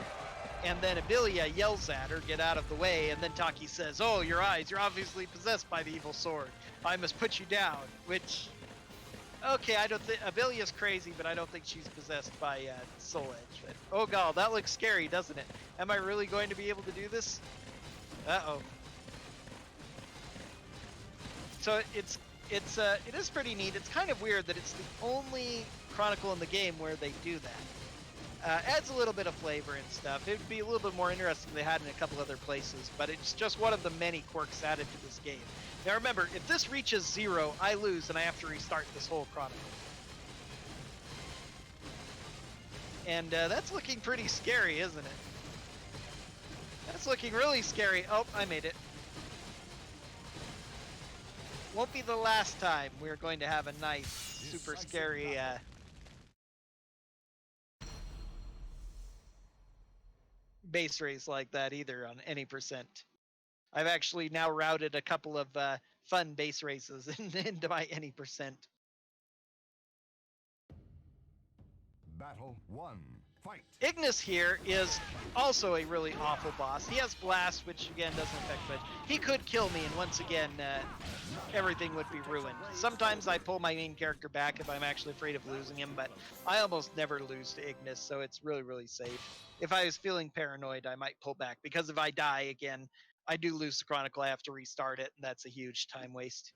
and then Abilia yells at her, "Get out of the way," and then Taki says, "Oh, your eyes, you're obviously possessed by the evil sword. I must put you down," which Okay, I don't think Avilia's crazy, but I don't think she's possessed by Soul Edge. But, oh god, that looks scary, doesn't it? Am I really going to be able to do this? Uh-oh. So it is pretty neat. It's kind of weird that it's the only Chronicle in the game where they do that. Adds a little bit of flavor and stuff. It would be a little bit more interesting if they had in a couple other places, but it's just one of the many quirks added to this game. Now remember, if this reaches 0, I lose and I have to restart this whole Chronicle. And that's looking pretty scary, isn't it? That's looking really scary. Oh, I made it. Won't be the last time we're going to have a nice, super scary base race like that either on any percent. I've actually now routed a couple of fun base races into my any percent. Battle 1. Fight. Ignis here is also a really awful boss. He has Blast, which again doesn't affect much. He could kill me, and once again, everything would be ruined. Sometimes I pull my main character back if I'm actually afraid of losing him, but I almost never lose to Ignis, so it's really, really safe. If I was feeling paranoid, I might pull back, because if I die again, I do lose the Chronicle, I have to restart it, and that's a huge time waste.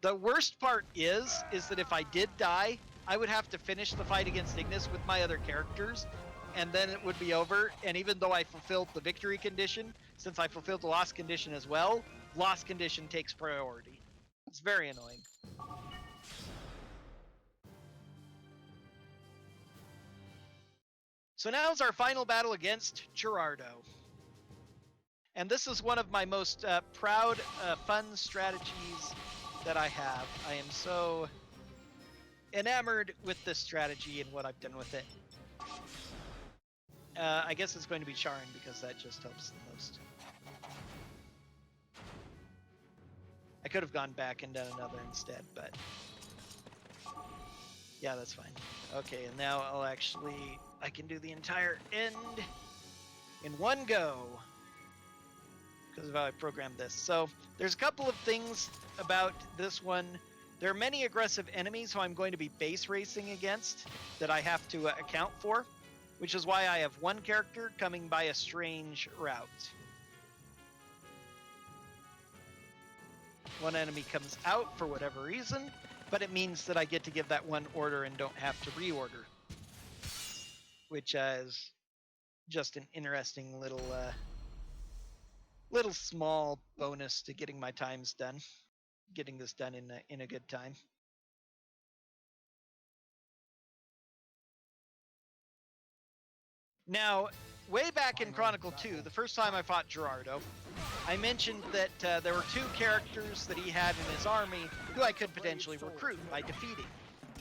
The worst part is that if I did die, I would have to finish the fight against Ignis with my other characters, and then it would be over. And even though I fulfilled the victory condition, since I fulfilled the loss condition as well, loss condition takes priority. It's very annoying. So now is our final battle against Gerardo. And this is one of my most proud, fun strategies that I have. I am so enamored with this strategy and what I've done with it. I guess it's going to be Charin because that just helps the most. I could have gone back and done another instead, but yeah, that's fine. Okay, and now I can do the entire end in one go because of how I programmed this. So there's a couple of things about this one. There are many aggressive enemies who I'm going to be base racing against that I have to account for, which is why I have one character coming by a strange route. One enemy comes out for whatever reason, but it means that I get to give that one order and don't have to reorder, which is just an interesting little small bonus to getting my times done. Getting this done in a good time. Now, way back in Chronicle 2, the first time I fought Gerardo, I mentioned that there were two characters that he had in his army who I could potentially recruit by defeating.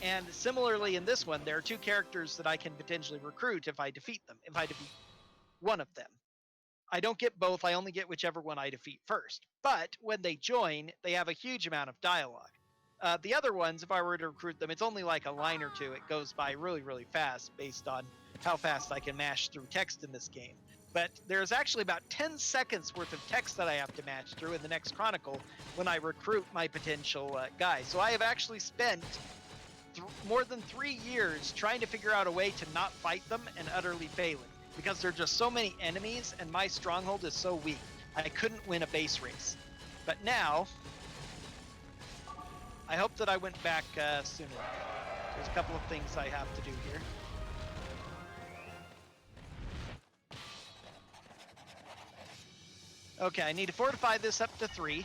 And similarly in this one, there are two characters that I can potentially recruit if I defeat them, if I defeat one of them. I don't get both, I only get whichever one I defeat first. But when they join, they have a huge amount of dialogue. The other ones, if I were to recruit them, it's only like a line or two. It goes by really, really fast based on how fast I can mash through text in this game. But there's actually about 10 seconds worth of text that I have to match through in the next Chronicle when I recruit my potential guy. So I have actually spent more than 3 years trying to figure out a way to not fight them and utterly failing, because there are just so many enemies and my stronghold is so weak. I couldn't win a base race. But now, I hope that I went back soon enough. There's a couple of things I have to do here. Okay, I need to fortify this up to 3.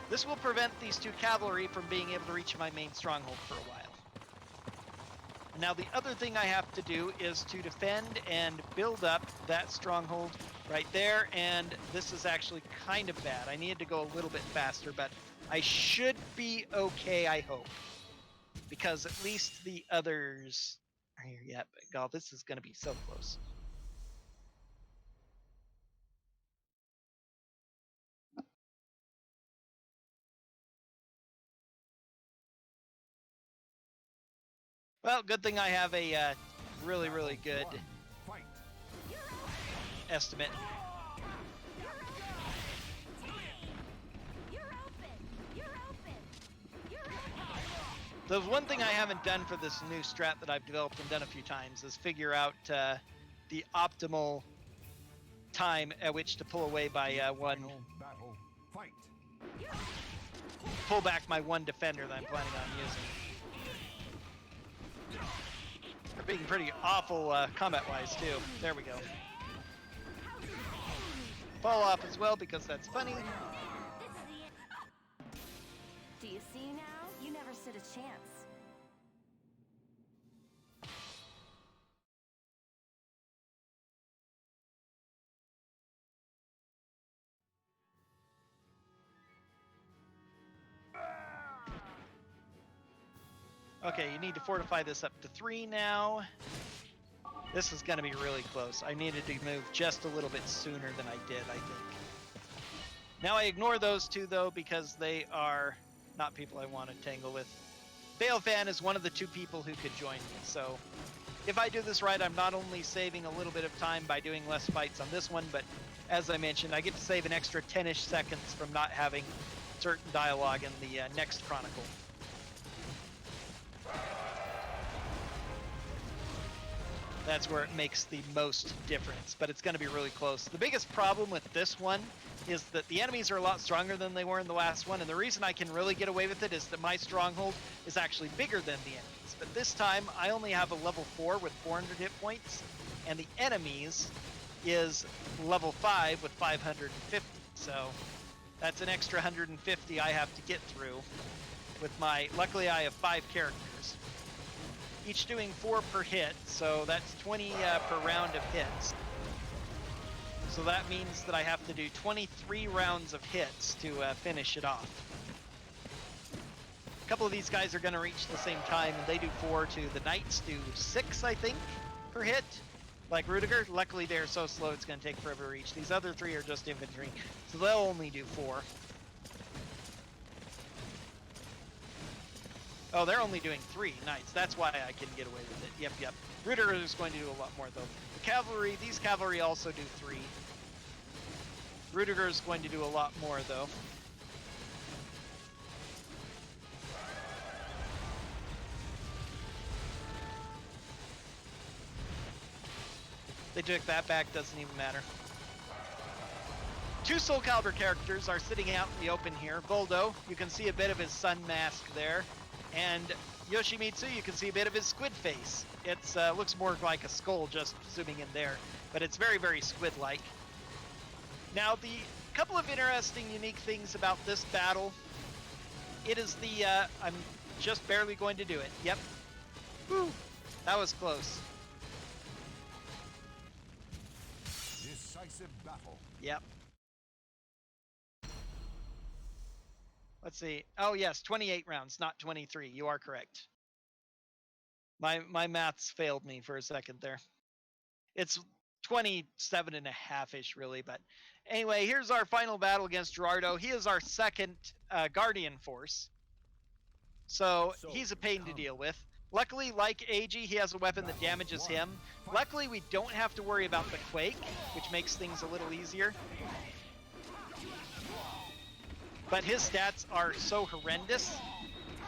This will prevent these two cavalry from being able to reach my main stronghold for a while. Now the other thing I have to do is to defend and build up that stronghold right there, and this is actually kind of bad. I needed to go a little bit faster, but I should be okay, I hope. Because at least the others are here yet, but God, this is going to be so close. Well, good thing I have a really, really good estimate. The one thing I haven't done for this new strat that I've developed and done a few times is figure out the optimal time at which to pull away by one, Final battle. Fight. pull back my one defender that I'm planning on using. They're being pretty awful combat-wise too. There we go. Fall off as well because that's funny. Do you see now? You never stood a chance. Okay, you need to fortify this up to 3 now. This is going to be really close. I needed to move just a little bit sooner than I did, I think. Now I ignore those two, though, because they are not people I want to tangle with. Balefan is one of the 2 people who could join me, so if I do this right, I'm not only saving a little bit of time by doing less fights on this one, but as I mentioned, I get to save an extra 10-ish seconds from not having certain dialogue in the next Chronicle. That's where it makes the most difference, but it's going to be really close. The biggest problem with this one is that the enemies are a lot stronger than they were in the last one, and the reason I can really get away with it is that my stronghold is actually bigger than the enemies. But this time, I only have a level 4 with 400 hit points, and the enemies is level 5 with 550. So that's an extra 150 I have to get through with my... Luckily, I have 5 characters. Each doing 4 per hit, so that's 20 per round of hits. So that means that I have to do 23 rounds of hits to finish it off. A couple of these guys are going to reach the same time, and they do 4 to the knights do 6, I think, per hit. Like Rudiger, luckily they're so slow it's going to take forever to reach. These other 3 are just infantry, so they'll only do 4. Oh, they're only doing 3. Nice. That's why I can get away with it. Yep. Rudiger is going to do a lot more, though. The cavalry, these cavalry also do 3. Rudiger is going to do a lot more, though. They took that back, doesn't even matter. 2 Soul Calibur characters are sitting out in the open here. Voldo, you can see a bit of his sun mask there. And Yoshimitsu, you can see a bit of his squid face. It looks more like a skull just zooming in there, but it's very, very squid-like. Now, the couple of interesting, unique things about this battle, it is the, I'm just barely going to do it. Yep. Whew. That was close. Decisive battle. Yep. Let's see. Oh, yes, 28 rounds, not 23. You are correct. My maths failed me for a second there. It's 27 and a half-ish, really. But anyway, here's our final battle against Gerardo. He is our second Guardian force. So he's a pain to deal with. Luckily, like Eiji, he has a weapon that damages him. Luckily, we don't have to worry about the Quake, which makes things a little easier. But his stats are so horrendous.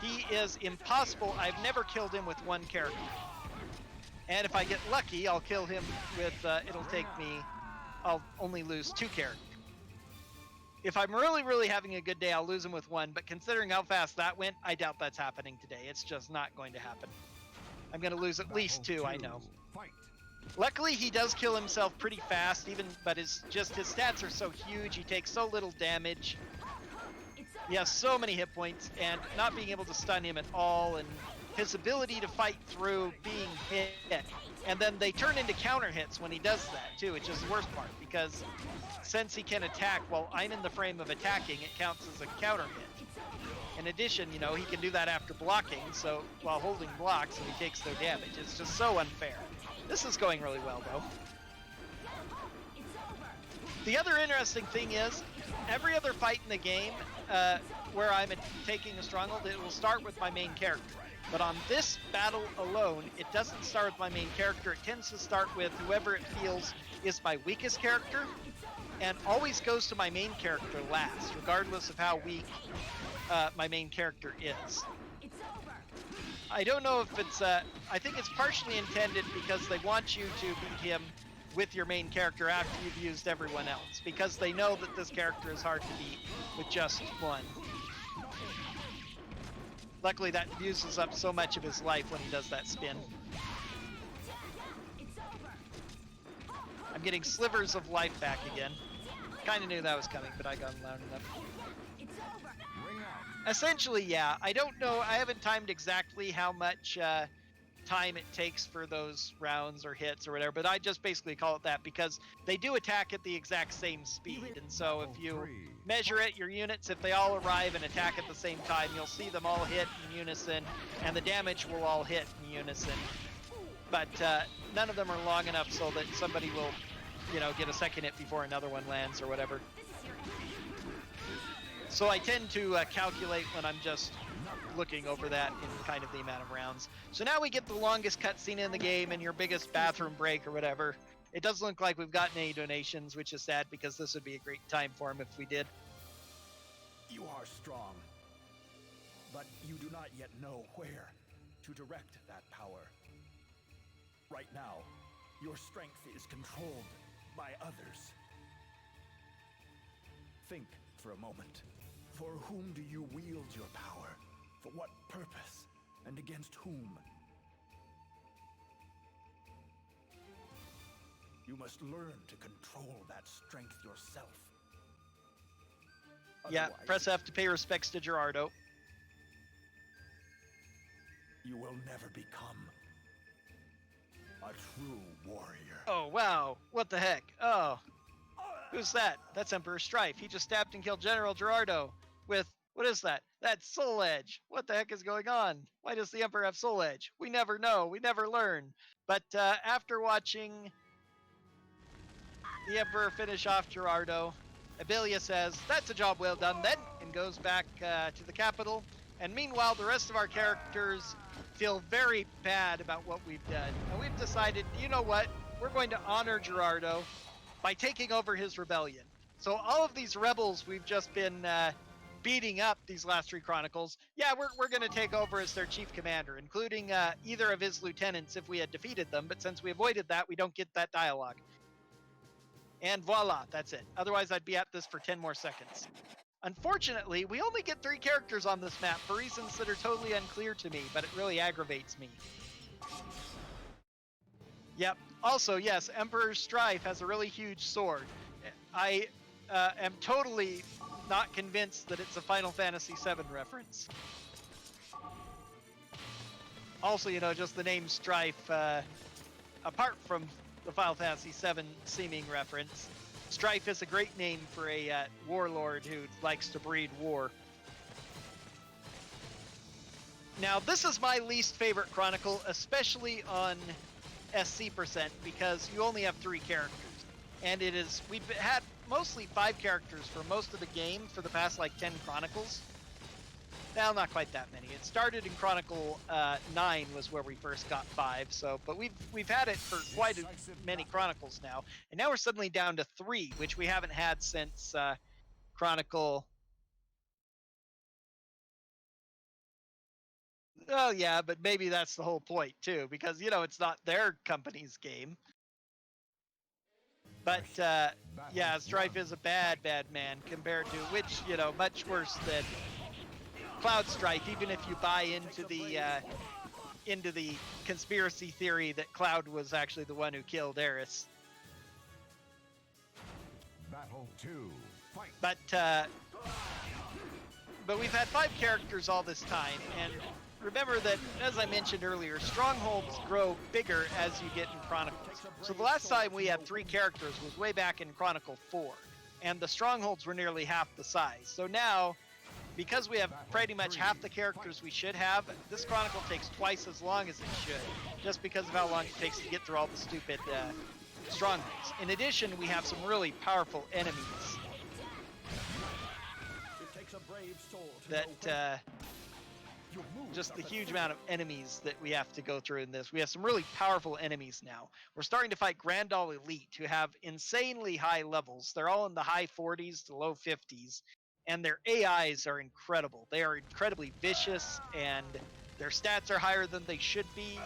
He is impossible. I've never killed him with 1 character. And if I get lucky, I'll kill him with, it'll take me, I'll only lose 2 characters. If I'm really, really having a good day, I'll lose him with 1. But considering how fast that went, I doubt that's happening today. It's just not going to happen. I'm going to lose at least 2, I know. Fight. Luckily, he does kill himself pretty fast, but his stats are so huge. He takes so little damage. He has so many hit points, and not being able to stun him at all, and his ability to fight through being hit. And then they turn into counter hits when he does that, too, which is the worst part, because since he can attack while I'm in the frame of attacking, it counts as a counter hit. In addition, you know, he can do that after blocking, so while holding blocks, and he takes no damage. It's just so unfair. This is going really well, though. The other interesting thing is, every other fight in the game where I'm taking a stronghold, it will start with my main character. But on this battle alone, it doesn't start with my main character. It tends to start with whoever it feels is my weakest character, and always goes to my main character last, regardless of how weak my main character is. I don't know if it's, I think it's partially intended because they want you to beat him with your main character after you've used everyone else, because they know that this character is hard to beat with just one. Luckily, that uses up so much of his life when he does that spin. I'm getting slivers of life back again. Kind of knew that was coming, but I got loud enough. Ring out. Essentially, yeah. I don't know. I haven't timed exactly how much time it takes for those rounds or hits or whatever, but I just basically call it that because they do attack at the exact same speed. And so if you measure it, your units, if they all arrive and attack at the same time, you'll see them all hit in unison, and the damage will all hit in unison. But none of them are long enough so that somebody will, you know, get a second hit before another one lands or whatever. So I tend to calculate when I'm just looking over that in kind of the amount of rounds. So now we get the longest cutscene in the game and your biggest bathroom break or whatever. It doesn't look like we've gotten any donations, which is sad because this would be a great time for them if we did. You are strong, but you do not yet know where to direct that power. Right now, your strength is controlled by others. Think for a moment. For whom do you wield your power? For what purpose? And against whom? You must learn to control that strength yourself. Yeah, Otherwise, press F to pay respects to Gerardo. you will never become a true warrior. Oh, wow. What the heck? Oh. Who's that? That's Emperor Strife. He just stabbed and killed General Gerardo with, what is that? That's Soul Edge. What the heck is going on? Why does the Emperor have Soul Edge? We never know. We never learn. But after watching the Emperor finish off Gerardo, Abelia says, that's a job well done then, and goes back to the capital. And meanwhile, the rest of our characters feel very bad about what we've done. And we've decided, you know what? We're going to honor Gerardo by taking over his rebellion. So all of these rebels we've just been beating up these last 3 Chronicles, yeah, we're going to take over as their chief commander, including either of his lieutenants if we had defeated them. But since we avoided that, we don't get that dialogue. And voila, that's it. Otherwise, I'd be at this for 10 more seconds. Unfortunately, we only get 3 characters on this map for reasons that are totally unclear to me, but it really aggravates me. Yep. Also, yes, Emperor Strife has a really huge sword. I am totally not convinced that it's a Final Fantasy VII reference. Also, you know, just the name Strife, apart from the Final Fantasy VII seeming reference, Strife is a great name for a warlord who likes to breed war. Now, this is my least favorite Chronicle, especially on SC%, because you only have 3 characters. And it is, we've had mostly 5 characters for most of the game for the past, like, 10 Chronicles. Well, not quite that many. It started in Chronicle 9 was where we first got 5, so, but we've had it for quite many Chronicles now. And now we're suddenly down to 3, which we haven't had since Chronicle... Oh, yeah, but maybe that's the whole point, too, because, you know, it's not their company's game. But, yeah, Strife is a bad, bad man compared to, which, you know, much worse than Cloud Strife, even if you buy into the conspiracy theory that Cloud was actually the one who killed Eris. Battle 2. Fight. But we've had 5 characters all this time, and remember that, as I mentioned earlier, strongholds grow bigger as you get in Chronicles. So the last time we had 3 characters was way back in Chronicle 4, and the strongholds were nearly half the size. So now, because we have pretty much half the characters we should have, this Chronicle takes twice as long as it should, just because of how long it takes to get through all the stupid strongholds. In addition, we have some really powerful enemies It takes a brave soul to that... just the huge amount of enemies that we have to go through in this. We have some really powerful enemies now. We're starting to fight Grandal Elite, who have insanely high levels. They're all in the high 40s to low 50s, and their AIs are incredible. They are incredibly vicious, and Their stats are higher than they should be.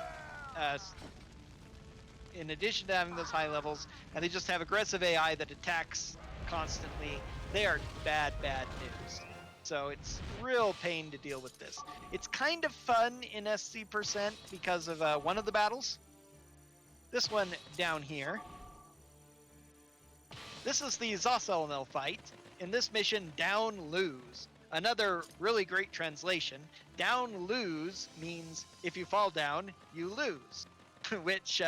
In addition to having those high levels, and they just have aggressive AI that attacks constantly. They are bad news. So it's real pain to deal with this. It's kind of fun in SC% because of one of the battles. This one down here. This is the Zoselmel fight. In this mission, down, lose. Another really great translation. Down, lose means if you fall down, you lose. Which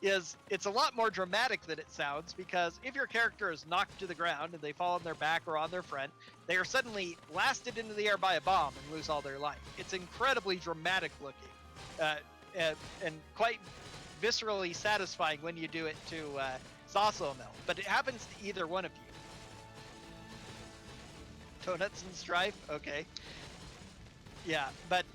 it's a lot more dramatic than it sounds, because if your character is knocked to the ground and they fall on their back or on their front, they are suddenly blasted into the air by a bomb and lose all their life. It's incredibly dramatic looking and quite viscerally satisfying when you do it to Zoselmel, but it happens to either one of you. Donuts and Strife? Okay. Yeah, but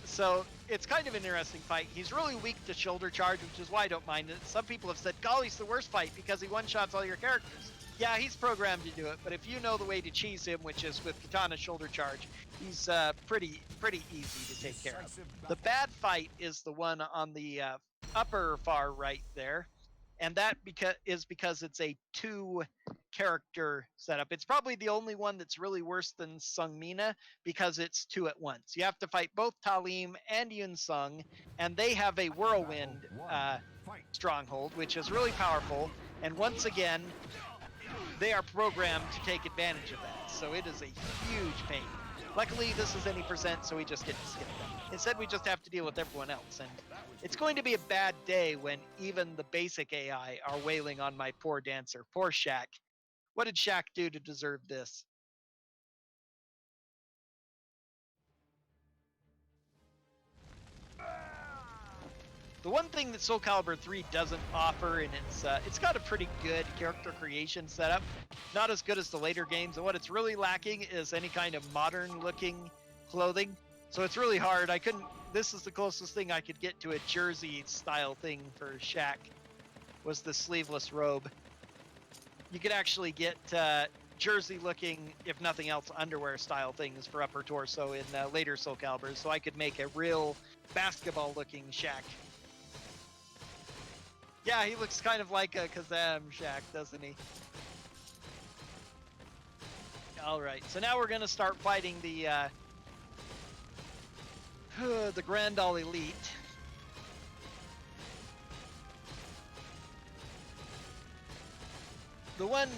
so it's kind of an interesting fight. He's really weak to shoulder charge, which is why I don't mind it. Some people have said, golly's the worst fight because he one-shots all your characters. Yeah, he's programmed to do it, but if you know the way to cheese him, which is with Katana shoulder charge, he's pretty easy to take care of. The bad fight is the one on the upper far right there, and that is because it's a 2-character setup. It's probably the only one that's really worse than Sungmina because it's 2 at once. You have to fight both Talim and Yunsung, and they have a whirlwind stronghold, which is really powerful. And once again, they are programmed to take advantage of that. So it is a huge pain. Luckily, this is any percent, so we just get to skip them. Instead, we just have to deal with everyone else. And it's going to be a bad day when even the basic AI are wailing on my poor dancer. Poor Shaq. What did Shaq do to deserve this? The one thing that Soul Calibur 3 doesn't offer, and it's got a pretty good character creation setup, not as good as the later games, and what it's really lacking is any kind of modern looking clothing. So it's really hard. This is the closest thing I could get to a jersey style thing for Shaq, was the sleeveless robe. You could actually get jersey looking, if nothing else, underwear style things for upper torso in later Soul Calibur, so I could make a real basketball looking Shaq. Yeah, he looks kind of like a Kazam Shaq, doesn't he? Alright, so now we're going to start fighting the Grandal Elite. The one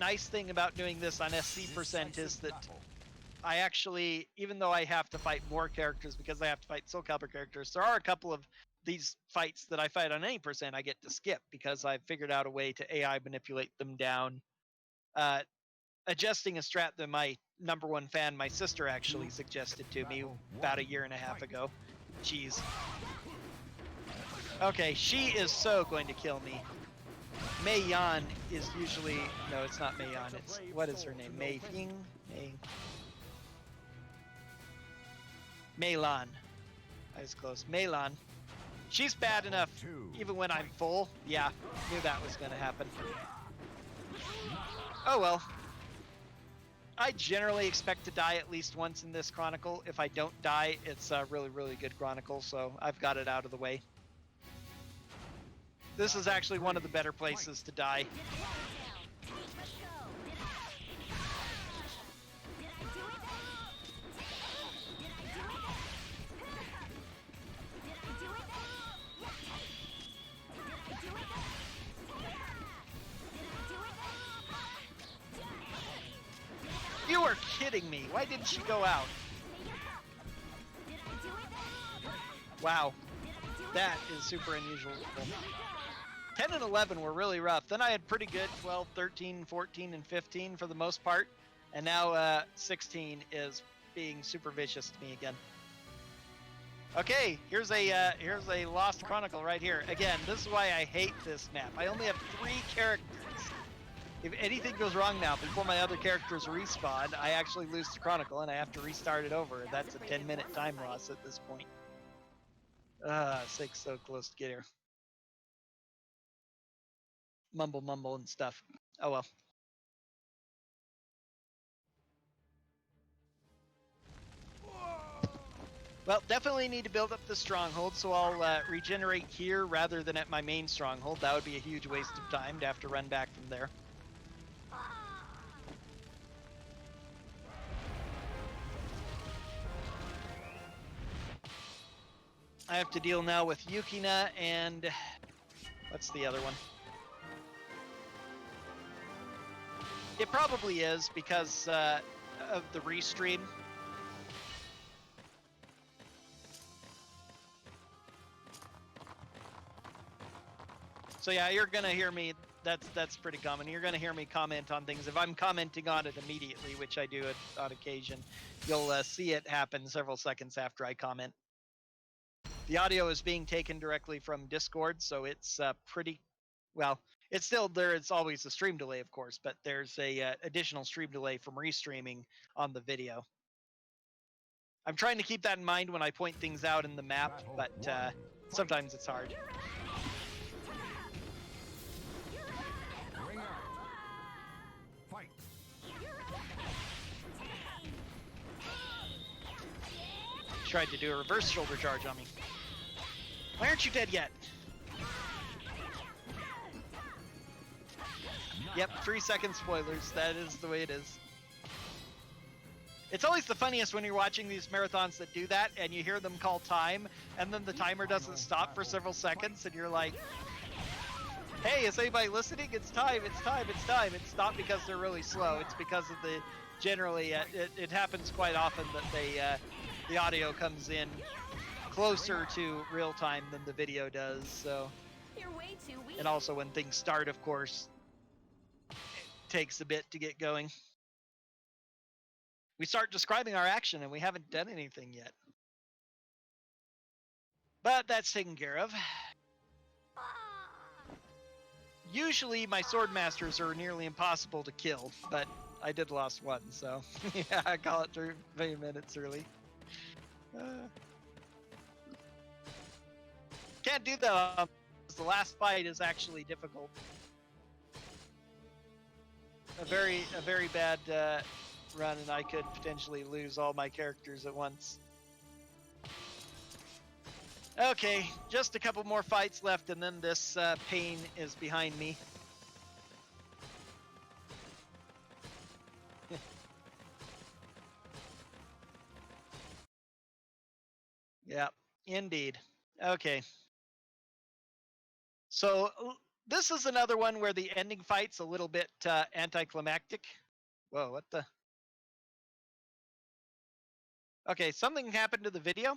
nice thing about doing this on SC% is that I actually, even though I have to fight more characters because I have to fight Soul Calibur characters, there are a couple of these fights that I fight on any percent I get to skip because I've figured out a way to AI manipulate them down. Adjusting a strat that my #1 fan, my sister, actually suggested to me about 1.5 years ago. Jeez. Okay, she is so going to kill me. Mei Yan is usually... No, it's not Mei Yan. It's... What is her name? Mei Fing? Mei Lan. I was close. Mei Lan. She's bad enough even when I'm full. Yeah, knew that was going to happen. Oh well. I generally expect to die at least once in this Chronicle. If I don't die, it's a really, really good Chronicle, so I've got it out of the way. This is actually one of the better places to die. You are kidding me. Why didn't she go out? Wow. That is super unusual. 10 and 11 were really rough. Then I had pretty good 12, 13, 14, and 15 for the most part. And now 16 is being super vicious to me again. Okay, here's a lost Chronicle right here. Again, this is why I hate this map. I only have 3 characters. If anything goes wrong now, before my other characters respawn, I actually lose the Chronicle and I have to restart it over. That's a 10-minute time loss at this point. 6 so close to get here. Mumble and stuff. Oh well. Well, definitely need to build up the stronghold, so I'll regenerate here rather than at my main stronghold. That would be a huge waste of time to have to run back from there. I have to deal now with Yukina and... what's the other one? It probably is because of the restream. So yeah, you're gonna hear me. That's pretty common. You're gonna hear me comment on things. If I'm commenting on it immediately, which I do on occasion, you'll see it happen several seconds after I comment. The audio is being taken directly from Discord, so it's pretty well. It's still there. It's always a stream delay, of course, but there's a additional stream delay from restreaming on the video. I'm trying to keep that in mind when I point things out in the map, but sometimes it's hard. Ring out. Fight. Tried to do a reverse shoulder charge on me. Why aren't you dead yet? Yep, 3 second spoilers. That is the way it is. It's always the funniest when you're watching these marathons that do that and you hear them call time and then the timer doesn't stop for several seconds and you're like, hey, is anybody listening? It's time, it's time, it's time. It's not because they're really slow. It's because of the, generally, it happens quite often that the audio comes in closer to real time than the video does, so. You're way too weak. And also when things start, of course, it takes a bit to get going. We start describing our action and we haven't done anything yet. But that's taken care of. Usually my sword masters are nearly impossible to kill, but I did lost one, so yeah, I call it 3 minutes early. Can't do that because the last fight is actually difficult. A very bad run, and I could potentially lose all my characters at once. Okay, just a couple more fights left, and then this pain is behind me. Yeah, indeed. Okay. So this is another one where the ending fight's a little bit anticlimactic. Whoa, what the? Okay, something happened to the video.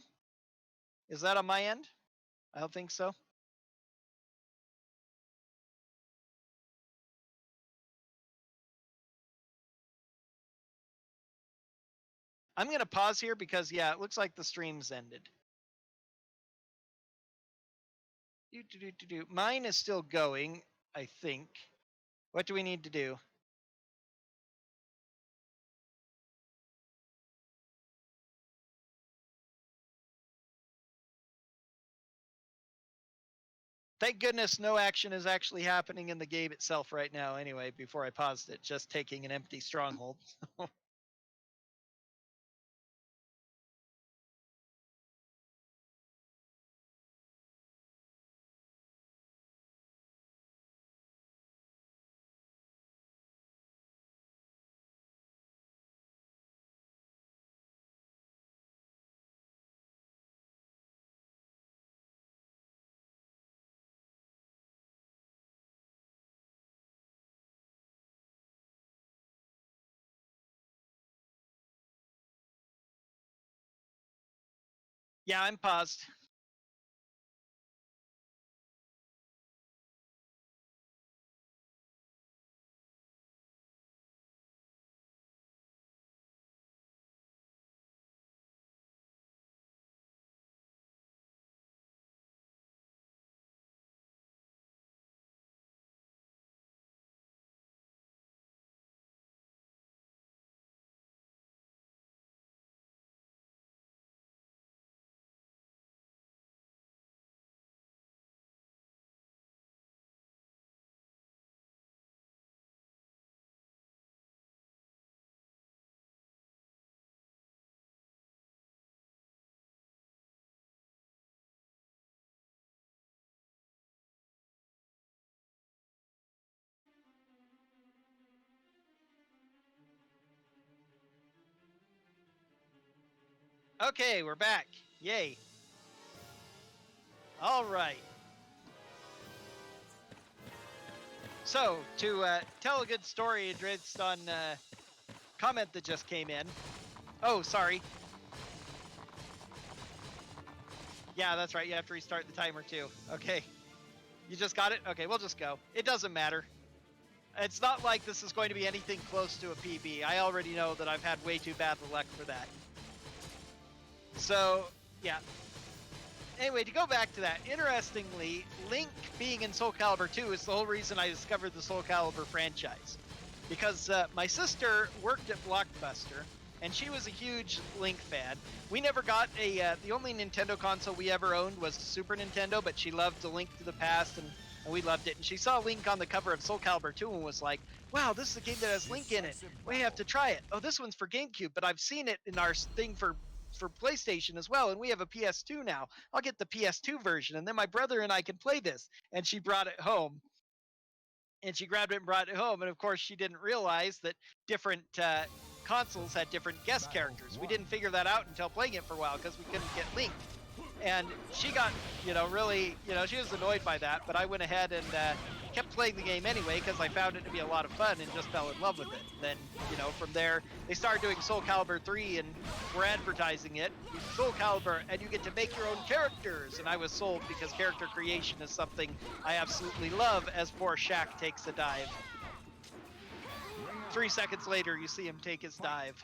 Is that on my end? I don't think so. I'm going to pause here because, yeah, it looks like the stream's ended. Mine is still going, I think. What do we need to do? Thank goodness no action is actually happening in the game itself right now anyway, before I paused it, just taking an empty stronghold. Yeah, I'm paused. Okay, we're back. Yay. All right. So, to tell a good story based on comment that just came in. Oh, sorry. Yeah, that's right. You have to restart the timer too. Okay. You just got it? Okay, we'll just go. It doesn't matter. It's not like this is going to be anything close to a PB. I already know that I've had way too bad luck for that. So, yeah. Anyway, to go back to that, interestingly, Link being in Soul Calibur 2 is the whole reason I discovered the Soul Calibur franchise. Because my sister worked at Blockbuster, and she was a huge Link fan. We never got the only Nintendo console we ever owned was Super Nintendo, but she loved A Link to the Past, and we loved it. And she saw Link on the cover of Soul Calibur 2 and was like, wow, this is a game that has Link in it. We have to try it. Oh, this one's for GameCube, but I've seen it in our thing for PlayStation as well, and we have a PS2 now. I'll get the PS2 version, and then my brother and I can play this. And she brought it home. And she grabbed it and brought it home. And of course, she didn't realize that different consoles had different guest characters. We didn't figure that out until playing it for a while because we couldn't get Link. And she got, really, she was annoyed by that. But I went ahead and kept playing the game anyway because I found it to be a lot of fun and just fell in love with it. Then, from there, they started doing Soul Calibur 3 and we're advertising it. Soul Calibur, and you get to make your own characters. And I was sold because character creation is something I absolutely love as poor Shaq takes a dive. 3 seconds later, you see him take his dive.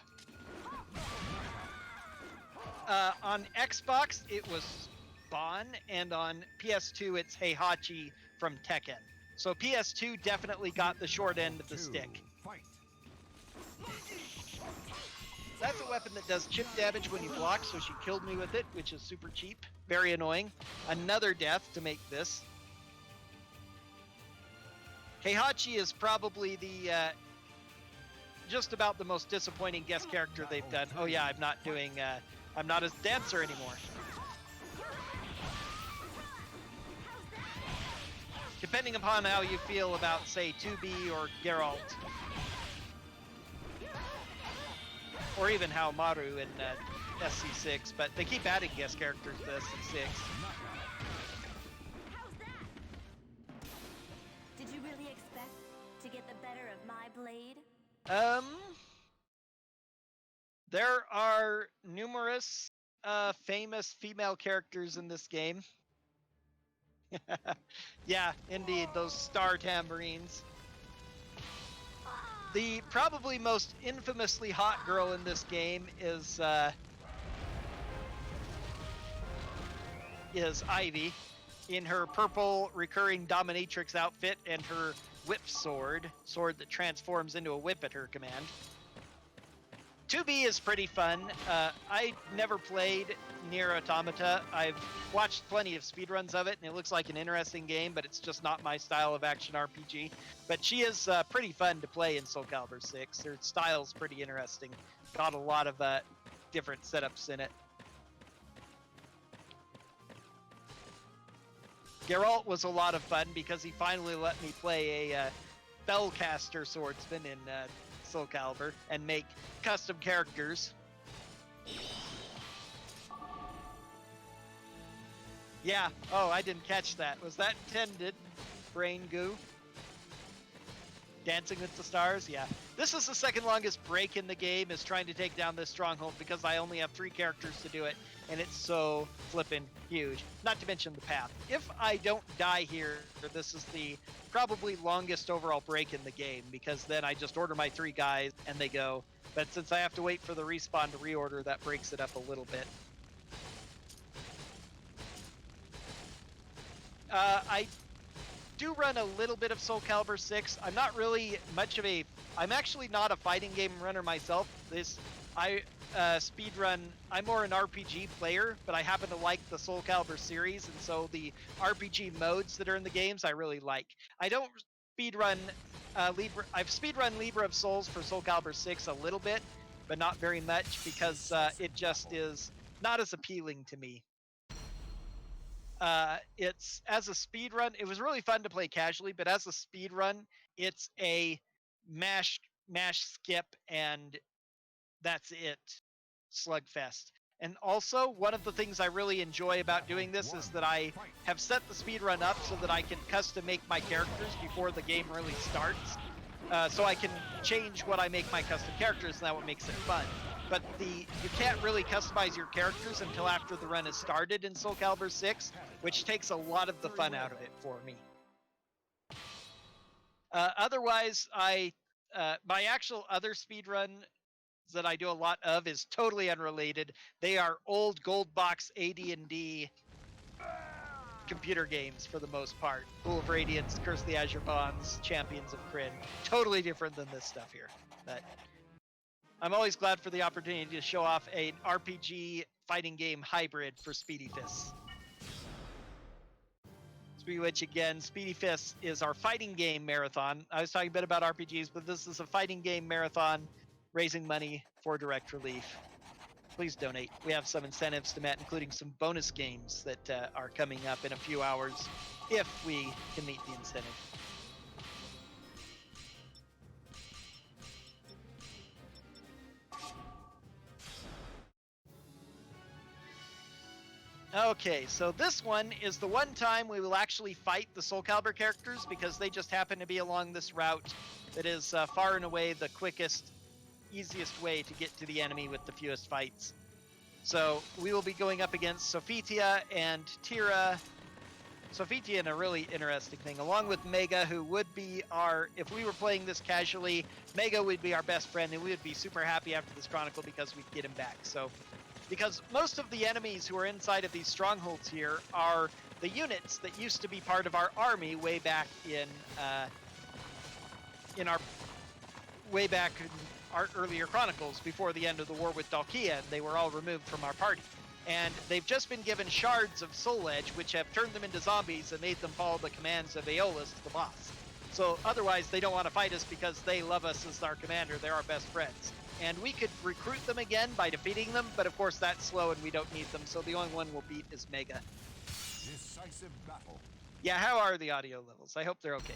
On Xbox, it was Bon, and on PS2, it's Heihachi from Tekken. So PS2 definitely got the short end of the stick. Fight. That's a weapon that does chip damage when you block, so she killed me with it, which is super cheap. Very annoying. Another death to make this. Heihachi is probably the just about the most disappointing guest character they've done. Oh yeah, I'm not doing I'm not a dancer anymore. Depending upon how you feel about, say, 2B or Geralt. Or even how Maru in SC6, but they keep adding guest characters to SC6. Did you really expect to get the better of my blade? There are numerous famous female characters in this game. Yeah, indeed, those star tambourines. The probably most infamously hot girl in this game is Ivy in her purple recurring dominatrix outfit and her whip sword that transforms into a whip at her command. 2B is pretty fun. I never played Nier Automata. I've watched plenty of speedruns of it, and it looks like an interesting game, but it's just not my style of action RPG. But she is pretty fun to play in Soul Calibur 6. Her style's pretty interesting. Got a lot of different setups in it. Geralt was a lot of fun because he finally let me play a spellcaster swordsman in Soul Calibur and make custom characters. Yeah, oh, I didn't catch that. Was that intended? Brain goo? Dancing with the Stars? Yeah. This is the second longest break in the game, is trying to take down this stronghold because I only have 3 characters to do it, and it's so flippin' huge. Not to mention the path. If I don't die here, this is the probably longest overall break in the game, because then I just order my 3 guys and they go. But since I have to wait for the respawn to reorder, that breaks it up a little bit. I do run a little bit of Soul Calibur 6. I'm not really much of a... I'm actually not a fighting game runner myself. Speedrun, I'm more an RPG player, but I happen to like the Soul Calibur series, and so the RPG modes that are in the games I really like. I don't speedrun I've speedrun Libra of Souls for Soul Calibur 6 a little bit, but not very much because it just is not as appealing to me. It's as a speedrun, it was really fun to play casually, but as a speedrun, it's a mash, skip, and that's it slugfest. And also, one of the things I really enjoy about doing this is that I have set the speedrun up so that I can custom make my characters before the game really starts. So I can change what I make my custom characters, and that's what makes it fun. But you can't really customize your characters until after the run has started in Soul Calibur 6, which takes a lot of the fun out of it for me. Otherwise, my actual other speedrun that I do a lot of is totally unrelated. They are old gold box AD&D computer games for the most part. Pool of Radiance, Curse of the Azure Bonds, Champions of Kryn. Totally different than this stuff here. But I'm always glad for the opportunity to show off an RPG fighting game hybrid for Speedyfists. Which again, Speedyfists is our fighting game marathon. I was talking a bit about RPGs, but this is a fighting game marathon raising money for direct relief. Please donate. We have some incentives to meet, including some bonus games that are coming up in a few hours if we can meet the incentive. Okay, so this one is the one time we will actually fight the Soul Calibur characters because they just happen to be along this route that is far and away the quickest, easiest way to get to the enemy with the fewest fights. So we will be going up against Sophitia and Tira. Sophitia in a really interesting thing, along with Mega, who would be if we were playing this casually, Mega would be our best friend, and we would be super happy after this Chronicle because we'd get him back. So, because most of the enemies who are inside of these strongholds here are the units that used to be part of our army way back in our earlier Chronicles before the end of the war with Dalkia, and they were all removed from our party. And they've just been given shards of Soul Edge, which have turned them into zombies and made them follow the commands of Aeolus, the boss. So otherwise, they don't want to fight us because they love us as our commander. They're our best friends. And we could recruit them again by defeating them, but of course that's slow and we don't need them, so the only one we'll beat is Mega. Decisive battle. Yeah, how are the audio levels? I hope they're okay.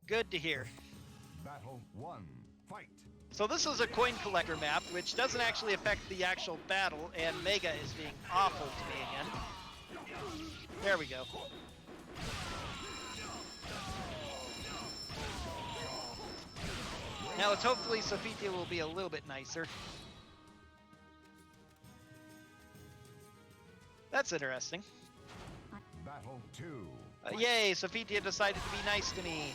Good to hear. Battle 1. Fight. So this is a coin collector map, which doesn't actually affect the actual battle, and Mega is being awful to me again. There we go. Now let's hopefully Sophitia will be a little bit nicer. That's interesting. Battle 2. Yay, Sophitia decided to be nice to me.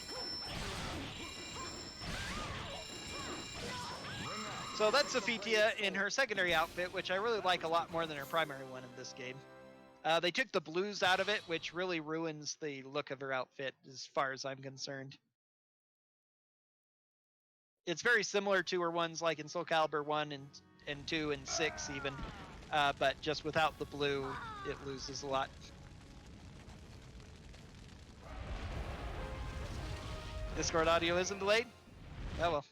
So that's Sophitia in her secondary outfit, which I really like a lot more than her primary one in this game. They took the blues out of it, which really ruins the look of her outfit as far as I'm concerned. It's very similar to her ones like in Soul Calibur 1 and 2 and 6 even, but just without the blue, it loses a lot. Discord audio isn't delayed? Oh well.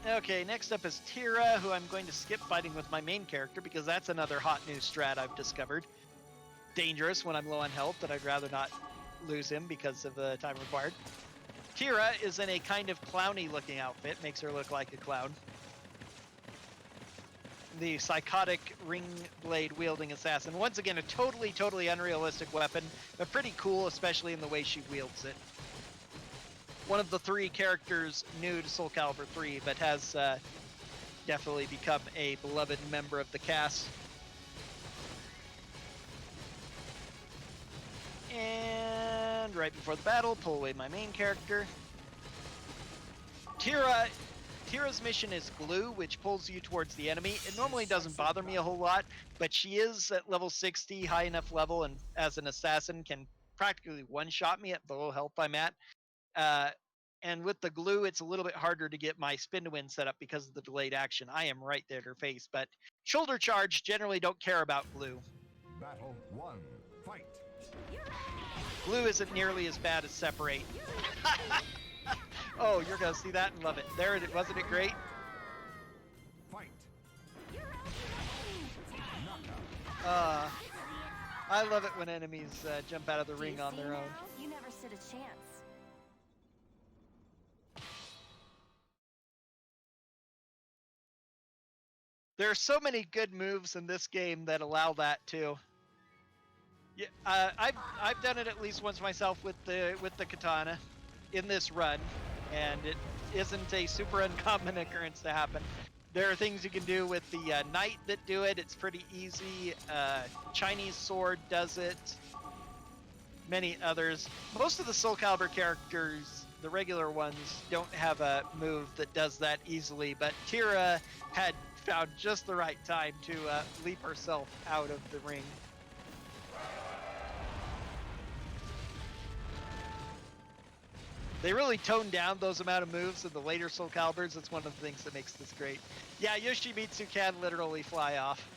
Okay, next up is Tira, who I'm going to skip fighting with my main character because that's another hot new strat I've discovered. Dangerous when I'm low on health, but I'd rather not lose him because of the time required. Tira is in a kind of clowny looking outfit, makes her look like a clown. The psychotic ring blade wielding assassin. Once again, a totally unrealistic weapon, but pretty cool, especially in the way she wields it. One of the 3 characters new to Soul Calibur 3, but has definitely become a beloved member of the cast. And right before the battle, pull away my main character. Tira's mission is glue, which pulls you towards the enemy. It normally doesn't bother me a whole lot, but she is at level 60, high enough level, and as an assassin can practically one-shot me at the low health I'm at. And with the glue, it's a little bit harder to get my spin to win set up because of the delayed action. I am right there at her face, but shoulder charge generally don't care about glue. Battle 1. Fight. Glue isn't nearly as bad as separate. Oh, you're gonna see that and love it. There it wasn't it great? Fight. I love it when enemies jump out of the Do you ring on see their own. now? You never stood a chance. There are so many good moves in this game that allow that too. Yeah, I've done it at least once myself with the katana in this run, and it isn't a super uncommon occurrence to happen. There are things you can do with the knight that do it. It's pretty easy. Chinese sword does it. Many others. Most of the Soul Calibur characters, the regular ones, don't have a move that does that easily, but Tira had found just the right time to leap herself out of the ring. They really toned down those amount of moves in the later Soul Caliburs. It's one of the things that makes this great. Yeah, Yoshimitsu can literally fly off.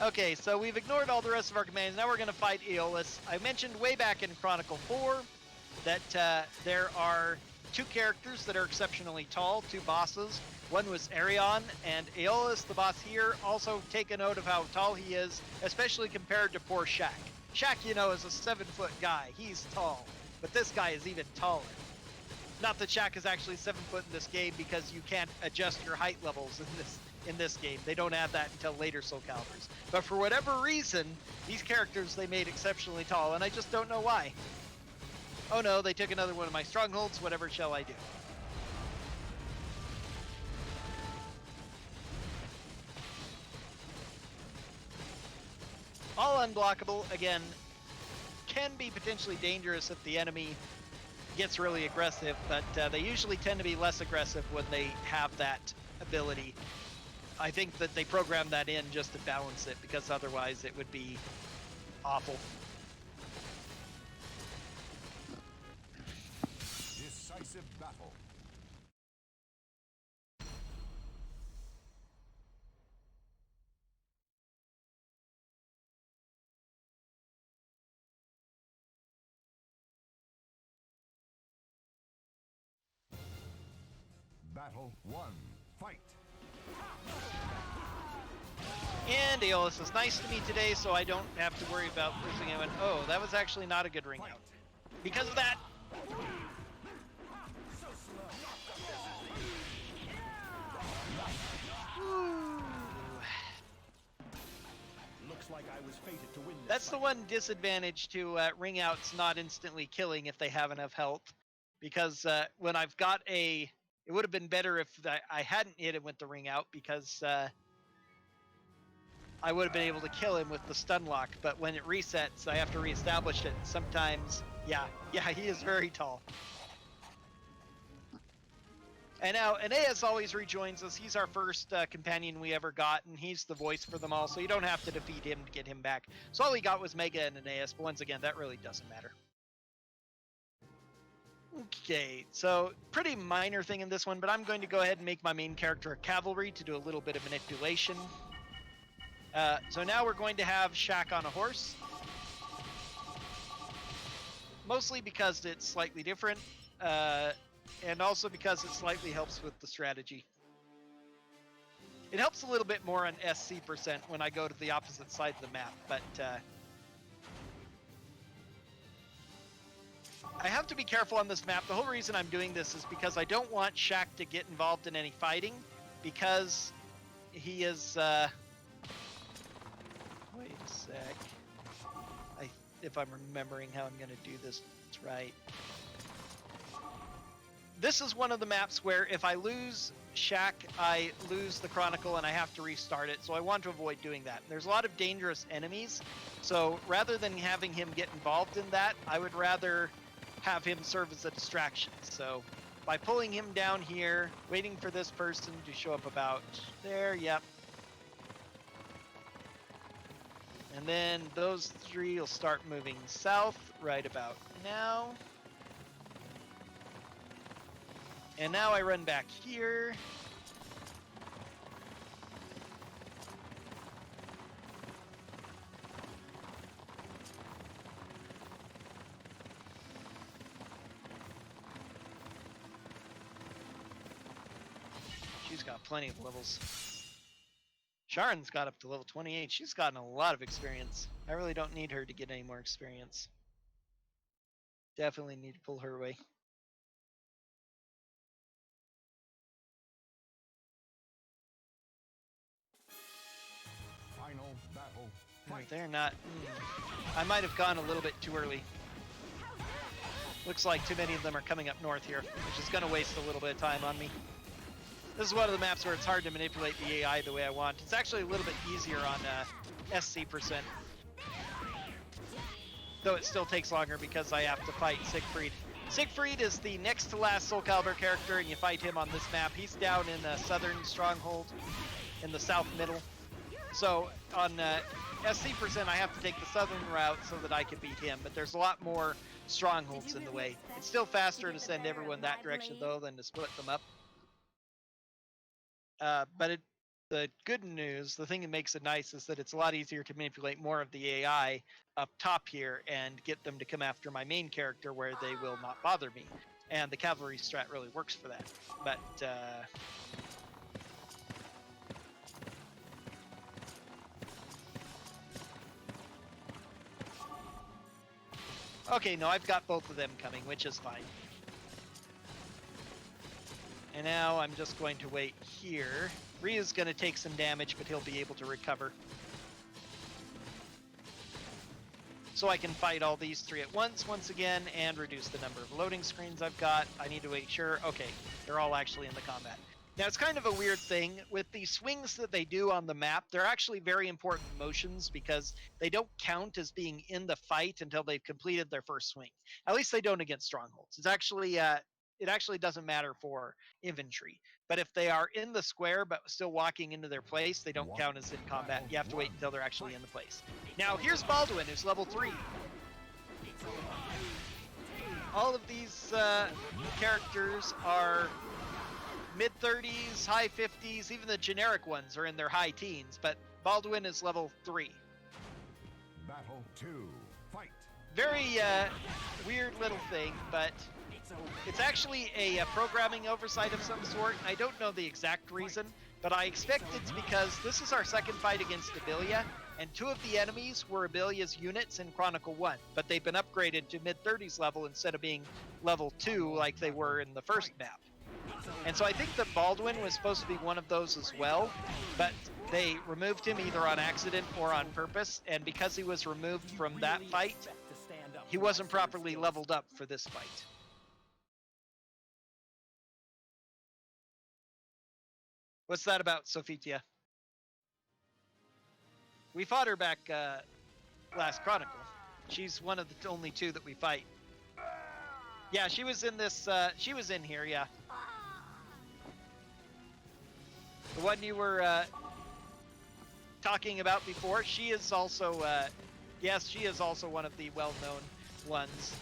Okay, so we've ignored all the rest of our commands. Now we're going to fight Aeolus. I mentioned way back in Chronicle 4 that there are two characters that are exceptionally tall, two bosses. One was Arion, and Aeolus, the boss here, also take a note of how tall he is, especially compared to poor Shaq. Shaq, you know, is a 7-foot guy. He's tall, but this guy is even taller. Not that Shaq is actually 7 foot in this game, because you can't adjust your height levels in this game. They don't add that until later Soul Caliburs. But for whatever reason, these characters they made exceptionally tall, and I just don't know why. Oh no, they took another one of my strongholds. Whatever shall I do? All unblockable, again, can be potentially dangerous if the enemy gets really aggressive, but they usually tend to be less aggressive when they have that ability. I think that they programmed that in just to balance it, because otherwise it would be awful. Decisive battle. Battle 1. Fight. And Aeolus is nice to me today, so I don't have to worry about losing him. And oh, that was actually not a good ring out. Because of that, Looks like I was fated to win this that's the fight. one disadvantage to ring outs not instantly killing if they have enough health. Because when I've got it would have been better if I hadn't hit him with the ring out, because I would have been able to kill him with the stun lock. But when it resets, I have to reestablish it. Sometimes, yeah, he is very tall. And now Aeneas always rejoins us. He's our first companion we ever got, and he's the voice for them all, so you don't have to defeat him to get him back. So all he got was Mega and Aeneas, but once again, that really doesn't matter. Okay, so pretty minor thing in this one, but I'm going to go ahead and make my main character a cavalry to do a little bit of manipulation. So now we're going to have Shaq on a horse. Mostly because it's slightly different, and also because it slightly helps with the strategy. It helps a little bit more on SC percent when I go to the opposite side of the map, but I have to be careful on this map. The whole reason I'm doing this is because I don't want Shaq to get involved in any fighting, because he is... Wait a sec. If I'm remembering how I'm going to do this right. This is one of the maps where if I lose Shaq, I lose the Chronicle and I have to restart it, so I want to avoid doing that. There's a lot of dangerous enemies, so rather than having him get involved in that, I would rather have him serve as a distraction. So by pulling him down here, waiting for this person to show up about there, yep. And then those three will start moving south right about now. And now I run back here. She's got plenty of levels. Sharon's got up to level 28. She's gotten a lot of experience. I really don't need her to get any more experience. Definitely need to pull her away. Final battle. Fight. They're not... I might have gone a little bit too early. Looks like too many of them are coming up north here, which is going to waste a little bit of time on me. This is one of the maps where it's hard to manipulate the AI the way I want. It's actually a little bit easier on SC%. Though it still takes longer because I have to fight Siegfried. Siegfried is the next to last Soul Calibur character, and you fight him on this map. He's down in the southern stronghold, in the south middle. So on SC%, I have to take the southern route so that I can beat him, but there's a lot more strongholds in the way. It's still faster to send everyone that direction, though, than to split them up. But the good news, the thing that makes it nice, is that it's a lot easier to manipulate more of the AI up top here and get them to come after my main character where they will not bother me. And the cavalry strat really works for that. But okay, no, I've got both of them coming, which is fine. And now I'm just going to wait here. Ryu's going to take some damage, but he'll be able to recover. So I can fight all these three at once again, and reduce the number of loading screens I've got. I need to make sure, okay, they're all actually in the combat. Now, it's kind of a weird thing. With the swings that they do on the map, they're actually very important motions because they don't count as being in the fight until they've completed their first swing. At least they don't against strongholds. It's actually, it actually doesn't matter for infantry. But if they are in the square but still walking into their place, they don't count as in combat. You have to wait until they're actually in the place. Now, here's Baldwin, who's level 3. All of these characters are mid-30s, high 50s, even the generic ones are in their high teens, but Baldwin is level 3. Battle 2. Fight. Very weird little thing, but it's actually a programming oversight of some sort. I don't know the exact reason, but I expect it's because this is our second fight against Abilia, and 2 of the enemies were Abilia's units in Chronicle 1, but they've been upgraded to mid-30s level instead of being level 2 like they were in the first map. And so I think that Baldwin was supposed to be one of those as well, but they removed him either on accident or on purpose, and because he was removed from that fight, he wasn't properly leveled up for this fight. What's that about, Sofitia? We fought her back last Chronicle. She's one of the only 2 that we fight. Yeah, she was in this, she was in here, yeah. The one you were talking about before, she is also, yes, she is also one of the well-known ones.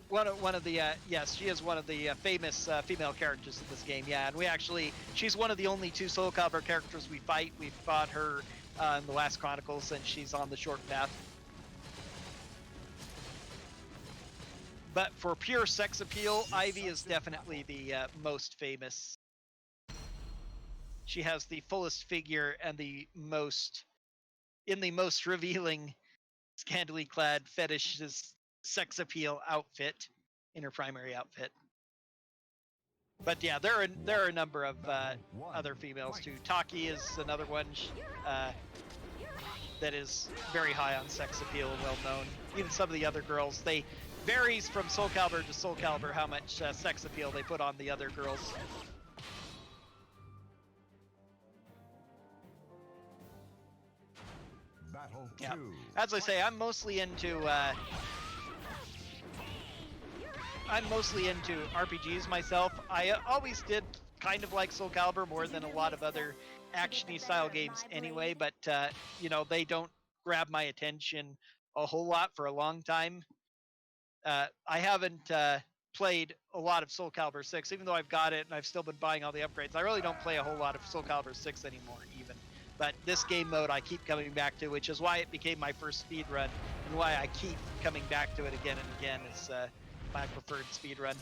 One of the, yes, she is one of the famous female characters in this game, yeah. And we actually, she's one of the only 2 Soul Calibur characters we fight. We fought her in the last Chronicles, and she's on the short path. But for pure sex appeal, Ivy is definitely the most famous. She has the fullest figure and the most revealing, scantily clad fetishist sex appeal outfit in her primary outfit. But yeah, there are a number of other females too. Taki is another one that is very high on sex appeal and well known. Even some of the other girls, they varies from Soul Calibur to Soul Calibur how much sex appeal they put on the other girls. Battle 2. Yeah. As I say, I'm mostly into RPGs myself. I always did kind of like Soul Calibur more than a lot of other action-y style games anyway, but you know, they don't grab my attention a whole lot for a long time. I haven't played a lot of Soul Calibur 6, even though I've got it and I've still been buying all the upgrades. I really don't play a whole lot of Soul Calibur 6 anymore, even. But this game mode I keep coming back to, which is why it became my first speed run, and why I keep coming back to it again and again. It's my preferred speed run.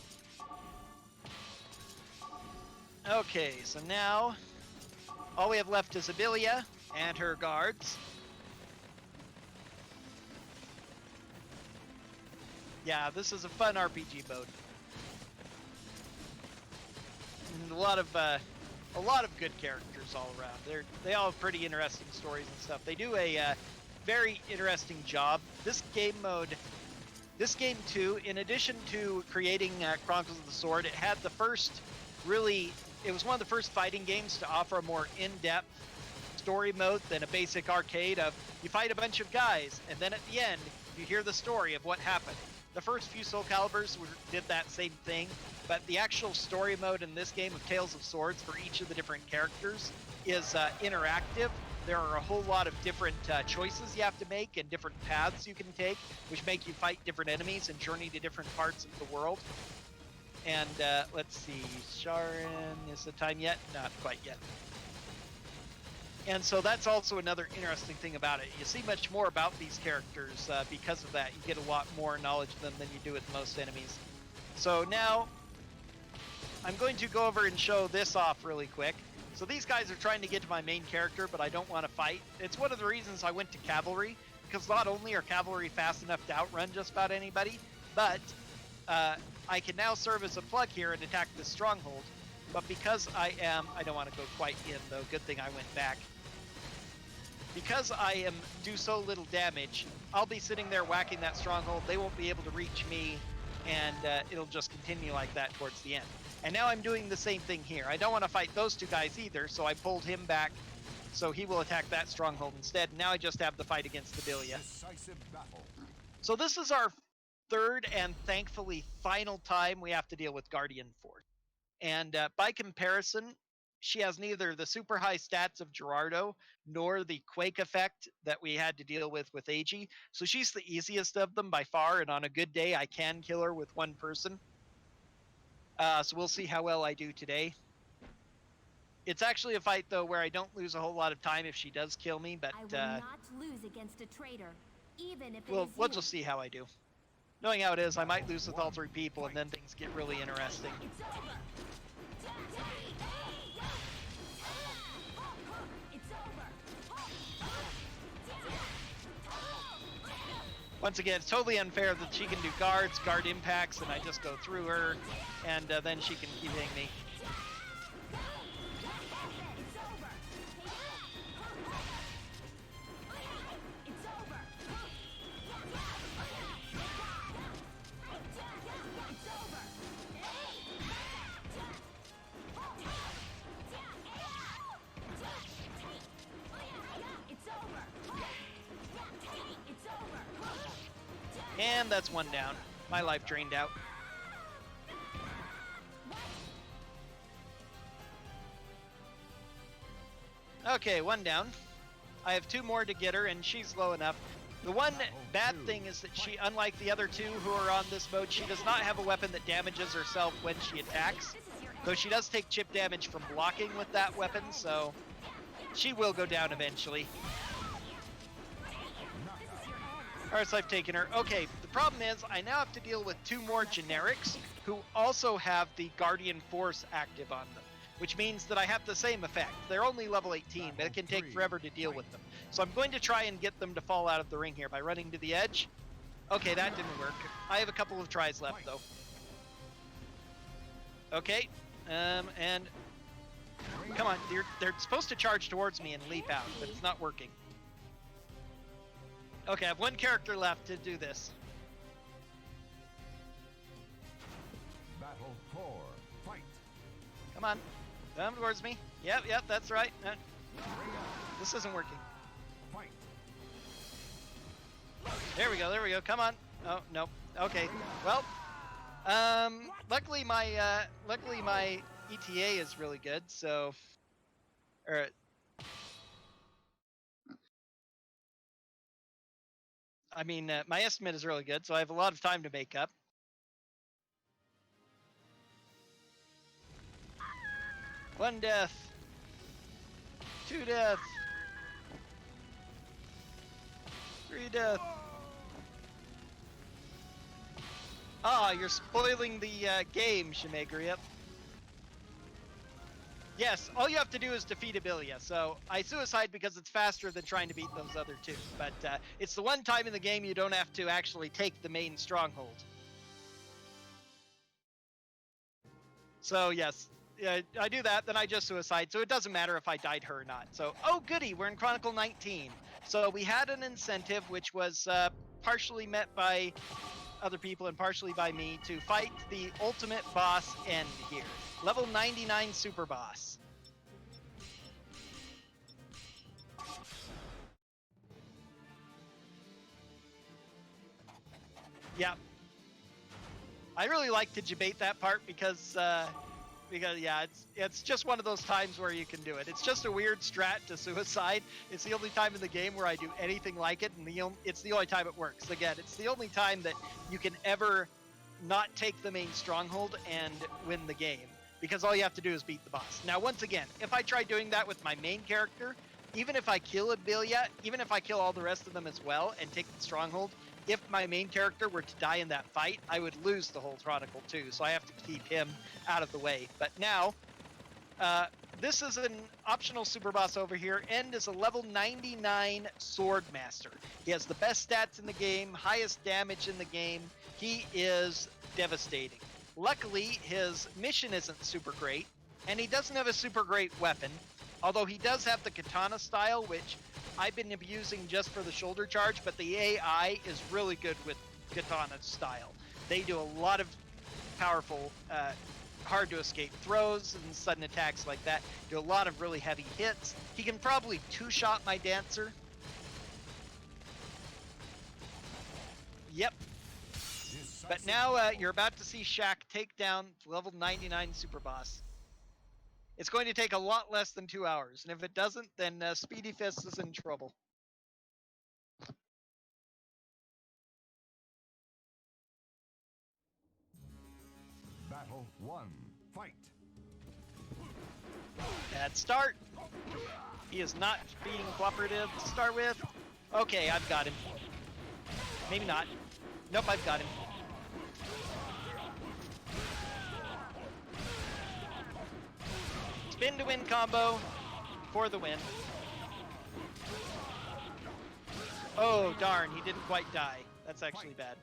Okay, so now all we have left is Abilia and her guards. Yeah, this is a fun RPG mode. And a lot of good characters all around. They all have pretty interesting stories and stuff. They do a very interesting job. This game too, in addition to creating Chronicles of the Sword, it had the first it was one of the first fighting games to offer a more in-depth story mode than a basic arcade of you fight a bunch of guys and then at the end you hear the story of what happened. The first few Soul Caliburs did that same thing, but the actual story mode in this game of Tales of Swords for each of the different characters is interactive. There are a whole lot of different choices you have to make and different paths you can take, which make you fight different enemies and journey to different parts of the world. And let's see, Sharon, is the time yet? Not quite yet. And so that's also another interesting thing about it. You see much more about these characters because of that. You get a lot more knowledge of them than you do with most enemies. So now, I'm going to go over and show this off really quick. So these guys are trying to get to my main character, but I don't want to fight. It's one of the reasons I went to Cavalry, because not only are Cavalry fast enough to outrun just about anybody, but I can now serve as a plug here and attack this stronghold. But because I don't want to go quite in though, good thing I went back. Because I do so little damage, I'll be sitting there whacking that stronghold, they won't be able to reach me, and it'll just continue like that towards the end. And now I'm doing the same thing here. I don't want to fight those two guys either, so I pulled him back, so he will attack that stronghold instead. Now I just have the fight against Abilia. Decisive battle. So this is our third and thankfully final time we have to deal with Guardian Force. And by comparison, she has neither the super high stats of Gerardo nor the quake effect that we had to deal with Ag. So she's the easiest of them by far, and on a good day I can kill her with one person. So we'll see how well I do today. It's actually a fight though where I don't lose a whole lot of time if she does kill me, but I will not lose against a traitor, even if we'll you. just see how I do. Knowing how it is, I might lose with all three people and then things get really interesting. It's over. Once again, it's totally unfair that she can do guard impacts, and I just go through her, and then she can keep hitting me. And that's one down. My life drained out. Okay, one down. I have two more to get her, and she's low enough. The one bad thing is that she, unlike the other two who are on this mode, she does not have a weapon that damages herself when she attacks. Though she does take chip damage from blocking with that weapon, so she will go down eventually. Alright, so I've taken her. Okay, the problem is I now have to deal with two more generics who also have the Guardian Force active on them, which means that I have the same effect. They're only level 18, but it can take forever to deal with them. So I'm going to try and get them to fall out of the ring here by running to the edge. Okay, that didn't work. I have a couple of tries left, though. Okay, and come on, they're supposed to charge towards me and leap out, but it's not working. Okay, I have one character left to do this. Battle 4. Fight. Come on, come towards me. Yep, that's right. This isn't working. Fight. There we go, come on. Oh, no. Okay, well, luckily my ETA is really good, so, I mean, my estimate is really good, so I have a lot of time to make up. One death. Two death. Three death. Ah, you're spoiling the game, Shimegri. Yep. Yes, all you have to do is defeat Abelia. So I suicide because it's faster than trying to beat those other two. But it's the one time in the game you don't have to actually take the main stronghold. So yes, I do that, then I just suicide. So it doesn't matter if I died her or not. So, oh goody, we're in Chronicle 19. So we had an incentive which was partially met by other people and partially by me to fight the ultimate boss end here. Level 99 super boss. Yeah. I really like to debate that part because yeah, it's just one of those times where you can do it. It's just a weird strat to suicide. It's the only time in the game where I do anything like it, and it's the only time it works. Again, it's the only time that you can ever not take the main stronghold and win the game, because all you have to do is beat the boss. Now, once again, if I try doing that with my main character, even if I kill Abelia, even if I kill all the rest of them as well and take the stronghold, if my main character were to die in that fight, I would lose the whole Chronicle too, so I have to keep him out of the way. But now, this is an optional super boss over here. End is a level 99 Sword Master. He has the best stats in the game, highest damage in the game. He is devastating. Luckily, his mission isn't super great, and he doesn't have a super great weapon, although he does have the katana style, which I've been abusing just for the shoulder charge, but the AI is really good with katana style. They do a lot of powerful, hard to escape throws and sudden attacks like that. Do a lot of really heavy hits. He can probably two-shot my dancer. Yep. But now you're about to see Shaq take down level 99 super boss. It's going to take a lot less than 2 hours, and if it doesn't, then Speedyfists is in trouble. Battle 1. Fight. Bad start. He is not being cooperative to start with. Okay, I've got him. Maybe not. Nope, I've got him. Spin to win combo for the win. Oh, darn, he didn't quite die. That's actually bad.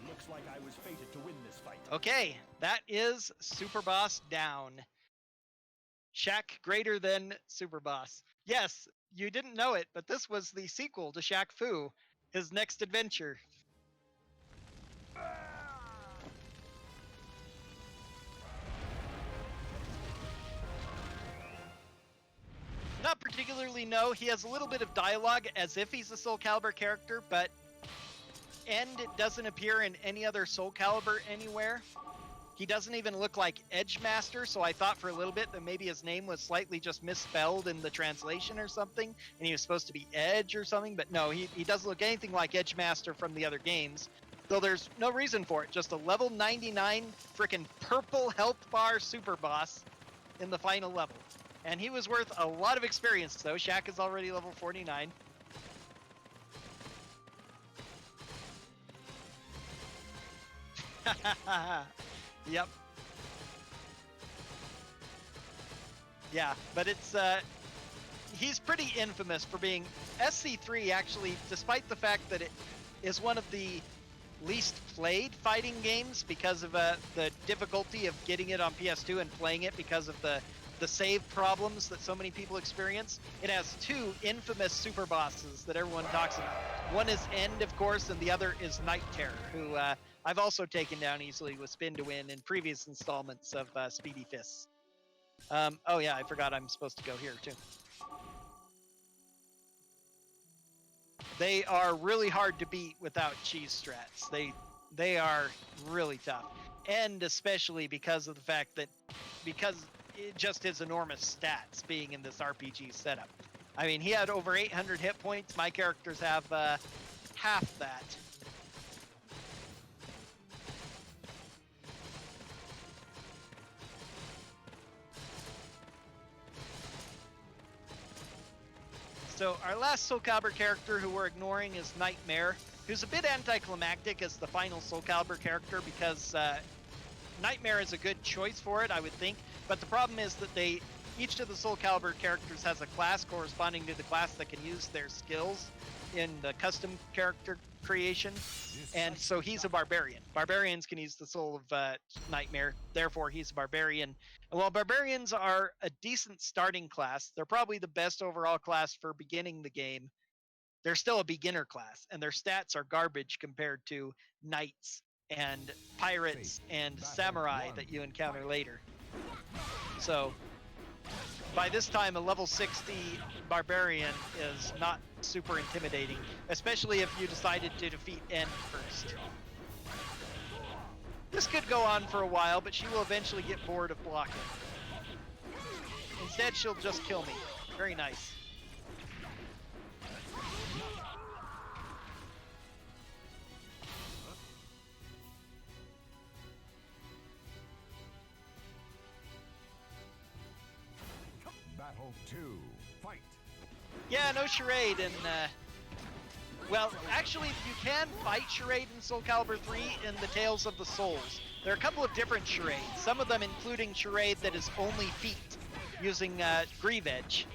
Looks like I was fated to win this fight. Okay, that is Super Boss down. Shaq greater than Super Boss. Yes, you didn't know it, but this was the sequel to Shaq Fu, his next adventure. Not particularly, no. He has a little bit of dialogue as if he's a Soul Calibur character, but End doesn't appear in any other Soul Calibur anywhere. He doesn't even look like Edge Master, so I thought for a little bit that maybe his name was slightly just misspelled in the translation or something, and he was supposed to be Edge or something, but no, he doesn't look anything like Edge Master from the other games, though there's no reason for it. Just a level 99 frickin' purple health bar super boss in the final level. And he was worth a lot of experience, though. Shaq is already level 49. Yep. Yeah, but it's he's pretty infamous for being SC3 actually, despite the fact that it is one of the least played fighting games because of the difficulty of getting it on PS2 and playing it because of the save problems that so many people experience. It has two infamous super bosses that everyone talks about. One is End, of course, and the other is Night Terror, who I've also taken down easily with Spin to Win in previous installments of Speedyfists. Oh yeah, I forgot I'm supposed to go here too. They are really hard to beat without cheese strats. They are really tough, and especially because of the fact that just his enormous stats being in this RPG setup. I mean, he had over 800 hit points. My characters have half that. So our last Soul Calibur character who we're ignoring is Nightmare, who's a bit anticlimactic as the final Soul Calibur character because Nightmare is a good choice for it, I would think. But the problem is that each of the Soul Calibur characters has a class corresponding to the class that can use their skills in the custom character creation. And so he's a barbarian. Barbarians can use the soul of Nightmare, therefore he's a barbarian. And while barbarians are a decent starting class, they're probably the best overall class for beginning the game. They're still a beginner class, and their stats are garbage compared to knights and pirates and samurai that you encounter later. So by this time, a level 60 barbarian is not super intimidating, especially if you decided to defeat N first. This could go on for a while, but she will eventually get bored of blocking. Instead, she'll just kill me. Very nice. Battle 2. Fight. Yeah, no charade, and well, actually, you can fight charade in Soul Calibur 3 in the Tales of the Souls. There are a couple of different charades, some of them including charade that is only feet, using Grieve Edge.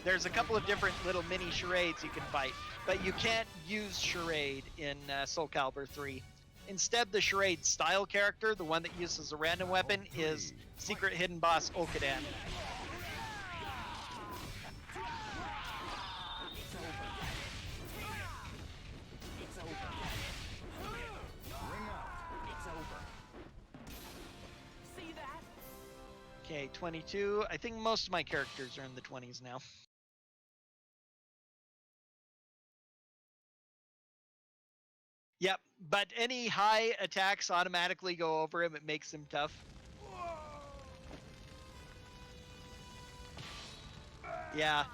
There's a couple of different little mini charades you can fight, but you can't use charade in Soul Calibur 3. Instead, the charade style character, the one that uses a random weapon, is Secret Hidden Boss Okadan. Okay, 22. I think most of my characters are in the 20s now. Yep, but any high attacks automatically go over him. It makes him tough. Yeah.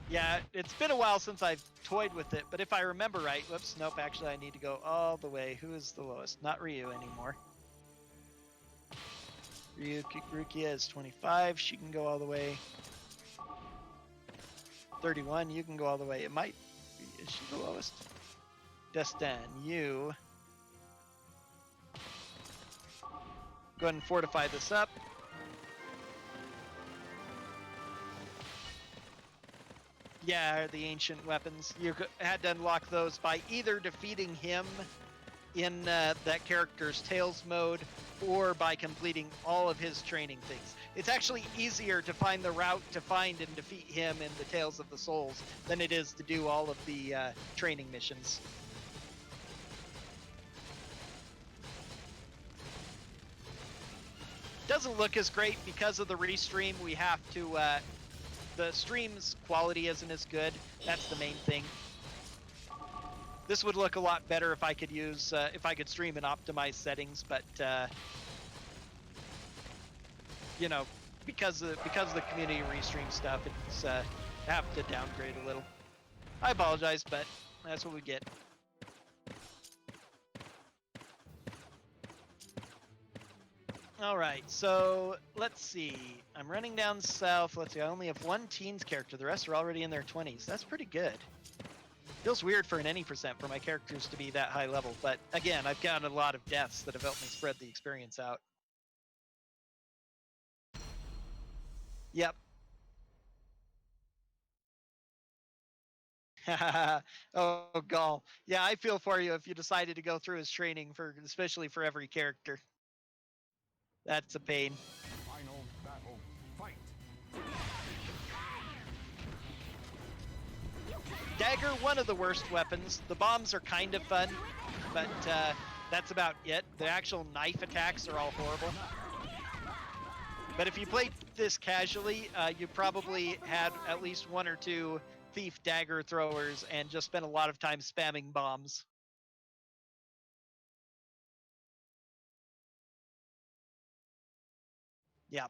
Yeah, it's been a while since I've toyed with it, but if I remember right, whoops, nope, actually I need to go all the way. Who is the lowest? Not Ryu anymore. Rukia is 25, she can go all the way. 31, you can go all the way. It might be, is she the lowest? Destin, you. Go ahead and fortify this up. Yeah, the ancient weapons. You had to unlock those by either defeating him in that character's Tails mode or by completing all of his training things. It's actually easier to find the route to find and defeat him in the Tales of the Souls than it is to do all of the training missions. Doesn't look as great because of the restream. We have to the stream's quality isn't as good. That's the main thing. This would look a lot better if I could use, if I could stream in optimized settings, but you know, because of the community restream stuff, it's have to downgrade a little. I apologize, but that's what we get. All right, so let's see. I'm running down south. Let's see, I only have one teens character. The rest are already in their 20s. That's pretty good. Feels weird for an any percent for my characters to be that high level, but again, I've gotten a lot of deaths that have helped me spread the experience out. Yep. Oh, Gall. Yeah, I feel for you if you decided to go through his training for, especially for every character. That's a pain. Final battle. Fight. Dagger, one of the worst weapons. The bombs are kind of fun, but that's about it. The actual knife attacks are all horrible. But if you played this casually, you probably had at least one or two thief dagger throwers and just spent a lot of time spamming bombs. Yeah.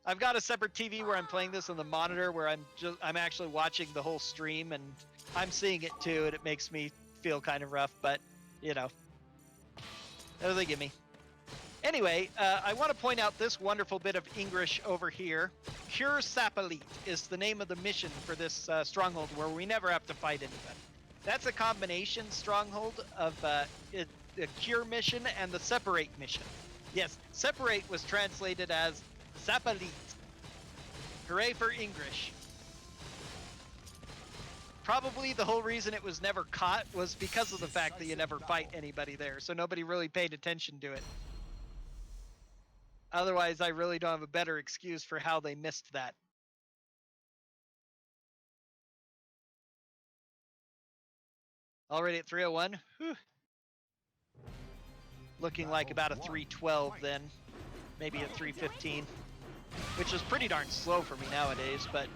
I've got a separate TV where I'm playing this on the monitor where I'm actually watching the whole stream and I'm seeing it too, and it makes me feel kind of rough, but you know, Oh, they give me. Anyway, I want to point out this wonderful bit of English over here. Cure Sapalit is the name of the mission for this stronghold where we never have to fight anybody. That's a combination stronghold of the Cure mission and the Separate mission. Yes, Separate was translated as Sapalit. Hooray for English. Probably the whole reason it was never caught was because of the fact that you never fight anybody there, so nobody really paid attention to it. Otherwise, I really don't have a better excuse for how they missed that. Already at 301? Whew. Looking like about a 312 then. Maybe a 315. Which is pretty darn slow for me nowadays, but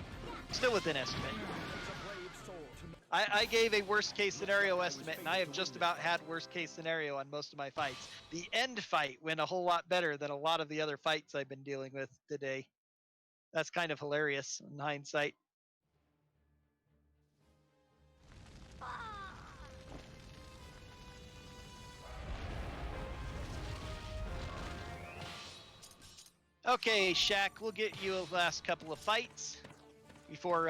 still within estimate. I gave a worst case scenario estimate, and I have just about had worst case scenario on most of my fights. The end fight went a whole lot better than a lot of the other fights I've been dealing with today. That's kind of hilarious in hindsight. Okay, Shaq, we'll get you a last couple of fights before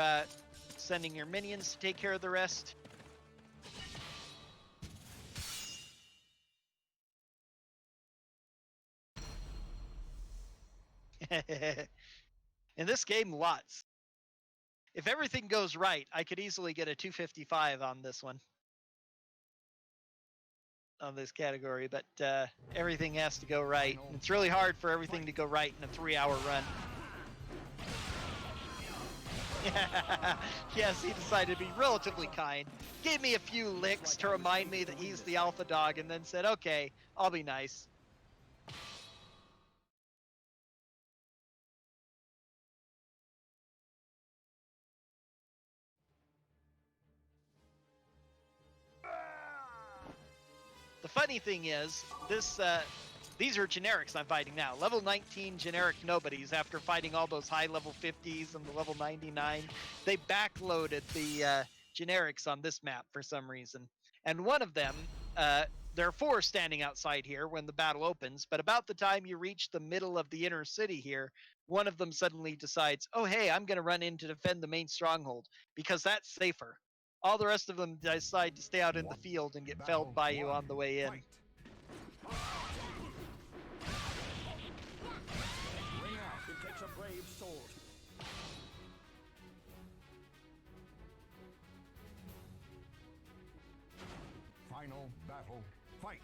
sending your minions to take care of the rest. In this game, lots. If everything goes right, I could easily get a 255 on this one. On this category, but everything has to go right. It's really hard for everything to go right in a 3-hour run. Yes, he decided to be relatively kind. Gave me a few licks to remind me that he's the alpha dog, and then said, okay, I'll be nice. The funny thing is, these are generics I'm fighting now. Level 19 generic nobodies after fighting all those high level 50s and the level 99. They backloaded the generics on this map for some reason. And one of them, there are 4 standing outside here when the battle opens, but about the time you reach the middle of the inner city here, one of them suddenly decides, oh hey, I'm going to run in to defend the main stronghold because that's safer. All the rest of them decide to stay out in the field and get felled by you on the way in. Bring out. It takes a brave soul. Final battle. Fight.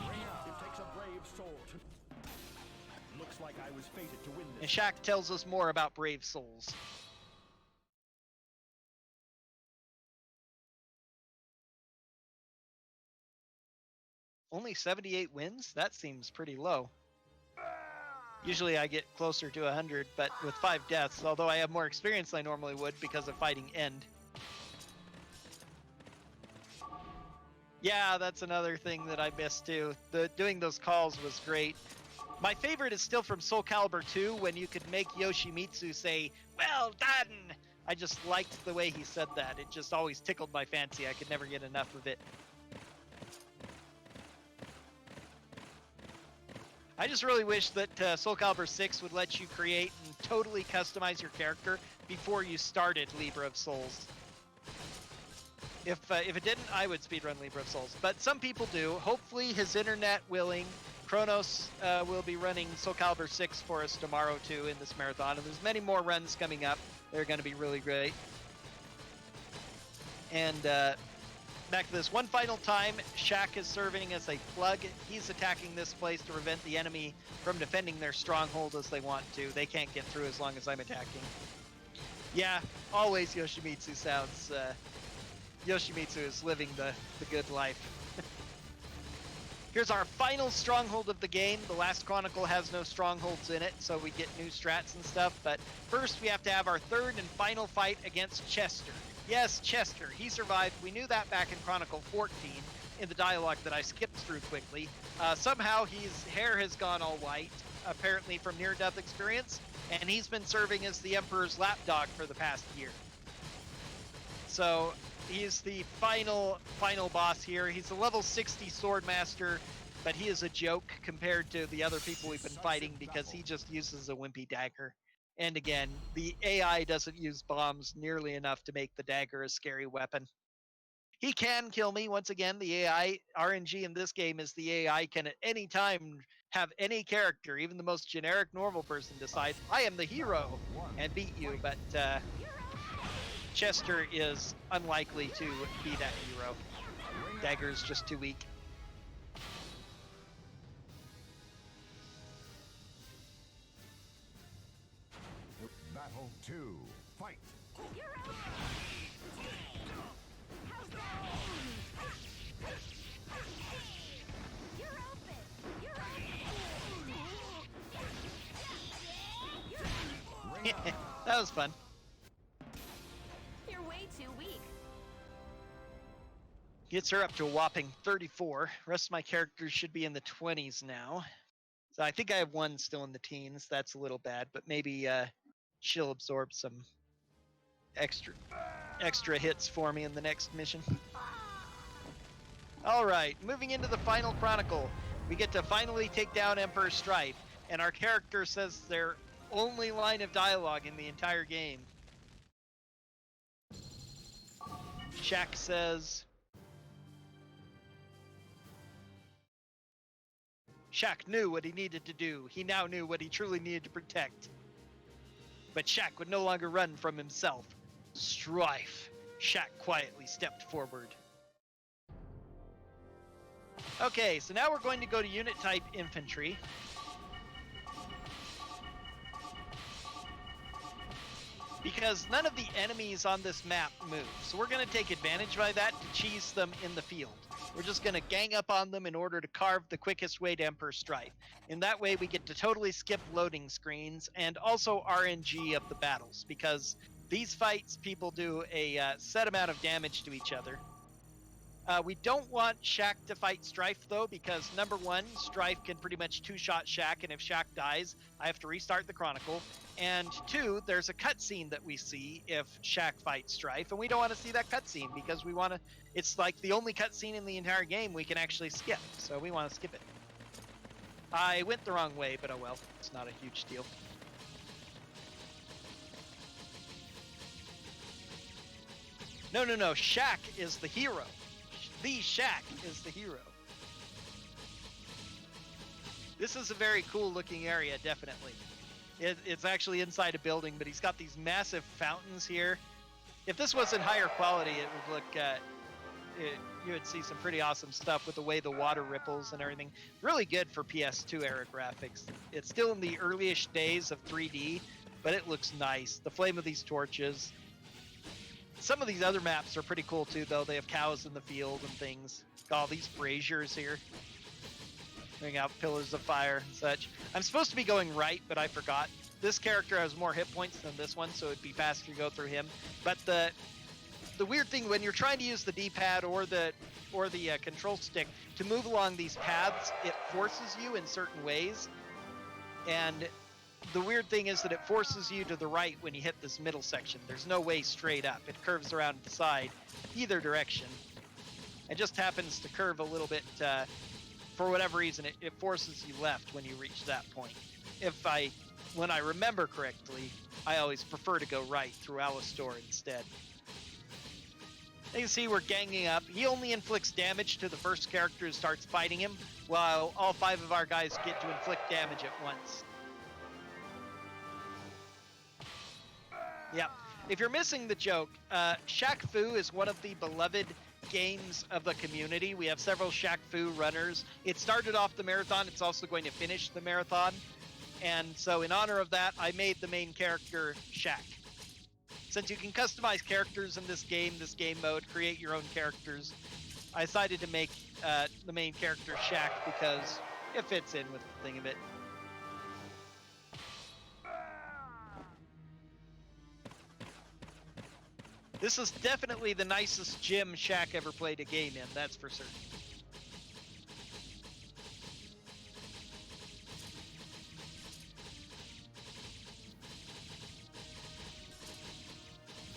Bring out. It takes a brave soul. Looks like I was fated to win And this. Shaq tells us more about brave souls. Only 78 wins? That seems pretty low. Usually I get closer to 100, but with 5 deaths, although I have more experience than I normally would because of fighting End. Yeah, that's another thing that I missed too. Doing those calls was great. My favorite is still from Soul Calibur 2 when you could make Yoshimitsu say, "Well done!" I just liked the way he said that. It just always tickled my fancy. I could never get enough of it. I just really wish that Soul Calibur 6 would let you create and totally customize your character before you started Libra of Souls. If it didn't, I would speedrun Libra of Souls. But some people do. Hopefully, his internet willing, Kronos will be running Soul Calibur 6 for us tomorrow, too, in this marathon. And there's many more runs coming up. They're going to be really great. And back to this one final time, Shaq is serving as a plug. He's attacking this place to prevent the enemy from defending their stronghold as they want to. They can't get through as long as I'm attacking. Yeah, always Yoshimitsu sounds... Yoshimitsu is living the good life. Here's our final stronghold of the game. The last Chronicle has no strongholds in it, so we get new strats and stuff. But first, we have to have our third and final fight against Chester. Yes, Chester. He survived. We knew that back in Chronicle 14 in the dialogue that I skipped through quickly. Somehow his hair has gone all white, apparently from near-death experience, and he's been serving as the Emperor's lapdog for the past year. So he's the final boss here. He's a level 60 sword master, but he is a joke compared to the other people we've been fighting because he just uses a wimpy dagger. And again, the AI doesn't use bombs nearly enough to make the dagger a scary weapon. He can kill me. Once again, the AI RNG in this game is the AI can at any time have any character, even the most generic normal person, decide I am the hero and beat you. But Chester is unlikely to be that hero. Dagger's just too weak. Battle 2. Fight. That was fun. You're way too weak. Gets her up to a whopping 34. Rest of my characters should be in the 20s now. So I think I have one still in the teens. That's a little bad, but maybe she'll absorb some extra hits for me in the next mission. All right, moving into the final chronicle. We get to finally take down Emperor Strife, and our character says their only line of dialogue in the entire game. Shaq says, Shaq knew what he needed to do. He now knew what he truly needed to protect. But Shaq would no longer run from himself. Strife. Shaq quietly stepped forward. Okay, so now we're going to go to unit type infantry. Because none of the enemies on this map move. So we're going to take advantage by that to cheese them in the field. We're just going to gang up on them in order to carve the quickest way to Emperor Strife. In that way, we get to totally skip loading screens and also RNG of the battles. Because these fights, people do a set amount of damage to each other. We don't want Shaq to fight Strife, though, because number one, Strife can pretty much two-shot Shaq, and if Shaq dies, I have to restart the Chronicle. And two, there's a cutscene that we see if Shaq fights Strife, and we don't want to see that cutscene because we want to. It's like the only cutscene in the entire game we can actually skip, so we want to skip it. I went the wrong way, but oh well, it's not a huge deal. No, Shaq is the hero. The Shaq is the hero. This is a very cool looking area, definitely. It's actually inside a building, but he's got these massive fountains here. If this was in higher quality, it would look, you would see some pretty awesome stuff with the way the water ripples and everything. Really good for PS2 era graphics. It's still in the earliest days of 3D, but it looks nice. The flame of these torches. Some of these other maps are pretty cool too, though. They have cows in the field and things. Got all these braziers here. Bring out pillars of fire and such. I'm supposed to be going right, but I forgot. This character has more hit points than this one, so it'd be faster to go through him. But the weird thing, when you're trying to use the D-pad or the control stick to move along these paths, it forces you in certain ways. And the weird thing is that it forces you to the right when you hit this middle section. There's no way straight up. It curves around the side, either direction. It just happens to curve a little bit. For whatever reason, it forces you left when you reach that point. When I remember correctly, I always prefer to go right through Alistor instead. You can see we're ganging up. He only inflicts damage to the first character who starts fighting him, while all 5 of our guys get to inflict damage at once. Yep. If you're missing the joke, Shaq Fu is one of the beloved games of the community. We have several Shaq Fu runners. It started off the marathon. It's also going to finish the marathon. And so in honor of that, I made the main character Shaq. Since you can customize characters in this game mode, create your own characters, I decided to make the main character Shaq because it fits in with the thing of it. This is definitely the nicest gym Shaq ever played a game in, that's for certain.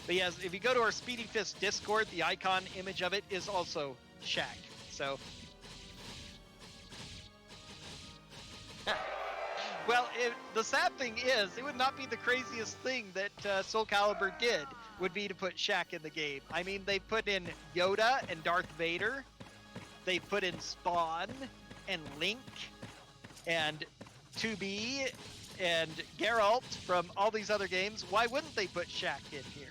But yes, if you go to our Speedyfists Discord, the icon image of it is also Shaq. So, well, the sad thing is, it would not be the craziest thing that Soul Calibur did, would be to put Shaq in the game. I mean, they put in Yoda and Darth Vader. They put in Spawn and Link and 2B and Geralt from all these other games. Why wouldn't they put Shaq in here?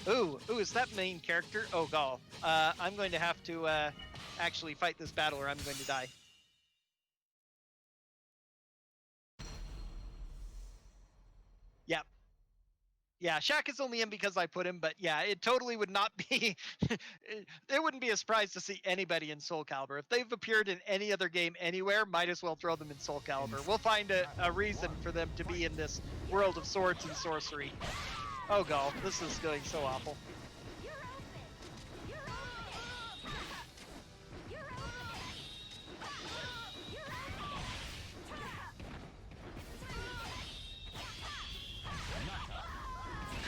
Ooh, is that main character? Oh, gall. I'm going to have to actually fight this battle or I'm going to die. Yep. Yeah, Shaq is only in because I put him, but yeah, it totally would not be... it wouldn't be a surprise to see anybody in Soul Calibur. If they've appeared in any other game anywhere, might as well throw them in Soul Calibur. We'll find a reason for them to be in this world of swords and sorcery. Oh, God, this is going so awful.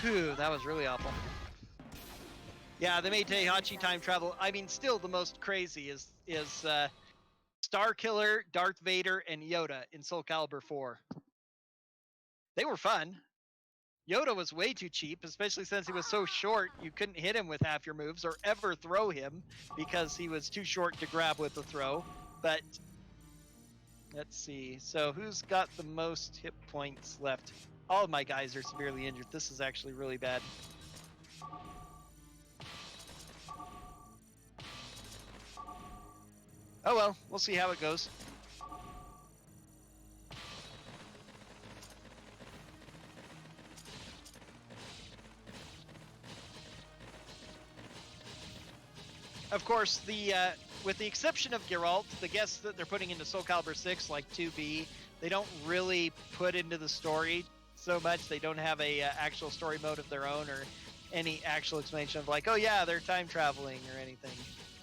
Phew, that was really awful. Yeah, they made Heihachi time travel. I mean, still the most crazy is Starkiller, Darth Vader, and Yoda in Soul Calibur 4. They were fun. Yoda was way too cheap, especially since he was so short you couldn't hit him with half your moves or ever throw him because he was too short to grab with the throw. But let's see. So who's got the most hit points left? All of my guys are severely injured. This is actually really bad. Oh well, we'll see how it goes. Of course, with the exception of Geralt, the guests that they're putting into Soul Calibur 6, like 2B, they don't really put into the story so much. They don't have a actual story mode of their own or any actual explanation of like, oh yeah, they're time traveling or anything.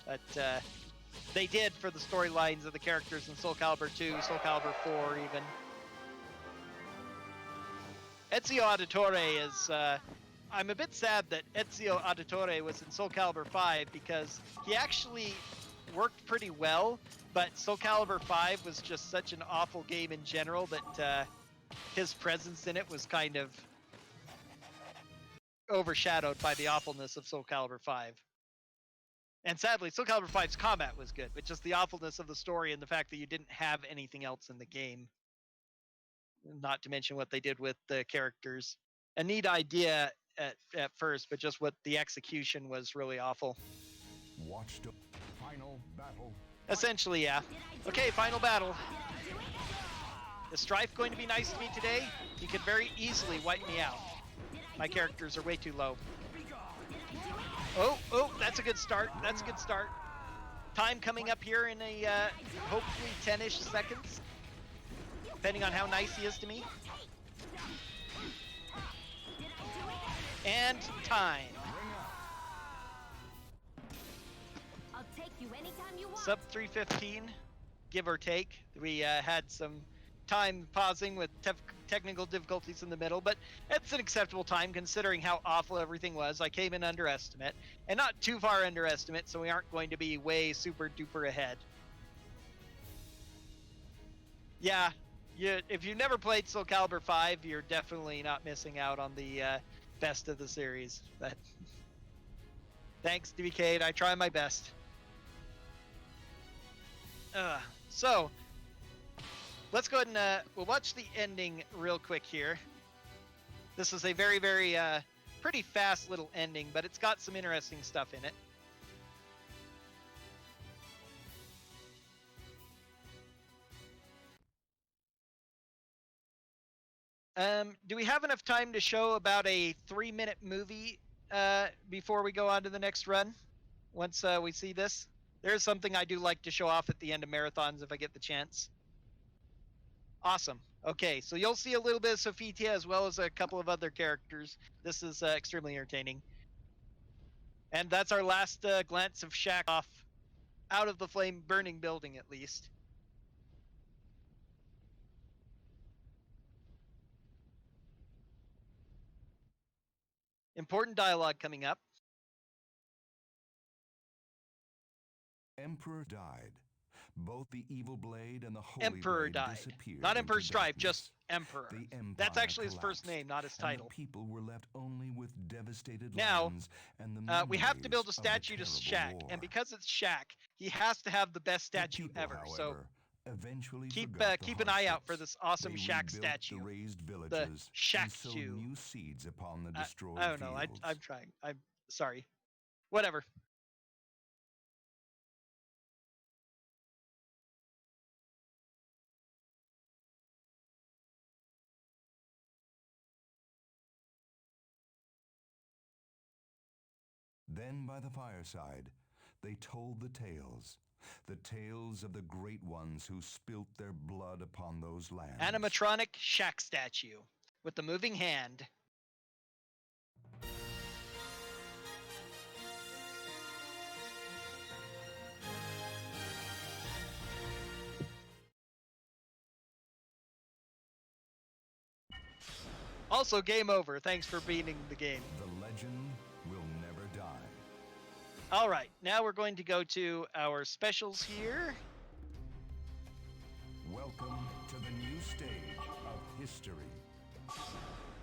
But they did for the storylines of the characters in Soul Calibur 2, Soul Calibur 4 even. Ezio Auditore is... I'm a bit sad that Ezio Auditore was in Soul Calibur 5 because he actually worked pretty well, but Soul Calibur 5 was just such an awful game in general that his presence in it was kind of overshadowed by the awfulness of Soul Calibur 5. And sadly, Soul Calibur 5's combat was good, but just the awfulness of the story and the fact that you didn't have anything else in the game. Not to mention what they did with the characters. A neat idea at first, but just what the execution was really awful. Watch the final battle. Essentially, yeah. Okay, final battle. Is Strife going to be nice to me today? He could very easily wipe me out. My characters are way too low. Oh, that's a good start. That's a good start. Time coming up here in a hopefully 10-ish seconds, depending on how nice he is to me. And time. I'll take you anytime you want. Sub 315, give or take. We had some time pausing with technical difficulties in the middle, but it's an acceptable time considering how awful everything was. I came in underestimate, and not too far underestimate, so we aren't going to be way super duper ahead. Yeah, if you've never played Soul Calibur 5, you're definitely not missing out on the best of the series. But thanks, DBK. I try my best. So let's go ahead and we'll watch the ending real quick here. This is a very, very pretty fast little ending, but it's got some interesting stuff in it. Do we have enough time to show about a 3-minute movie before we go on to the next run? Once we see this, there's something I do like to show off at the end of marathons if I get the chance. Awesome. Okay, so you'll see a little bit of Sofitia as well as a couple of other characters. This is extremely entertaining. And that's our last glance of Shaq off out of the flame burning building, at least. Important dialogue coming up. Emperor died. Both the evil blade and the holy Emperor blade died. disappeared Not Emperor into Strife, darkness. just Emperor. The empire That's actually his first collapsed, name, not his and title. the people were left only with devastated Now, lands and the we have to build a memories of the statue to terrible Shaq, war. and because it's Shaq, he has to have the best The statue people, ever. So however, eventually keep forgot the keep an eye out for hardships. this awesome They Shaq rebuilt statue. the raised The villages and sowed Shaq-Ju. new seeds upon the destroyed I don't know. fields. I'm trying. I'm sorry. Whatever. Then by the fireside, they told the tales of the great ones who spilt their blood upon those lands. Animatronic Shaq statue with the moving hand. Also, game over. Thanks for beating the game. The legend will never die. All right, now we're going to go to our specials here. Welcome to the new stage of history.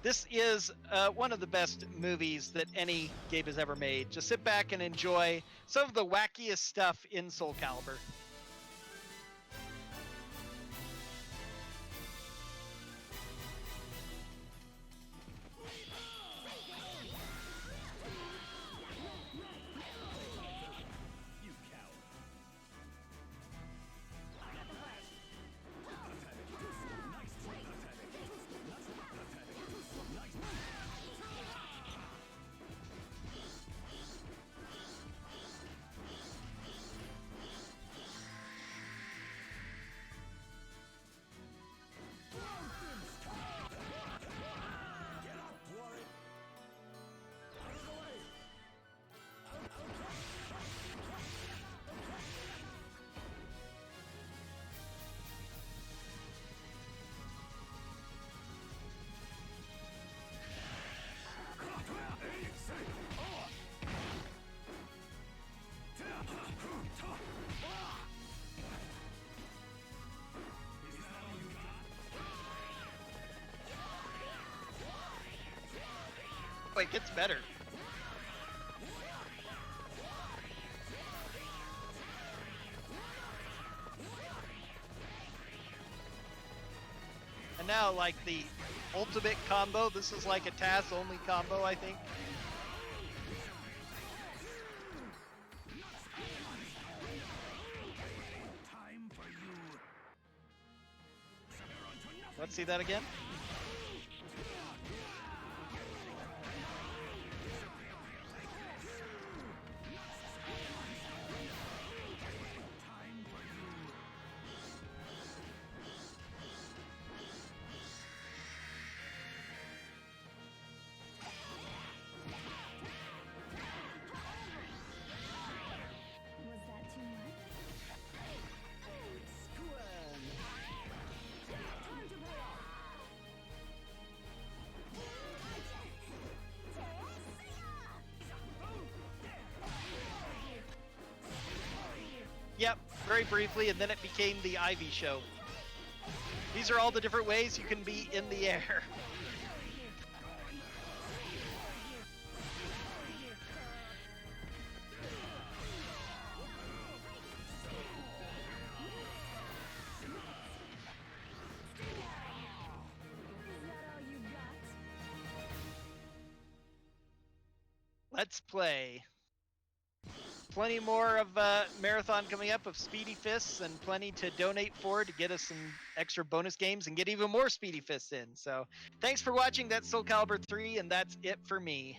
This is one of the best movies that any game has ever made. Just sit back and enjoy some of the wackiest stuff in Soul Calibur. Oh, it gets better. And now, like the ultimate combo, this is like a Taz only combo, I think. Let's see that again. Was that too much? Yep, very briefly, and then it became the Ivy show. These are all the different ways you can be in the air. Let's play. Plenty more of Marathon coming up of Speedyfists and plenty to donate for to get us some extra bonus games and get even more Speedyfists in. So thanks for watching. That's Soul Calibur 3, and that's it for me.